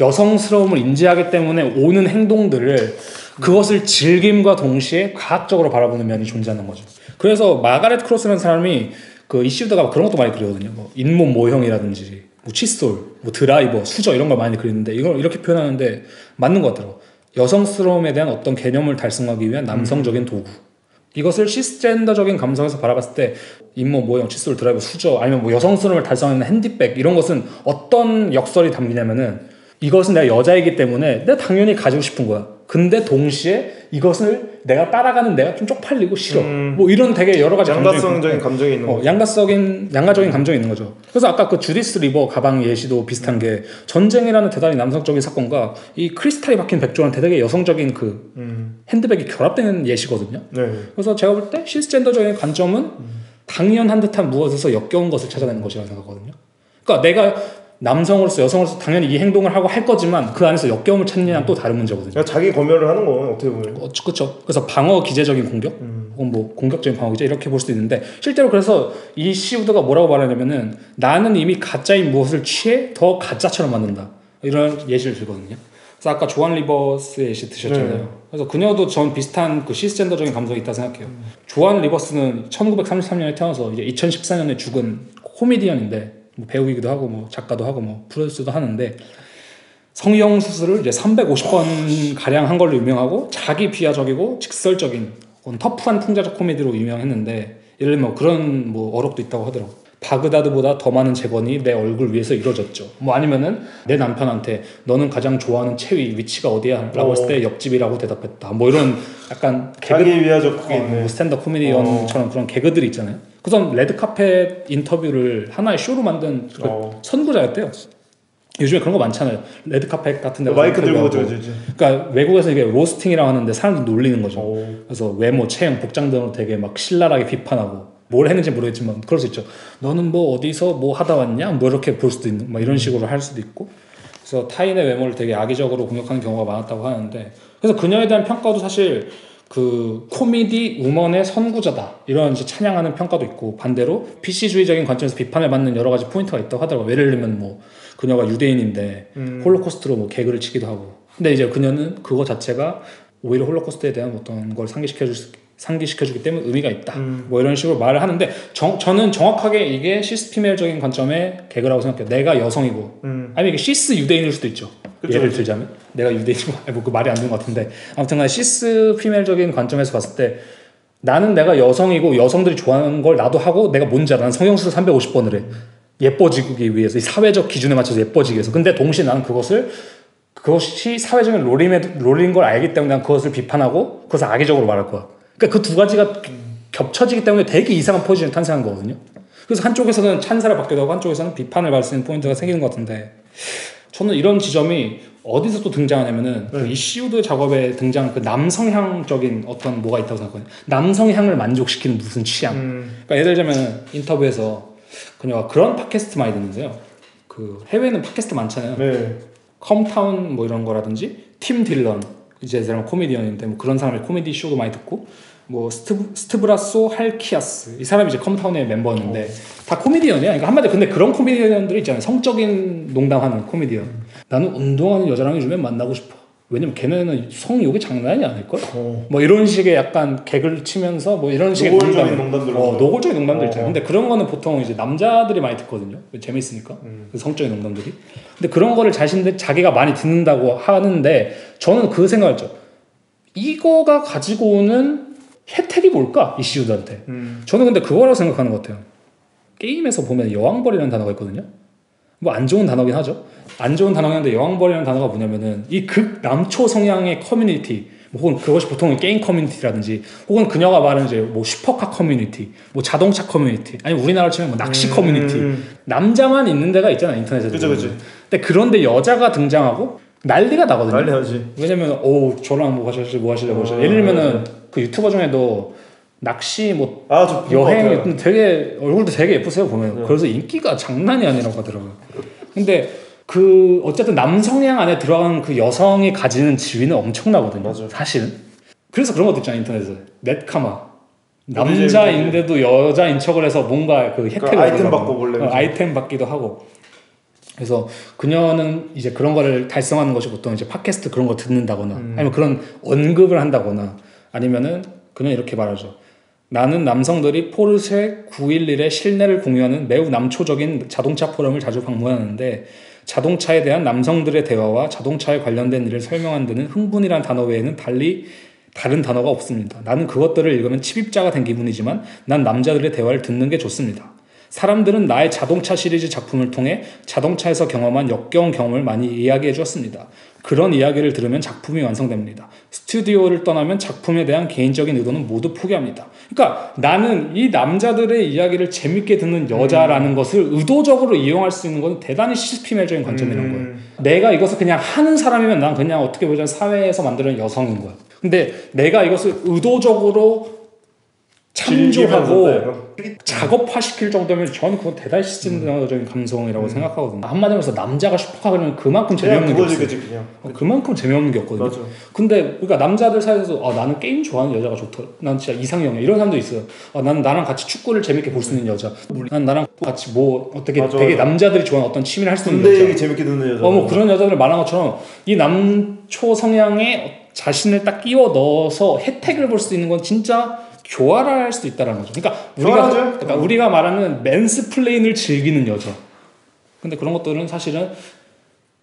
여성스러움을 인지하기 때문에 오는 행동들을 그것을 즐김과 동시에 과학적으로 바라보는 면이 존재하는 거죠. 그래서 마가렛 크로스라는 사람이 그 이슈드가 그런 것도 많이 그리거든요. 뭐 잇몸 모형이라든지 뭐 칫솔, 뭐 드라이버, 수저 이런 걸 많이 그리는데 이걸 이렇게 표현하는데 맞는 것 같더라고. 여성스러움에 대한 어떤 개념을 달성하기 위한 남성적인 도구. 이것을 시스젠더적인 감성에서 바라봤을 때 잇몸 모형, 칫솔, 드라이버, 수저 아니면 뭐 여성스러움을 달성하는 핸디백 이런 것은 어떤 역설이 담기냐면은 이것은 내가 여자이기 때문에 내가 당연히 가지고 싶은 거야. 근데 동시에 이것을 내가 따라가는 내가 좀 쪽팔리고 싫어. 뭐 이런 되게 여러 가지 양가성적인 감정이 있는 거죠. 양가적인 감정이 있는 거죠. 그래서 아까 그 주디스 리버 가방 예시도 비슷한 게 전쟁이라는 대단히 남성적인 사건과 이 크리스탈이 박힌 백조라는 되게 여성적인 그 핸드백이 결합되는 예시거든요. 네. 그래서 제가 볼 때 시스젠더적인 관점은 당연한 듯한 무엇에서 역겨운 것을 찾아내는 것이라고 생각하거든요. 그러니까 내가 남성으로서 여성으로서 당연히 이 행동을 하고 할 거지만 그 안에서 역겨움을 찾느냐는 또 다른 문제거든요. 그러니까 자기 검열을 하는 거 어떻게 보면. 그렇죠. 그래서 방어 기제적인 공격, 혹은 뭐 공격적인 방어 기제 이렇게 볼 수도 있는데 실제로 그래서 이 시우드가 뭐라고 말하냐면은 나는 이미 가짜인 무엇을 취해 더 가짜처럼 만든다 이런 예시를 들거든요. 그래서 아까 조한 리버스의 예시 드셨잖아요. 그래서 그녀도 전 비슷한 그 시스젠더적인 감성이 있다 생각해요. 조한 리버스는 1933년에 태어나서 이제 2014년에 죽은 코미디언인데. 뭐 배우이기도 하고 뭐 작가도 하고 뭐 프로듀서도 하는데 성형 수술을 이제 350번 가량 한 걸로 유명하고 자기 비하적이고 직설적인 터프한 풍자적 코미디로 유명했는데 예를 들면 그런 뭐 어록도 있다고 하더라고. 바그다드보다 더 많은 재건이 내 얼굴 위에서 이루어졌죠. 뭐 아니면은 내 남편한테 너는 가장 좋아하는 체위 위치가 어디야? 라고 했을 때 옆집이라고 대답했다. 뭐 이런 약간 자기 위하적 그게 있네. 뭐 스탠드업 코미디언처럼 그런 개그들이 있잖아요. 그래서 레드카펫 인터뷰를 하나의 쇼로 만든 선구자였대요. 요즘에 그런 거 많잖아요. 레드카펫 같은 데 마이크 들고 하고. 저지. 그러니까 외국에서 이게 로스팅이라고 하는데 사람들 놀리는 거죠. 오. 그래서 외모, 체형, 복장 등으로 되게 막 신랄하게 비판하고 뭘 했는지 모르겠지만 그럴 수 있죠. 너는 뭐 어디서 뭐 하다 왔냐? 뭐 이렇게 볼 수도 있는, 막 이런 식으로 할 수도 있고. 그래서 타인의 외모를 되게 악의적으로 공격하는 경우가 많았다고 하는데, 그래서 그녀에 대한 평가도 사실 그 코미디 우먼의 선구자다 이런 이제 찬양하는 평가도 있고, 반대로 PC주의적인 관점에서 비판을 받는 여러 가지 포인트가 있다고 하더라고요. 예를 들면 뭐 그녀가 유대인인데 홀로코스트로 뭐 개그를 치기도 하고, 근데 이제 그녀는 그거 자체가 오히려 홀로코스트에 대한 어떤 걸 상기시켜주기 때문에 의미가 있다. 뭐 이런 식으로 말을 하는데, 저는 정확하게 이게 시스피멜적인 관점의 개그라고 생각해요. 내가 여성이고, 아니면 이게 시스 유대인일 수도 있죠. 그쵸, 예를 그쵸. 들자면 내가 유대인이고, 뭐 그 말이 안 되는 것 같은데, 아무튼간 시스 피멜적인 관점에서 봤을 때 나는 내가 여성이고 여성들이 좋아하는 걸 나도 하고, 내가 뭔지 알아. 난 성형수술 350번을 해. 예뻐지기 위해서, 이 사회적 기준에 맞춰서 예뻐지기 위해서. 근데 동시에 나는 그것이 사회적인 롤인 걸 알기 때문에 난 그것을 비판하고 그것을 악의적으로 말할 거야. 그러니까 그 두 가지가 겹쳐지기 때문에 되게 이상한 포지션이 탄생한 거거든요. 그래서 한쪽에서는 찬사를 받기도 하고 한쪽에서는 비판을 받을 수 있는 포인트가 생기는 것 같은데, 저는 이런 지점이 어디서 또 등장하냐면은 그 이시우드 작업에 등장한 그 남성향적인 어떤 뭐가 있다고 생각하거든요. 남성향을 만족시키는 무슨 취향. 그러니까 예를 들자면 인터뷰에서 그녀가 그런 팟캐스트 많이 듣는데요. 그 해외에는 팟캐스트 많잖아요. 네. 컴타운 뭐 이런 거라든지 팀 딜런, 이제 사람 코미디언인데 뭐 그런 사람의 코미디 쇼도 많이 듣고, 뭐 스트브라소 할키아스, 이 사람이 이제 컴타운의 멤버였는데 다 코미디언이야. 그러니까 한마디로, 근데 그런 코미디언들이 있잖아요. 성적인 농담하는 코미디언. 나는 운동하는 여자랑 요즘에 만나고 싶어. 왜냐면 걔네는 성욕이 장난이 아닐걸? 뭐 이런 식의 약간 개그를 치면서 뭐 이런 식의 노골적인 농담들. 노골적인 농담들 있잖아요. 근데 그런 거는 보통 이제 남자들이 많이 듣거든요. 재밌으니까. 그 성적인 농담들이. 근데 그런 거를 자기가 많이 듣는다고 하는데, 저는 그 생각했죠. 이거가 가지고 오는 혜택이 뭘까? 이시우드한테. 저는 근데 그거라고 생각하는 것 같아요. 게임에서 보면 여왕벌이라는 단어가 있거든요. 뭐 안 좋은 단어긴 하죠. 안 좋은 단어긴 한데, 여왕벌이라는 단어가 뭐냐면은 이 극남초 성향의 커뮤니티, 뭐 혹은 그것이 보통 게임 커뮤니티라든지, 혹은 그녀가 말하는 이제 뭐 슈퍼카 커뮤니티, 뭐 자동차 커뮤니티, 아니면 우리나라로 치면 뭐 낚시 커뮤니티, 남자만 있는 데가 있잖아, 인터넷에. 그치. 근데 그런데 여자가 등장하고 난리가 나거든요. 난리 나지. 왜냐면 저랑 뭐 하실래. 예를 들면은 그 유튜버 중에도 낚시 뭐 저 여행 되게 얼굴도 되게 예쁘세요 보면. 그래서 인기가 장난이 아니라고 하더라고요. 근데 그 어쨌든 남성향 안에 들어간 그 여성이 가지는 지위는 엄청나거든요. 맞아요. 사실은. 그래서 그런 것도 있잖아요, 인터넷에. 넷카마. 남자인데도 여자인 척을 해서 뭔가 그 혜택을 아이템 받고 원래 아이템 받기도 하고. 그래서 그녀는 이제 그런 거를 달성하는 것이 보통 이제 팟캐스트 그런 거 듣는다거나, 아니면 그런 언급을 한다거나, 아니면은 그녀는 이렇게 말하죠. 나는 남성들이 포르쉐 911의 실내를 공유하는 매우 남초적인 자동차 포럼을 자주 방문하는데, 자동차에 대한 남성들의 대화와 자동차에 관련된 일을 설명한 데는 흥분이란 단어 외에는 달리 다른 단어가 없습니다. 나는 그것들을 읽으면 침입자가 된 기분이지만 난 남자들의 대화를 듣는 게 좋습니다. 사람들은 나의 자동차 시리즈 작품을 통해 자동차에서 경험한 역겨운 경험을 많이 이야기해 주었습니다. 그런 이야기를 들으면 작품이 완성됩니다. 스튜디오를 떠나면 작품에 대한 개인적인 의도는 모두 포기합니다. 그러니까 나는 이 남자들의 이야기를 재밌게 듣는 여자라는 것을 의도적으로 이용할 수 있는 건 대단히 시스피멜적인 관점이라는 거예요. 내가 이것을 그냥 하는 사람이면 난 그냥 어떻게 보자면 사회에서 만드는 여성인 거야. 근데 내가 이것을 의도적으로 창조하고 작업화시킬 정도면 저는 그건 대단히 시스템적인 감성이라고 생각하거든요. 한마디로 해서 남자가 슈퍼카 그러면 그만큼 재미없는 게 없어요. 그만큼 재미없는 게 없거든요. 맞아. 근데 그러니까 남자들 사이에서 나는 게임 좋아하는 여자가 좋더라. 난 진짜 이상형이야. 이런 사람도 있어요. 나는 나랑 같이 축구를 재밌게 볼 수 있는 여자. 난 나랑 같이 뭐 어떻게 되게 남자들이 좋아하는 어떤 취미를 할 수 있는 여자. 군대 얘기 재밌게 듣는 여자. 뭐 그런 여자들을 말한 것처럼 이 남초 성향에 자신을 딱 끼워 넣어서 혜택을 볼 수 있는 건 진짜 교활할 수도 있다는 거죠. 그러니까 우리가 말하는 맨스플레인을 즐기는 여자. 근데 그런 것들은 사실은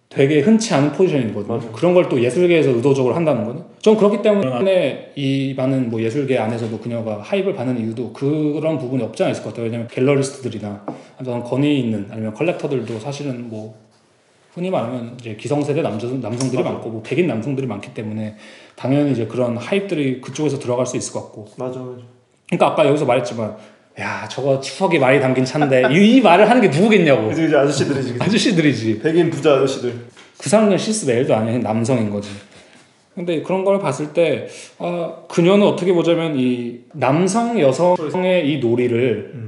되게 흔치 않은 포지션이거든요. 맞아. 그런 걸 또 예술계에서 의도적으로 한다는 거는. 전 그렇기 때문에 이 많은 뭐 예술계 안에서도 그녀가 하입을 받는 이유도 그런 부분이 없지 않아 있을 것 같아요. 왜냐면 갤러리스트들이나 아니면 권위 있는 아니면 컬렉터들도 사실은 뭐 흔히 말하면 이제 기성세대 남성들이 맞아. 많고 뭐 백인 남성들이 많기 때문에 당연히 이제 그런 하입들이 그쪽에서 들어갈 수 있을 것 같고. 맞아. 그러니까 아까 여기서 말했지만 야 저거 추억이 많이 담긴 차인데 이 말을 하는 게 누구겠냐고. 그래서 이제 아저씨들이지. 아저씨들이지. 백인 부자 아저씨들. 그 사람은 시스 메일도 아니야. 남성인 거지. 근데 그런 걸 봤을 때 그녀는 어떻게 보자면 이 남성 여성의 이 놀이를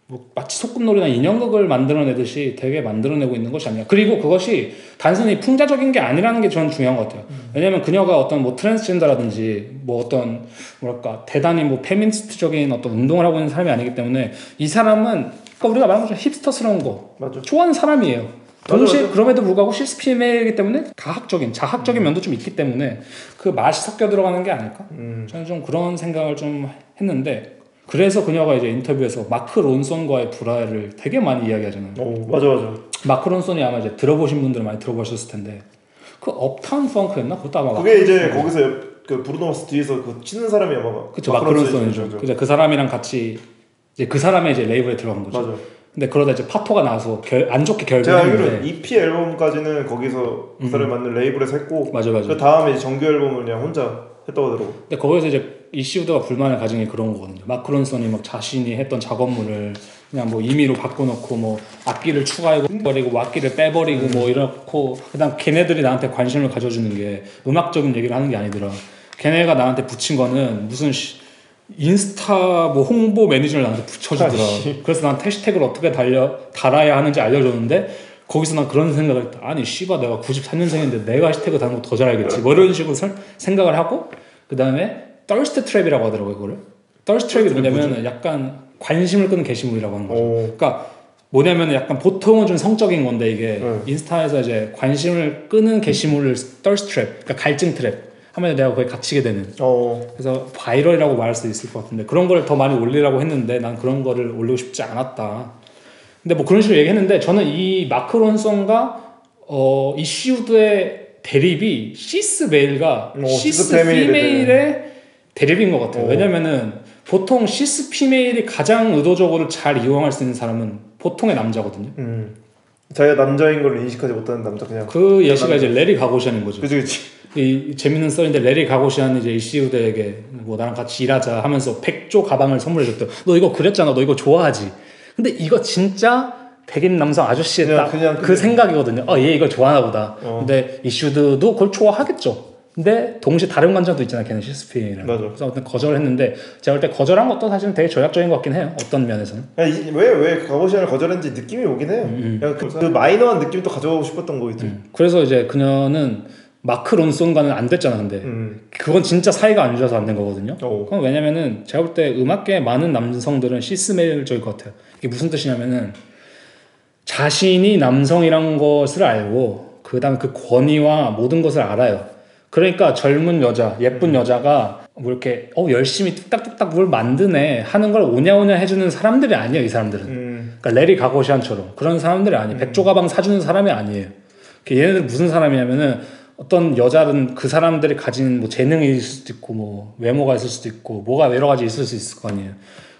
뭐 마치 소꿉놀이나 인형극을 만들어내듯이 되게 만들어내고 있는 것이 아니야. 그리고 그것이 단순히 풍자적인 게 아니라는 게 저는 중요한 것 같아요. 왜냐면 그녀가 어떤 뭐 트랜스젠더라든지 뭐 어떤 뭐랄까 대단히 뭐 페미니스트적인 어떤 운동을 하고 있는 사람이 아니기 때문에 이 사람은 그러니까 우리가 말한 것처럼 힙스터스러운 거 맞아. 좋아하는 사람이에요. 동시에 맞아. 그럼에도 불구하고 시스피메이기 때문에 자학적인 면도 좀 있기 때문에 그 맛이 섞여 들어가는 게 아닐까? 저는 좀 그런 생각을 좀 했는데 그래서 그녀가 이제 인터뷰에서 마크 론손과의 불화를 되게 많이 이야기하잖아요. 오, 맞아. 마크 론손이 아마 이제 들어보신 분들은 많이 들어보셨을 텐데 그 업타운 펑크였나? 그것도 아마 그게 이제 거기서 그 브루노 마스 뒤에서 그 치는 사람이 아마 그쵸 마크 론손이죠. 그 사람이랑 같이 이제 그 사람의 이제 레이블에 들어간 거죠. 맞아. 근데 그러다 이제 파토가 나서 안 좋게 결별했는데 제가 알기로는 EP 앨범까지는 거기서 그 사람이 만든 레이블에서 했고 맞아. 그 다음에 이제 정규 앨범을 그냥 혼자 했다고 하더라고. 근데 거기서 이제 이시우드가 불만을 가진 게 그런 거거든요. 마크 론슨이 막 자신이 했던 작업물을 그냥 뭐 임의로 바꿔놓고 뭐 악기를 추가하고 버리고 뭐 악기를 빼버리고 뭐 이렇고 그다음 걔네들이 나한테 관심을 가져주는 게 음악적인 얘기를 하는 게 아니더라. 걔네가 나한테 붙인 거는 무슨 인스타 뭐 홍보 매니저를 나한테 붙여주더라. 그래서 난 해시태그를 어떻게 달아야 하는지 알려줬는데 거기서 난 그런 생각을 했다. 아니 씨발 내가 94년생인데 내가 해시태그 다는 거 더 잘 알겠지 뭐 이런 식으로 생각을 하고 그 다음에 thirst trap이라고 하더라고요. 그거를 thirst trap이 뭐냐면 약간 관심을 끄는 게시물이라고 하는 거죠. 그러니까 뭐냐면 약간 보통은 좀 성적인 건데 이게 인스타에서 이제 관심을 끄는 게시물을 thirst trap 그러니까 갈증 트랩 하면 내가 거기에 갇히게 되는. 그래서 바이럴이라고 말할 수 있을 것 같은데 그런 걸 더 많이 올리라고 했는데 난 그런 거를 올리고 싶지 않았다. 근데 뭐 그런 식으로 얘기했는데 저는 이 마크 론슨과 이슈드의 대립이 시스 메일과 시스 피메일의 대립인 것 같아요. 왜냐면은 보통 시스 피메일이 가장 의도적으로 잘 이용할 수 있는 사람은 보통의 남자거든요. 자기가 남자인 걸 인식하지 못하는 남자 그냥. 그 예시가 이제 레리 가고시안인 거죠. 그치. 이 재밌는 썰인데 레리 가고시안이 이제 이시우드에게 뭐 나랑 같이 일하자 하면서 100조 가방을 선물해줬대. 너 이거 그랬잖아. 너 이거 좋아하지. 근데 이거 진짜 백인 남성 아저씨의 딱 그 생각이거든요. 얘 이걸 좋아하나 보다. 근데 이슈드도 그걸 좋아하겠죠. 근데 동시에 다른 관점도 있잖아요. 걔는 시스피랑. 그래서 아무튼 거절을 했는데 제가 볼 때 거절한 것도 사실은 되게 전략적인 것 같긴 해요. 어떤 면에서는. 왜 가고시안을 거절했는지 느낌이 오긴 해요. 그 마이너한 느낌도 가져가고 싶었던 거겠지. 그래서 이제 그녀는 마크 론슨과는 안 됐잖아. 근데 그건 진짜 사이가 안 좋아서 안 된 거거든요. 그건 왜냐면은 제가 볼 때 음악계의 많은 남성들은 시스메일적일 것 같아요. 이게 무슨 뜻이냐면은 자신이 남성이란 것을 알고 그 다음 그 권위와 모든 것을 알아요. 그러니까 젊은 여자, 예쁜 여자가 뭐 이렇게 열심히 뚝딱뚝딱 뭘 만드네 하는 걸 오냐오냐 해주는 사람들이 아니에요. 이 사람들은. 그러니까 레리 가고시안처럼 그런 사람들이 아니에요. 백조 가방 사주는 사람이 아니에요. 얘네들 무슨 사람이냐면은 어떤 여자는 그 사람들이 가진 뭐 재능이 있을 수도 있고 뭐 외모가 있을 수도 있고 뭐가 여러 가지 있을 수 있을 거 아니에요.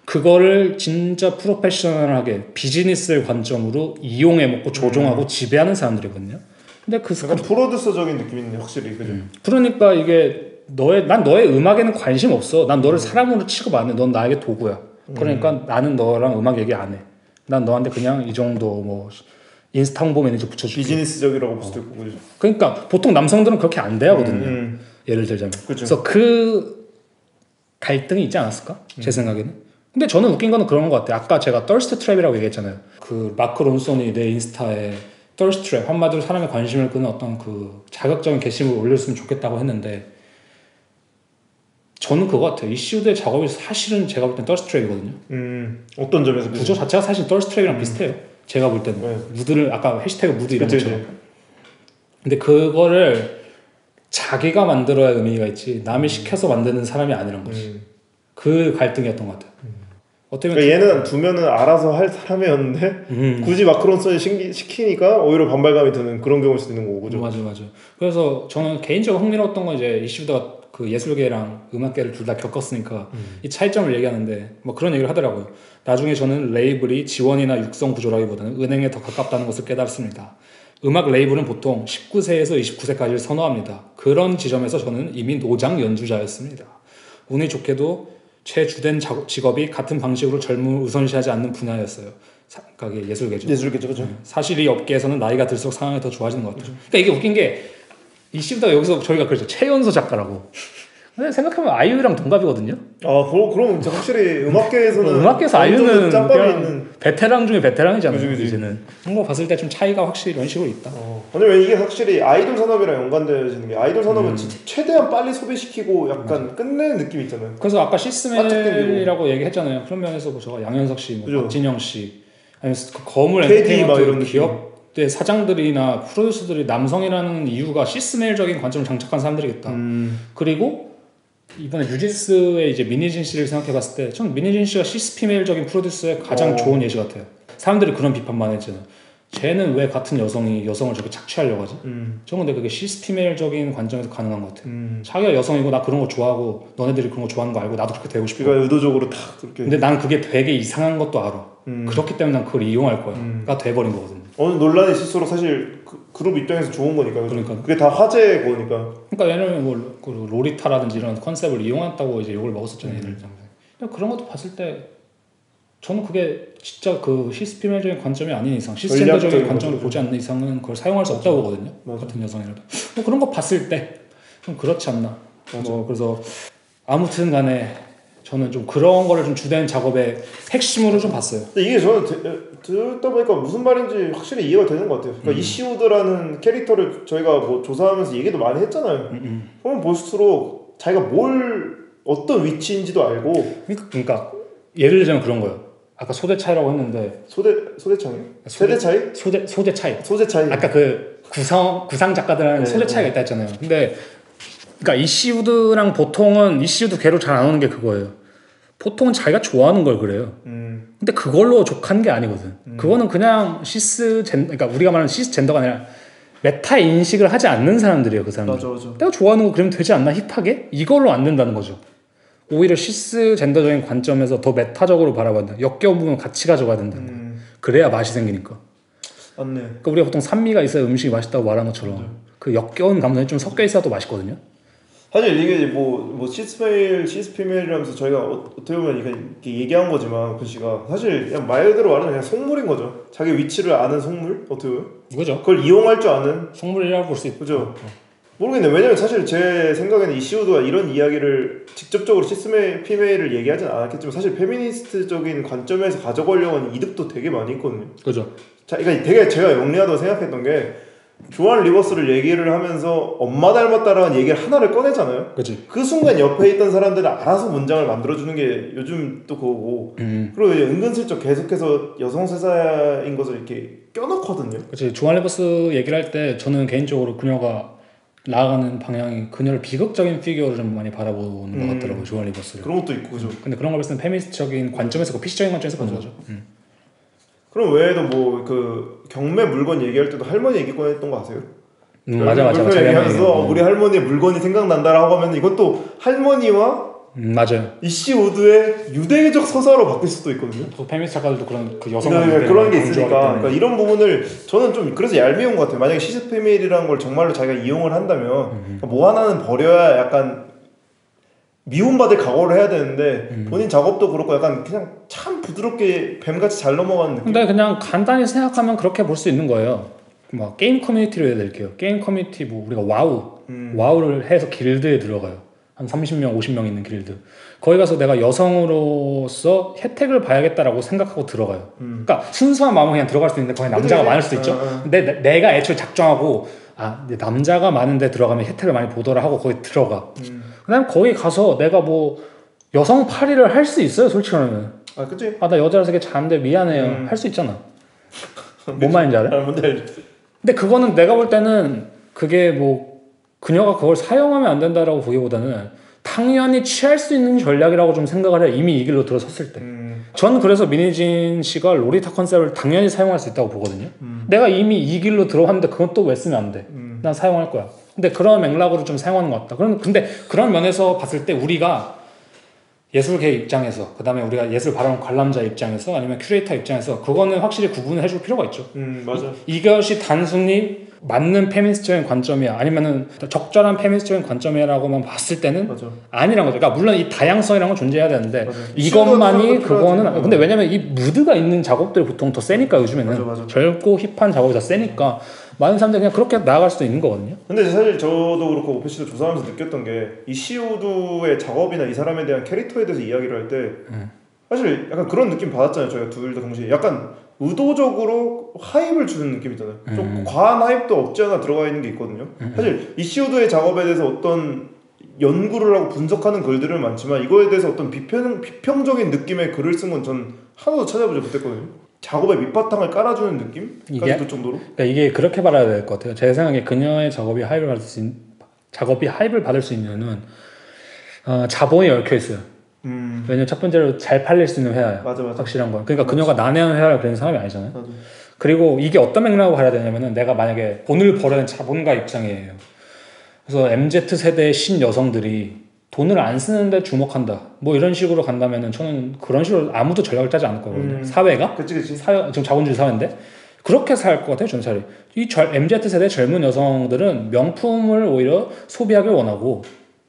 그거를 진짜 프로페셔널하게 비즈니스의 관점으로 이용해 먹고 조종하고 지배하는 사람들이거든요. 근데 약간 프로듀서적인 느낌이 있네 확실히. 그죠? 그러니까 이게 난 너의 음악에는 관심 없어. 난 너를 사람으로 취급 안 해. 넌 나에게 도구야. 그러니까 나는 너랑 음악 얘기 안 해. 난 너한테 그냥 이 정도 뭐 인스타 홍보 매니저 붙여줄게. 비즈니스적이라고 볼 수도 있고. 그죠? 그러니까 보통 남성들은 그렇게 안 돼하거든요. 예를 들자면. 그래서 그 갈등이 있지 않았을까? 제 생각에는. 근데 저는 웃긴 거는 그런 것 같아요. 아까 제가 thirst trap이라고 얘기했잖아요. 그 마크 론슨이 내 인스타에 thirst trap 한마디로 사람의 관심을 끄는 어떤 그 자극적인 게시물을 올렸으면 좋겠다고 했는데 저는 그거 같아요. 이슈드의 작업이 사실은 제가 볼 땐 thirst trap이거든요. 어떤 점에서? 구조 자체가 사실 thirst trap이랑 비슷해요. 제가 볼 때는 무드를 아까 해시태그 무드 이런 것처럼. 근데 그거를 자기가 만들어야 의미가 있지 남이 시켜서 만드는 사람이 아니란 거지. 그 갈등이었던 것 같아요. 그러니까 얘는 두면은 알아서 할 사람이었는데 굳이 마크론슨이 시키니까 오히려 반발감이 드는 그런 경우일 수도 있는 거고. 그죠? 맞아. 그래서 저는 개인적으로 흥미로웠던 건 이제 이슈드가 그 예술계랑 음악계를 둘 다 겪었으니까 이 차이점을 얘기하는데 뭐 그런 얘기를 하더라고요. 나중에 저는 레이블이 지원이나 육성 구조라기보다는 은행에 더 가깝다는 것을 깨달았습니다. 음악 레이블은 보통 19세에서 29세까지를 선호합니다. 그런 지점에서 저는 이미 노장 연주자였습니다. 운이 좋게도 최주된 직업이 같은 방식으로 젊음을 우선시하지 않는 분야였어요. 그러니까 예술계죠. 예술계죠, 그죠? 사실 이 업계에서는 나이가 들수록 상황이 더 좋아지는 것 같아요. 그러니까 이게 웃긴 게 이씨부터 여기서 저희가 그랬죠. 최연소 작가라고. 근데 생각해보면 아이유랑 동갑이거든요. 그럼 진짜 확실히 음악계에서는 음악계에서 아이유는 짬밥이 있는 베테랑 중에 베테랑이잖아요. 그치. 이제는 그런 거 봤을 때 좀 차이가 확실히 이런 식으로 있다. 왜냐면 이게 확실히 아이돌 산업이랑 연관되어지는 게 아이돌 산업은 진짜 최대한 빨리 소비시키고 약간 끝내는 느낌이 있잖아요. 그래서 아까 시스맨이라고 얘기했잖아요. 그런 면에서 뭐 저 양현석 씨, 뭐 그죠. 박진영 씨, 아니면 그 거물 KD 막 이런 엔터테인먼트 기업의 사장들이나 프로듀서들이 남성이라는 이유가 시스메일적인 관점을 장착한 사람들이겠다. 그리고 이번에 뉴진스의 이제 민희진 씨를 생각해봤을 때, 전 민희진 씨가 시스피메일적인 프로듀서의 가장 좋은 예시 같아요. 사람들이 그런 비판 많이 했잖아요. 쟤는 왜 같은 여성이 여성을 저렇게 착취하려고 하지? 저는 근데 그게 시스피메일적인 관점에서 가능한 것 같아요. 자기가 여성이고 나 그런 거 좋아하고 너네들이 그런 거 좋아하는 거 알고 나도 그렇게 되고 싶어. 그러니까 의도적으로 다 그렇게. 근데 난 그게 되게 이상한 것도 알아. 그렇기 때문에 난 그걸 이용할 거야. 가 돼버린 거거든요. 어느 논란이 있을수록 사실 그룹 입장에서 좋은 거니까. 그러니까. 그게 다 화제의 거니까. 그러니까 얘는 뭐 로리타라든지 이런 컨셉을 이용한다고 이제 욕을 먹었었잖아요. 얘들 그런 것도 봤을 때 저는 그게 진짜 그 시스피멜적인 관점이 아닌 이상, 시스템적인 관점을 보지 않는 이상은 그걸 사용할 수 없다고 보거든요. 같은 여성이라도. 뭐 그런 거 봤을 때 좀 그렇지 않나. 뭐 그래서 아무튼 간에 저는 좀 그런 거를 좀 주된 작업의 핵심으로 좀 봤어요. 근데 이게 저는 듣다 보니까 무슨 말인지 확실히 이해가 되는 것 같아요. 그러니까 이시우드라는 캐릭터를 저희가 뭐 조사하면서 얘기도 많이 했잖아요. 보면 볼수록 자기가 어떤 위치인지도 알고. 그러니까 예를 들자면 그런 거예요. 아까 소재 차이라고 했는데 소재 차이? 세대 차이? 소재 차이. 소재 차이. 아까 그 구상 작가들은 소재 차이가 있다 했잖아요. 근데 그러니까 이시우드랑 보통은 이시우드 걔로 잘 안 오는 게 그거예요. 보통은 자기가 좋아하는 걸 그래요. 근데 그걸로 족한 게 아니거든. 그거는 그냥 그러니까 우리가 말하는 시스젠더가 아니라 메타 인식을 하지 않는 사람들이에요. 그 사람들. 맞아. 내가 좋아하는 거 그러면 되지 않나 힙하게? 이걸로 안 된다는 거죠. 오히려 시스젠더적인 관점에서 더 메타적으로 바라본다. 역겨운 부분 같이 가져가야 된다는 거예요. 그래야 맛이 생기니까. 맞네. 그러니까 우리가 보통 산미가 있어야 음식이 맛있다고 말하는 것처럼 맞아. 그 역겨운 감성이 좀 섞여 있어야 또 맛있거든요. 사실 이게 뭐 시스피메일이라면서 저희가 어떻게 보면 이렇게 얘기한 거지만 그 씨가 사실 그냥 말 그대로 말하면 그냥 속물인 거죠. 자기 위치를 아는 속물? 어떻게 보면? 그죠? 그걸 이용할 줄 아는 속물이라고 볼 수 있죠. 그죠? 모르겠네. 왜냐면 사실 제 생각에는 이시우드가 이런 이야기를 직접적으로 시스피메일을 얘기하진 않았겠지만 사실 페미니스트적인 관점에서 가져가려고 하는 이득도 되게 많이 있거든요. 그죠? 자, 그러니까 되게 제가 영리하다고 생각했던 게 조안 리버스를 얘기를 하면서 엄마 닮았다라는 얘기를 하나를 꺼내잖아요. 그치. 그 순간 옆에 있던 사람들은 알아서 문장을 만들어주는 게 요즘 또 그거고 그리고 이제 은근슬쩍 계속해서 여성세사인 것을 이렇게 껴넣거든요. 그치. 조안 리버스 얘기를 할 때 저는 개인적으로 그녀가 나아가는 방향이 그녀를 비극적인 피규어로 좀 많이 바라보는 것 같더라고요. 조안 리버스를. 그런 것도 있고 그죠. 근데 그런 걸 봤을 때 페미니스트적인 관점에서 그 피시적인 관점에서 보는 거죠. 그럼 외에도 뭐 그 경매 물건 얘기할 때도 할머니 얘기 꺼냈던 거 아세요? 맞아. 얘기하면서 우리 할머니의 물건이 생각난다라고 하면 이것도 할머니와 맞아요. 이시우드의 유대적 서사로 바뀔 수도 있거든요. 또 페미니스트 작가들도 그런 그 여성 그런 게 있으니까 그러니까 이런 부분을 저는 좀 그래서 얄미운 것 같아요. 만약에 시스페밀이라는 걸 정말로 자기가 이용을 한다면 그러니까 뭐 하나는 버려야 약간 미움받을 각오를 해야 되는데 본인 작업도 그렇고 약간 그냥 참 부드럽게 뱀같이 잘 넘어가는 느낌. 근데 그냥 간단히 생각하면 그렇게 볼 수 있는 거예요. 막 게임 커뮤니티로 해야 될게요. 게임 커뮤니티 뭐 우리가 와우를 해서 길드에 들어가요. 한 30명, 50명 있는 길드. 거기 가서 내가 여성으로서 혜택을 봐야겠다라고 생각하고 들어가요. 그러니까 순수한 마음은 그냥 들어갈 수 있는데 거기 남자가 많을 수도 있죠. 근데 내가 애초에 작정하고 남자가 많은데 들어가면 혜택을 많이 보더라 하고 거기 들어가. 그다음 거기 가서 내가 뭐 여성 파리를 할 수 있어요, 솔직히 말하면. 그치? 나 여자라서 이게 잘안돼 미안해요. 할 수 있잖아. 뭔 말인지 알아? 뭔지 알지. 근데 그거는 내가 볼 때는 그게 뭐 그녀가 그걸 사용하면 안 된다라고 보기보다는 당연히 취할 수 있는 전략이라고 좀 생각을 해요. 이미 이 길로 들어섰을 때. 전 그래서 민희진 씨가 로리타 컨셉을 당연히 사용할 수 있다고 보거든요. 내가 이미 이 길로 들어왔는데 그건 또 왜 쓰면 안 돼? 난 사용할 거야. 근데 그런 맥락으로 좀 사용하는 것 같다. 근데 그런 면에서 봤을 때 우리가 예술계 입장에서, 그 다음에 우리가 예술 발언 관람자 입장에서, 아니면 큐레이터 입장에서 그거는 확실히 구분을 해줄 필요가 있죠. 맞아. 이것이 단순히 맞는 페미니스트적인 관점이야, 아니면은 적절한 페미니스트적인 관점이라고만 봤을 때는 맞아. 아니란 거죠. 그러니까 물론 이 다양성이라는 건 존재해야 되는데 맞아. 이것만이 그거는 필요하지. 근데 왜냐면 이 무드가 있는 작업들이 보통 더 세니까 요즘에는 맞아. 젊고 힙한 작업이 더 세니까 많은 사람들이 그냥 그렇게 나아갈 수도 있는 거거든요. 근데 사실 저도 그렇고 오피스도 조사하면서 느꼈던 게 이 시우드의 작업이나 이 사람에 대한 캐릭터에 대해서 이야기를 할 때 사실 약간 그런 느낌 받았잖아요. 저희가 둘 다 동시에 약간 의도적으로 하입을 주는 느낌이잖아요. 좀 과한 하입도 없지 않아 들어가 있는 게 있거든요. 사실 이 시우드의 작업에 대해서 어떤 연구를 하고 분석하는 글들은 많지만 이거에 대해서 어떤 비평적인 느낌의 글을 쓴 건 전 하나도 찾아보지 못했거든요. 작업의 밑바탕을 깔아주는 느낌까지 들 정도로. 그러니까 이게 그렇게 받아야 될 것 같아요. 제 생각에 그녀의 작업이 하입을 받을 수 있는 이유는 자본이 얽혀 있어요. 왜냐면 첫 번째로 잘 팔릴 수 있는 회화야. 맞아. 확실한 건. 그러니까 그녀가 난해한 회화를 그리는 사람이 아니잖아요. 맞아. 그리고 이게 어떤 맥락으로 가야 되냐면은 내가 만약에 돈을 벌어야 되는 자본가 입장이에요. 그래서 MZ 세대의 신여성들이 돈을 안 쓰는데 주목한다. 뭐 이런 식으로 간다면은 저는 그런 식으로 아무도 전략을 짜지 않을 거거든요. 사회가? 그치. 지금 자본주의 사회인데 그렇게 살 것 같아요. 저는 차라리. MZ 세대 젊은 여성들은 명품을 오히려 소비하길 원하고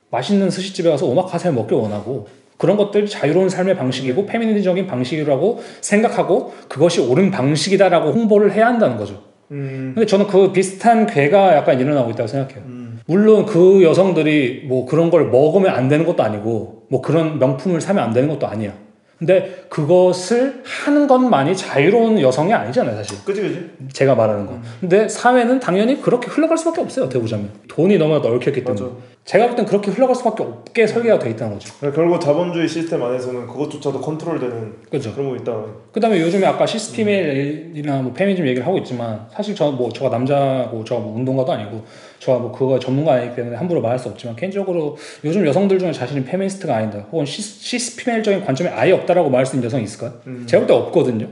맛있는 스시집에 가서 오마카세를 먹길 원하고 그런 것들이 자유로운 삶의 방식이고 페미니즘적인 방식이라고 생각하고 그것이 옳은 방식이다라고 홍보를 해야 한다는 거죠. 근데 저는 그 비슷한 괴가 약간 일어나고 있다고 생각해요. 물론 그 여성들이 뭐 그런 걸 먹으면 안 되는 것도 아니고 뭐 그런 명품을 사면 안 되는 것도 아니야. 근데 그것을 하는 것만이 자유로운 여성이 아니잖아요, 사실. 그치. 제가 말하는 거. 근데 사회는 당연히 그렇게 흘러갈 수밖에 없어요, 어떻게 보자면. 돈이 너무나 얽혔기 때문에. 맞아. 제가 볼 땐 그렇게 흘러갈 수밖에 없게 설계가 되어 있다는 거죠. 결국 자본주의 시스템 안에서는 그것조차도 컨트롤되는 그죠. 그런 거 있다. 그 다음에 요즘에 아까 시스피메일이나 뭐 페미니즘 얘기를 하고 있지만 사실 저가 남자고 저가 뭐 운동가도 아니고 저가 뭐 그거 전문가 아니기 때문에 함부로 말할 수 없지만 개인적으로 요즘 여성들 중에 자신이 페미니스트가 아니다 혹은 시스피메일적인 관점이 아예 없다라고 말할 수 있는 여성이 있을까요? 제가 볼 때 없거든요.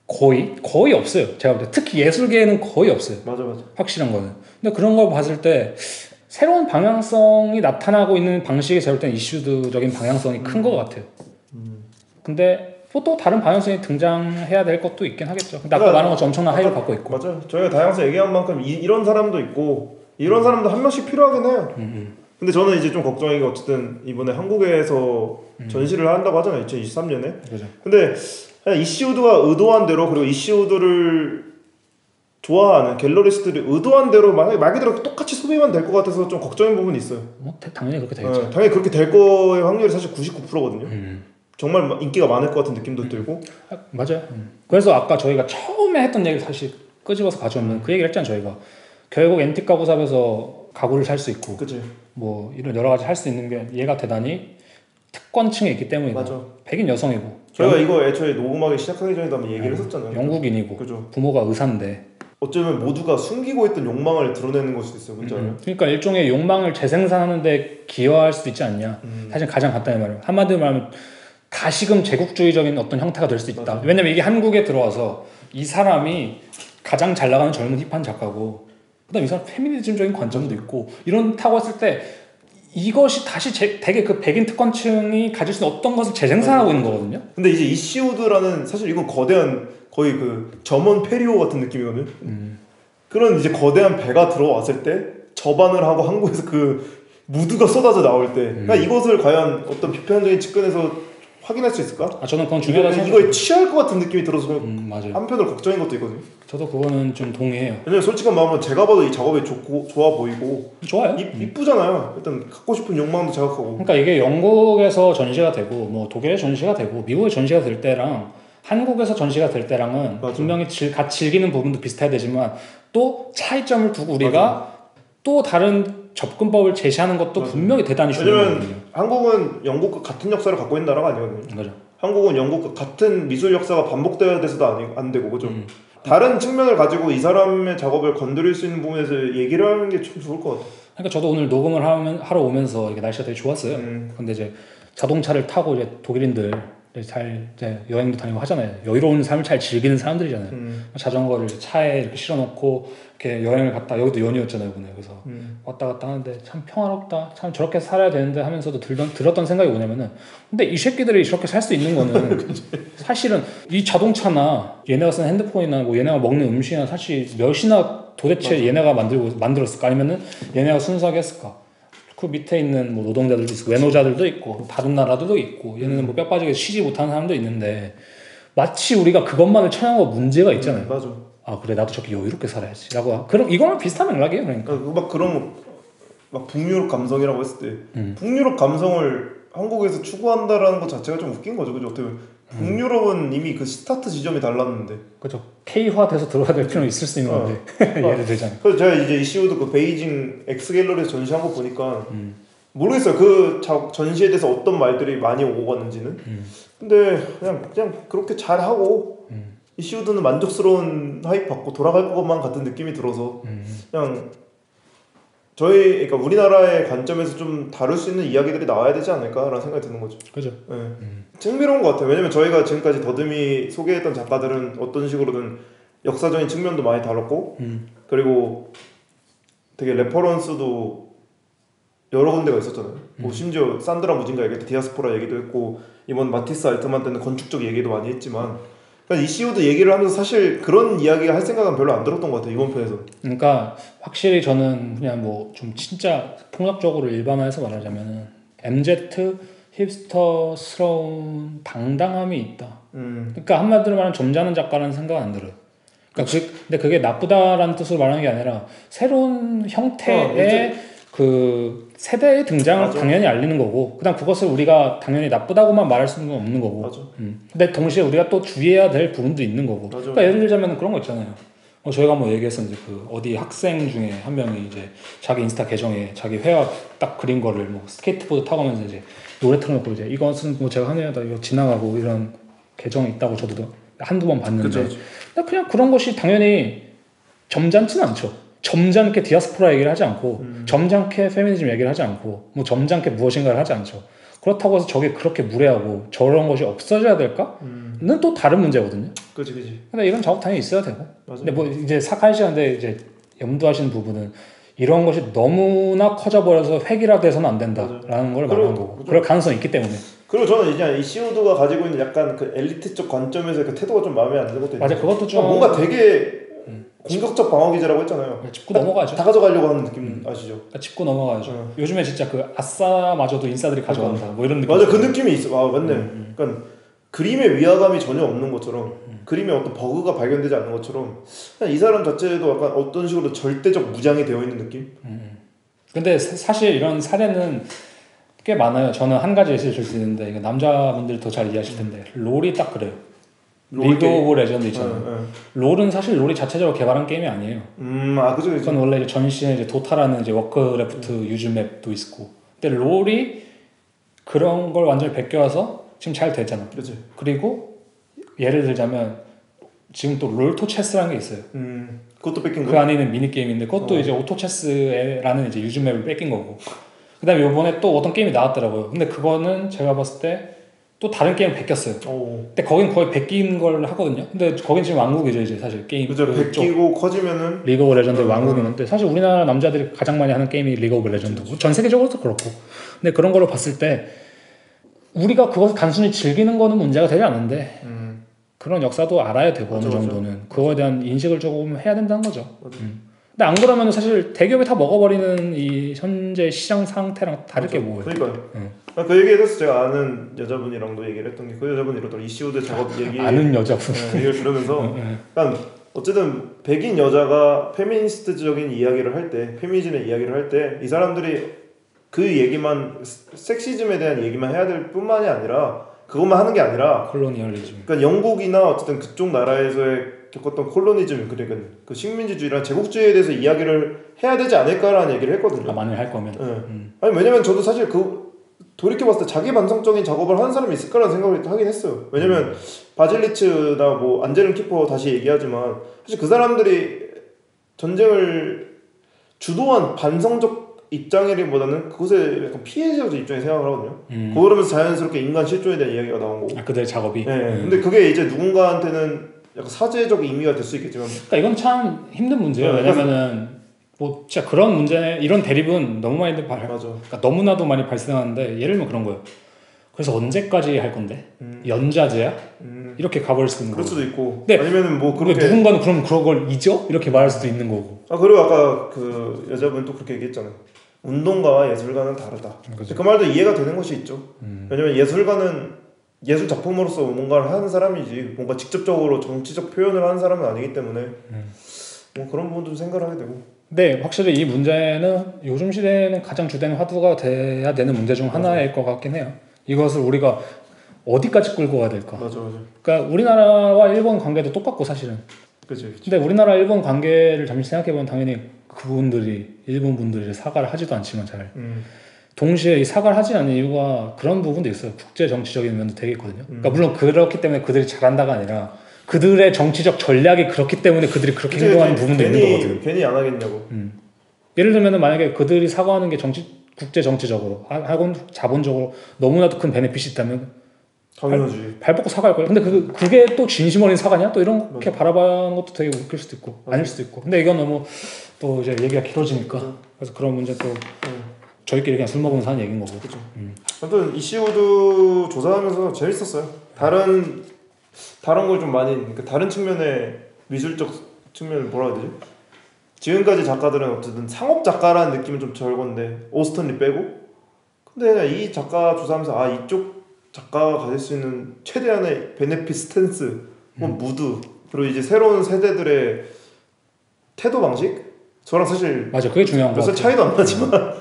거의 없어요. 제가 볼 때 특히 예술계에는 거의 없어요. 맞아. 확실한 거는. 근데 그런 걸 봤을 때 새로운 방향성이 나타나고 있는 방식이 제가 볼 때는 이슈드적인 방향성이 큰 것 같아요. 근데 또 다른 방향성이 등장해야 될 것도 있긴 하겠죠. 근데 아까 말한 것처럼 엄청난 하이를 받고 있고. 맞아요. 저희가 다양성 얘기한 만큼 이런 사람도 있고 이런 사람도 한 명씩 필요하긴 해요. 근데 저는 이제 좀 걱정인 게 어쨌든 이번에 한국에서 전시를 한다고 하잖아요. 2023년에. 그죠. 근데 그냥 이시우드가 의도한 대로 그리고 이시우드를 좋아하는 갤러리스트들이 의도한 대로 말 그대로 똑같이 소비만 될 것 같아서 좀 걱정인 부분이 있어요. 뭐 당연히 그렇게 되겠죠. 당연히 그렇게 될 거의 확률이 사실 99%거든요. 정말 인기가 많을 것 같은 느낌도 들고. 맞아요. 그래서 아까 저희가 처음에 했던 얘기를 사실 끄집어서 가져오면 그 얘기를 했잖아요. 저희가 결국 앤틱 가구 샵에서 가구를 살 수 있고 그치. 뭐 이런 여러 가지 할 수 있는 게 얘가 대단히 특권층에 있기 때문이고 맞아. 백인 여성이고 저희가 이거 애초에 녹음하기 시작하기 전에도 한번 얘기를 했었잖아요. 영국인이고 그죠. 부모가 의사인데 어쩌면 모두가 숨기고 있던 욕망을 드러내는 걸 수도 있어요. 뭔지 알아요? 그러니까 일종의 욕망을 재생산하는 데 기여할 수도 있지 않냐. 사실 가장 간단히 말하면 한마디로 말하면 다시금 제국주의적인 어떤 형태가 될 수 있다. 맞아. 왜냐면 이게 한국에 들어와서 이 사람이 가장 잘 나가는 젊은 힙한 작가고 그다음 이 사람 페미니즘적인 관점도 있고 이런다고 했을 때 이것이 다시 되게 그 백인 특권층이 가질 수 있는 어떤 것을 재생산하고 있는 거거든요. 근데 이제 이시우드라는 사실 이건 거대한 거의 그 점원 페리오 같은 느낌이거든요. 그런 이제 거대한 배가 들어왔을 때 접안을 하고 한국에서 그 무드가 쏟아져 나올 때 그러니까 이것을 과연 어떤 비판적인 측면에서 확인할 수 있을까? 저는 그건 중요하다고 이거에 생각해요. 취할 것 같은 느낌이 들어서 맞아요. 한편으로 걱정인 것도 있거든요. 저도 그거는 좀 동의해요. 왜냐면 솔직한 마음으로 제가 봐도 이 작업이 좋아 보이고 좋아요. 이쁘잖아요. 일단 갖고 싶은 욕망도 자극하고. 그러니까 이게 영국에서 전시가 되고 뭐 독일에 전시가 되고 미국에 전시가 될 때랑 한국에서 전시가 될 때랑은 맞아. 분명히 같이 즐기는 부분도 비슷해야 되지만 또 차이점을 두고 우리가 또 다른 접근법을 제시하는 것도 분명히 대단히 중요해요. 왜냐면 한국은 영국과 같은 역사를 갖고 있는 나라가 아니거든요. 그죠. 한국은 영국과 같은 미술 역사가 반복돼야 돼서도 안 되고 그죠. 다른 측면을 가지고 이 사람의 작업을 건드릴 수 있는 부분에서 얘기를 하는 게 참 좋을 것 같아요. 그러니까 저도 오늘 녹음을 하러 오면서 이게 날씨가 되게 좋았어요. 근데 이제 자동차를 타고 이제 독일인들 잘 이제 여행도 다니고 하잖아요. 여유로운 삶을 잘 즐기는 사람들이잖아요. 자전거를 차에 이렇게 실어놓고 이렇게 여행을 갔다. 여기도 연이었잖아요, 이번에. 그래서 왔다 갔다 하는데 참 평화롭다. 참 저렇게 살아야 되는데 하면서도 들었던 생각이 뭐냐면은, 근데 이 새끼들이 저렇게 살 수 있는 거는 사실은 이 자동차나 얘네가 쓰는 핸드폰이나 뭐 얘네가 먹는 음식이나 사실 몇이나 도대체 맞아. 얘네가 만들었을까? 아니면은 얘네가 순수하게 했을까? 그 밑에 있는 뭐 노동자들도 있고 외노자들도 있고 다른 나라들도 있고 얘네는 뭐 뼈 빠지게 쉬지 못하는 사람도 있는데 마치 우리가 그것만을 찬양하고 문제가 있잖아요. 맞아. 아 그래 나도 저렇게 여유롭게 살아야지 라고. 그럼 이거랑 비슷한 맥락이에요. 그러니까 막 그런 막 북유럽 감성이라고 했을 때 북유럽 감성을 한국에서 추구한다라는 것 자체가 좀 웃긴 거죠. 그죠? 어떻게 보면 북유럽은 이미 그 스타트 지점이 달랐는데. 그죠. K화 돼서 들어가야 될 필요는 있을 수 있는 건데 예를 들자면. 그래서 제가 이제 이시우도 그 베이징 엑스갤러리에서 전시한 거 보니까 모르겠어요. 그 전시에 대해서 어떤 말들이 많이 오고 갔는지는. 근데 그냥 그렇게 잘 하고 이시우드는 만족스러운 하이프 받고 돌아갈 것만 같은 느낌이 들어서 그냥 그러니까 우리나라의 관점에서 좀 다룰 수 있는 이야기들이 나와야 되지 않을까라는 생각이 드는 거죠. 그죠. 네. 흥미로운 것 같아요. 왜냐면 저희가 지금까지 더듬이 소개했던 작가들은 어떤 식으로든 역사적인 측면도 많이 다뤘고 그리고 되게 레퍼런스도 여러 군데가 있었잖아요. 뭐 심지어 산드라 무진가 얘기 때 디아스포라 얘기도 했고 이번 마티스 알트만 때는 건축적 얘기도 많이 했지만 그러니까 이시우드 얘기를 하면서 사실 그런 이야기 할 생각은 별로 안 들었던 것 같아요. 이번 편에서. 그러니까 확실히 저는 그냥 뭐 좀 진짜 폭력적으로 일반화해서 말하자면은 MZ 힙스터스러운 당당함이 있다. 그러니까 한마디로 말하면 점잖은 작가라는 생각은 안 들어요. 그러니까 근데 그게 나쁘다라는 뜻으로 말하는 게 아니라 새로운 형태의 그 세대의 등장을 맞아. 당연히 알리는 거고 그다음 그것을 우리가 당연히 나쁘다고만 말할 수는 없는 거고. 맞아. 근데 동시에 우리가 또 주의해야 될 부분도 있는 거고. 맞아. 그러니까 예를 들자면 그런 거 있잖아요. 저희가 뭐 얘기했었는데 그 어디 학생 중에 한 명이 이제 자기 인스타 계정에 자기 회화 딱 그린 거를 뭐 스케이트보드 타고 가면서 이제 노래 틀어놓고 이제 이것은 뭐 제가 하늘에다 이거 지나가고 이런 계정이 있다고 저도 한두 번 봤는데 그쵸. 근데 그냥 그런 것이 당연히 점잖지는 않죠. 점잖게 디아스포라 얘기를 하지 않고 점잖게 페미니즘 얘기를 하지 않고 뭐 점잖게 무엇인가를 하지 않죠. 그렇다고 해서 저게 그렇게 무례하고 저런 것이 없어져야 될까?는 또 다른 문제거든요. 그치. 근데 이런 작업 당연히 있어야 되고. 맞아. 근데 뭐 이제 사카이 씨한테 이제 염두하시는 부분은 이런 것이 너무나 커져버려서 획일화돼서는 안 된다라는 걸 말하는 거고. 그럴 가능성이 있기 때문에. 그리고 저는 이제 이시우드가 가지고 있는 약간 그 엘리트적 관점에서 그 태도가 좀 마음에 안 드는 것도 있어요. 맞아, 그것도 좀 뭔가 되게 공격적 방어 기제라고 했잖아요. 짚고 넘어가야죠. 다 가져가려고 하는 느낌 아시죠? 그러니까 짚고 넘어가야죠. 요즘에 진짜 그 아싸마저도 인싸들이 가져간다. 뭐 이런 느낌. 맞아, 그 느낌이 있어. 아, 맞네. 그러니까 그림의 위화감이 전혀 없는 것처럼 그림에 어떤 버그가 발견되지 않는 것처럼 그냥 이 사람 자체도 약간 어떤 식으로 절대적 무장이 되어 있는 느낌? 근데 사실 이런 사례는 꽤 많아요. 저는 한 가지 예시를 줄 수 있는데 이거 남자분들이 더 잘 이해하실 텐데 롤이 딱 그래요. 리그 오브 레전드 있잖아요. 롤은 사실 롤이 자체적으로 개발한 게임이 아니에요. 그죠. 그건 원래 이제 전시에 이제 도타라는 이제 워크래프트 유즈 맵도 있고. 근데 롤이 그런 걸 완전히 베껴와서 지금 잘 됐잖아. 그렇지. 그리고 예를 들자면 지금 또 롤토 체스라는 게 있어요. 그것도 뺏긴 거. 그 안에 있는 미니 게임인데 그것도 이제 오토 체스라는 이제 유즈 맵을 뺏긴 거고. 그다음에 요번에 또 어떤 게임이 나왔더라고요. 근데 그거는 제가 봤을 때 또 다른 게임을 베꼈어요. 근데 거긴 거의 베낀 걸 하거든요. 근데 거긴 지금 왕국이죠 이제 사실 게임. 그죠. 베끼고 커지면은 리그 오브 레전드 왕국이는데 사실 우리나라 남자들이 가장 많이 하는 게임이 리그 오브 레전드고 전 세계적으로도 그렇고. 근데 그런 걸로 봤을 때 우리가 그것을 단순히 즐기는 거는 문제가 되지 않는데 그런 역사도 알아야 되고 어느 정도는 그거에 대한 인식을 조금 해야 된다는 거죠. 근데 안 그러면 사실 대기업이 다 먹어버리는 이 현재 시장 상태랑 다를 게 뭐예요? 그러니까요. 그 얘기에 대해서 제가 아는 여자분이랑도 얘기를 했던 게 그 여자분이 이러더라고요. 이시우드 작업 얘기 아는 여자분 얘기를 들으면서 그러니까 어쨌든 백인 여자가 페미니스트적인 이야기를 할 때 페미니즘의 이야기를 할 때 이 사람들이 그 얘기만 섹시즘에 대한 얘기만 해야 될 뿐만이 아니라 그것만 하는 게 아니라 콜로니얼리즘 그러니까 영국이나 어쨌든 그쪽 나라에서의 겪었던 콜로니즘 그러니까 그 식민지주의랑 제국주의에 대해서 이야기를 해야 되지 않을까라는 얘기를 했거든요. 만일 할 거면. 아니 왜냐면 저도 사실 그 돌이켜봤을 때 자기 반성적인 작업을 하는 사람이 있을까라는 생각을 하긴 했어요. 왜냐면 바질리츠나 뭐 안젤린 키퍼 다시 얘기하지만 사실 그 사람들이 전쟁을 주도한 반성적 입장이라기보다는 그것에 약간 피해자적 입장에 생각을 하거든요. 그러면서 자연스럽게 인간 실존에 대한 이야기가 나온 거고. 그들의 작업이. 네. 근데 그게 이제 누군가한테는 약간 사제적 의미가 될 수 있겠지만. 그러니까 이건 참 힘든 문제예요. 왜냐면은 뭐 진짜 그런 문제, 이런 대립은 너무 많이 그러니까 너무나도 많이 발생하는데 예를 들면 그런 거예요. 그래서 언제까지 할 건데? 연좌제야? 이렇게 가버릴 수도 있는 그럴 거고. 수도 있고. 네. 아니면은 뭐 그렇게 누군가는 그럼 그걸 잊어? 이렇게 말할 수도 있는 거고. 그리고 아까 그 여자분 또 그렇게 얘기했잖아요. 운동가와 예술가는 다르다. 그 말도 이해가 되는 것이 있죠. 왜냐면 예술가는 예술 작품으로서 뭔가를 하는 사람이지 뭔가 직접적으로 정치적 표현을 하는 사람은 아니기 때문에 뭐 그런 부분도 생각을 하게 되고. 네, 확실히 이 문제는 요즘 시대에는 가장 주된 화두가 돼야 되는 문제 중 하나일 것 같긴 해요. 이것을 우리가 어디까지 끌고 가야 될까? 맞아. 그러니까 우리나라와 일본 관계도 똑같고 사실은. 그치. 근데 우리나라 일본 관계를 잠시 생각해보면 당연히 그분들이 일본 분들이 사과를 하지도 않지만 잘 동시에 이 사과를 하지 않는 이유가 그런 부분도 있어요. 국제 정치적인 면도 되게 있거든요. 그러니까 물론 그렇기 때문에 그들이 잘한다가 아니라 그들의 정치적 전략이 그렇기 때문에 그들이 그렇게 행동하는 부분도 있는 거거든요. 괜히 안 하겠냐고. 예를 들면 만약에 그들이 사과하는 게 국제 정치적으로 하건 자본적으로 너무나도 큰 베네핏이 있다면 당연하지. 발 뻗고 사과할 거예요. 근데 그게 또 진심 어린 사과냐? 또 이렇게 바라보는 것도 되게 웃길 수도 있고 아닐 수도 있고. 근데 이건 너무 또 이제 얘기가 길어지니까 그래서 그런 문제 또 저희끼리 그냥 술 먹으면서 하는 얘기인 거고. 그렇죠. 아무튼 이슈도 조사하면서 재밌었어요. 다른 걸 좀 많이, 그러니까 다른 측면의 미술적 측면을 뭐라 해야 되지? 지금까지 작가들은 어쨌든 상업 작가라는 느낌은 좀 적은데 오스턴 리 빼고. 근데 이 작가 조사하면서 이쪽 작가가 가질 수 있는 최대한의 베네핏 스탠스, 무드, 그리고 이제 새로운 세대들의 태도 방식? 저랑 사실 맞아, 그게 중요한 거 몇 살 같아요. 차이도 안 나지만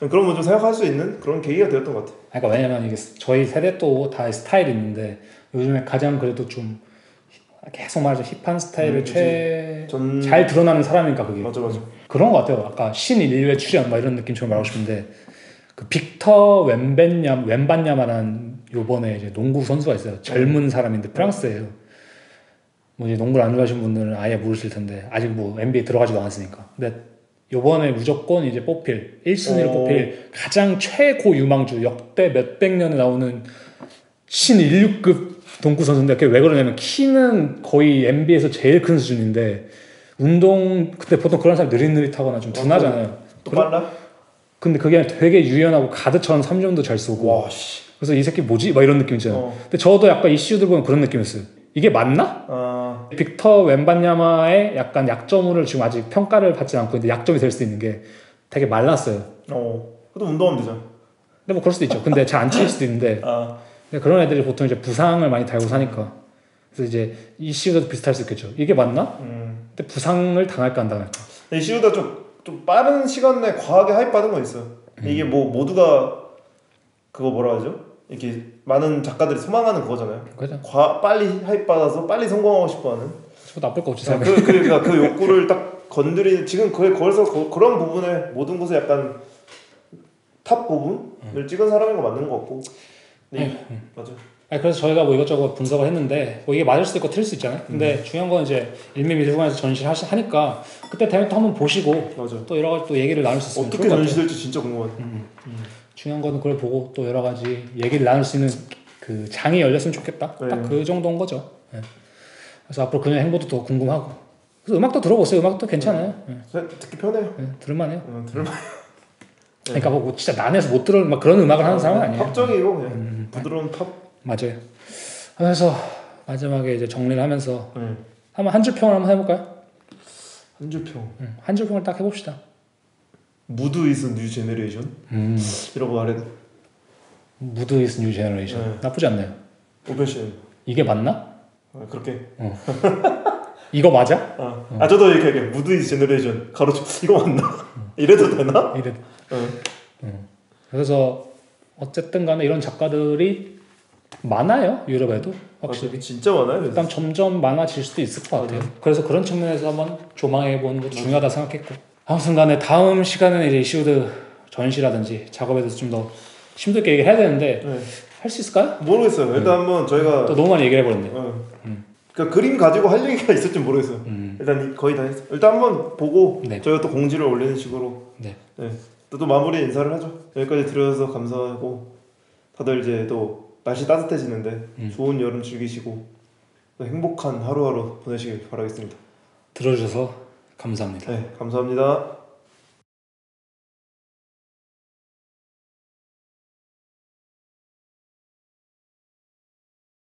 그런 거 좀 생각할 수 있는 그런 계기가 되었던 것 같아요. 그러니까 왜냐면 이게 저희 세대 또 다 스타일이 있는데 요즘에 가장 그래도 좀 계속 말하죠 힙한 스타일을 잘 드러나는 사람이니까 그게. 맞아. 그런 것 같아요. 아까 신인류의 출연 막 이런 느낌처럼 말하고 싶은데 그 빅터 웬반야마라는 요번에 이제 농구 선수가 있어요. 젊은 사람인데 프랑스예요. 뭐 이제 농구를 안 좋아하시는 분들은 아예 모르실 텐데 아직 뭐 NBA 들어가지도 않았으니까. 근데 요번에 무조건 이제 뽑힐 1순위로 뽑힐 가장 최고 유망주 역대 몇백 년에 나오는 신인류급 농구 선수인데 그게 왜 그러냐면 키는 거의 NBA에서 제일 큰 수준인데 근데 보통 그런 사람 느릿느릿하거나 좀 둔하잖아요. 또 빨라? 근데 그게 되게 유연하고 가드처럼 3점도 잘 쏘고. 와, 씨. 그래서 이 새끼 뭐지? 막 이런 느낌 있잖아요. 근데 저도 약간 이슈들 보면 그런 느낌이었어요. 이게 맞나? 빅터 웬반야마의 약간 약점을 지금 아직 평가를 받지 않고 있는데 약점이 될 수 있는 게 되게 말랐어요. 그래도 운동하면 되잖아. 근데 뭐 그럴 수도 있죠. 근데 잘 안 칠 수도 있는데 근데 그런 애들이 보통 이제 부상을 많이 달고 사니까 그래서 이제 이슈도 비슷할 수 있겠죠. 이게 맞나? 근데 부상을 당할까 안 당할까? 이슈가 좀 빠른 시간 내에 과하게 하이프 받은 거 있어요. 이게 뭐 모두가 그거 뭐라 하죠? 이렇게 많은 작가들이 소망하는 그거잖아요. 그죠? 빨리 하이프 받아서 빨리 성공하고 싶어하는. 저 나쁠 거 없지 생각해. 그러니까 그 욕구를 딱 건드리는 지금 거기서 그런 부분에 모든 것에 약간 탑 부분을 찍은 사람인 거 맞는 것 같고. 맞아. 그래서 저희가 뭐 이것저것 분석을 했는데 뭐 이게 맞을 수도 있고 틀릴 수 있잖아요. 근데 중요한 건 이제 일미미술관에서 전시를 하니까 그때 되면 또 한번 보시고 또 여러 가지 또 얘기를 나눌 수 있으면 어떻게 전시될지 진짜 궁금하네. 중요한 거는 그걸 보고 또 여러 가지 얘기를 나눌 수 있는 그 장이 열렸으면 좋겠다. 딱 그 정도인 거죠. 그래서 앞으로 그녀의 행보도 더 궁금하고. 그래서 음악도 들어보세요. 음악도 괜찮아요. 듣기 편해요. 들을만해요. 들을만. 그러니까 뭐 진짜 난해서 못 들을 막 그런 음악을 하는 사람은 아니에요. 팝적이고 그냥 부드러운 팝. 맞아요. 하면서 마지막에 이제 정리를 하면서 한번 한 줄 평을 한번 해볼까요? 한 줄 평. 한 줄 평을 딱 해봅시다. 무드 이즈 뉴 제너레이션. 이라고 말해. 무드 이즈 뉴 제너레이션. 나쁘지 않네요. 오펜션. 이게 맞나? 그렇게. 이거 맞아? 저도 이렇게 무드 이즈 제너레이션 가로쳐 이거 맞나? 이래도 되나? 이래도. 그래서 어쨌든 간에 이런 작가들이 많아요. 유럽에도 확실히. 진짜 많아요. 일단 점점 많아질 수도 있을 것 같아요. 그래서 그런 측면에서 한번 조망해보는 것도 중요하다 생각했고 아무튼 간에 다음 시간에는 이제 이슈드 전시라든지 작업에 대해서 좀 더 심도있게 얘기를 해야 되는데 할 수 있을까요? 모르겠어요. 일단 한번 저희가 또 너무 많이 얘기를 해버렸네. 그러니까 그림 가지고 할 얘기가 있을지 모르겠어요. 일단 거의 다 했어요. 일단 한번 보고 저희가 또 공지를 올리는 식으로 또 마무리 인사를 하죠. 여기까지 들어줘서 감사하고 다들 이제 또 날씨 따뜻해지는데 좋은 여름 즐기시고 또 행복한 하루하루 보내시길 바라겠습니다. 들어주셔서 감사합니다. 네, 감사합니다.